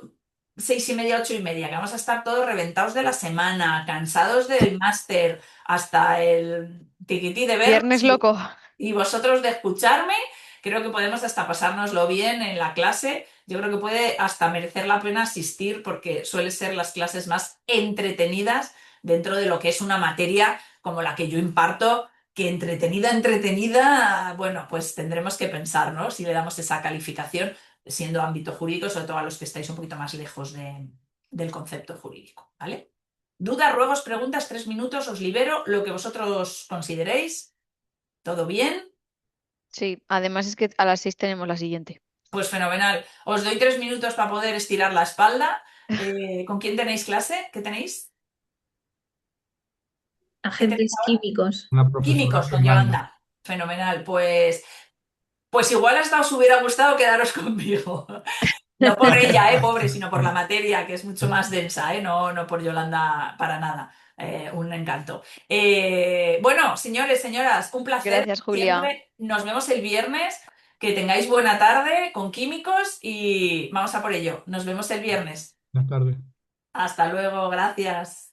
6:30, 8:30, que vamos a estar todos reventados de la semana, cansados del máster, hasta el tiquití de ver Viernes loco. y vosotros de escucharme, creo que podemos hasta pasárnoslo bien en la clase. Yo creo que puede hasta merecer la pena asistir porque suelen ser las clases más entretenidas dentro de lo que es una materia como la que yo imparto, que entretenida, bueno, pues tendremos que pensar, ¿no? Si le damos esa calificación siendo ámbito jurídico, sobre todo a los que estáis un poquito más lejos del concepto jurídico, ¿vale? Dudas, ruegos, preguntas, 3 minutos, os libero, lo que vosotros consideréis. ¿Todo bien? Sí, además es que a las 6 tenemos la siguiente. Pues fenomenal. Os doy 3 minutos para poder estirar la espalda. ¿Con quién tenéis clase? ¿Qué tenéis? ¿Qué tenéis Agentes ahora? químicos. Una profesora, Químicos con Yolanda. Yolanda. Fenomenal. Pues igual hasta os hubiera gustado quedaros conmigo. No por ella, pobre, sino por la materia, que es mucho más densa, no, no por Yolanda para nada. Un encanto. Bueno, señores, señoras, un placer Gracias, Julia. siempre. Nos vemos el viernes. Que tengáis buena tarde con químicos y vamos a por ello. Nos vemos el viernes. Buenas tardes. Hasta luego, gracias.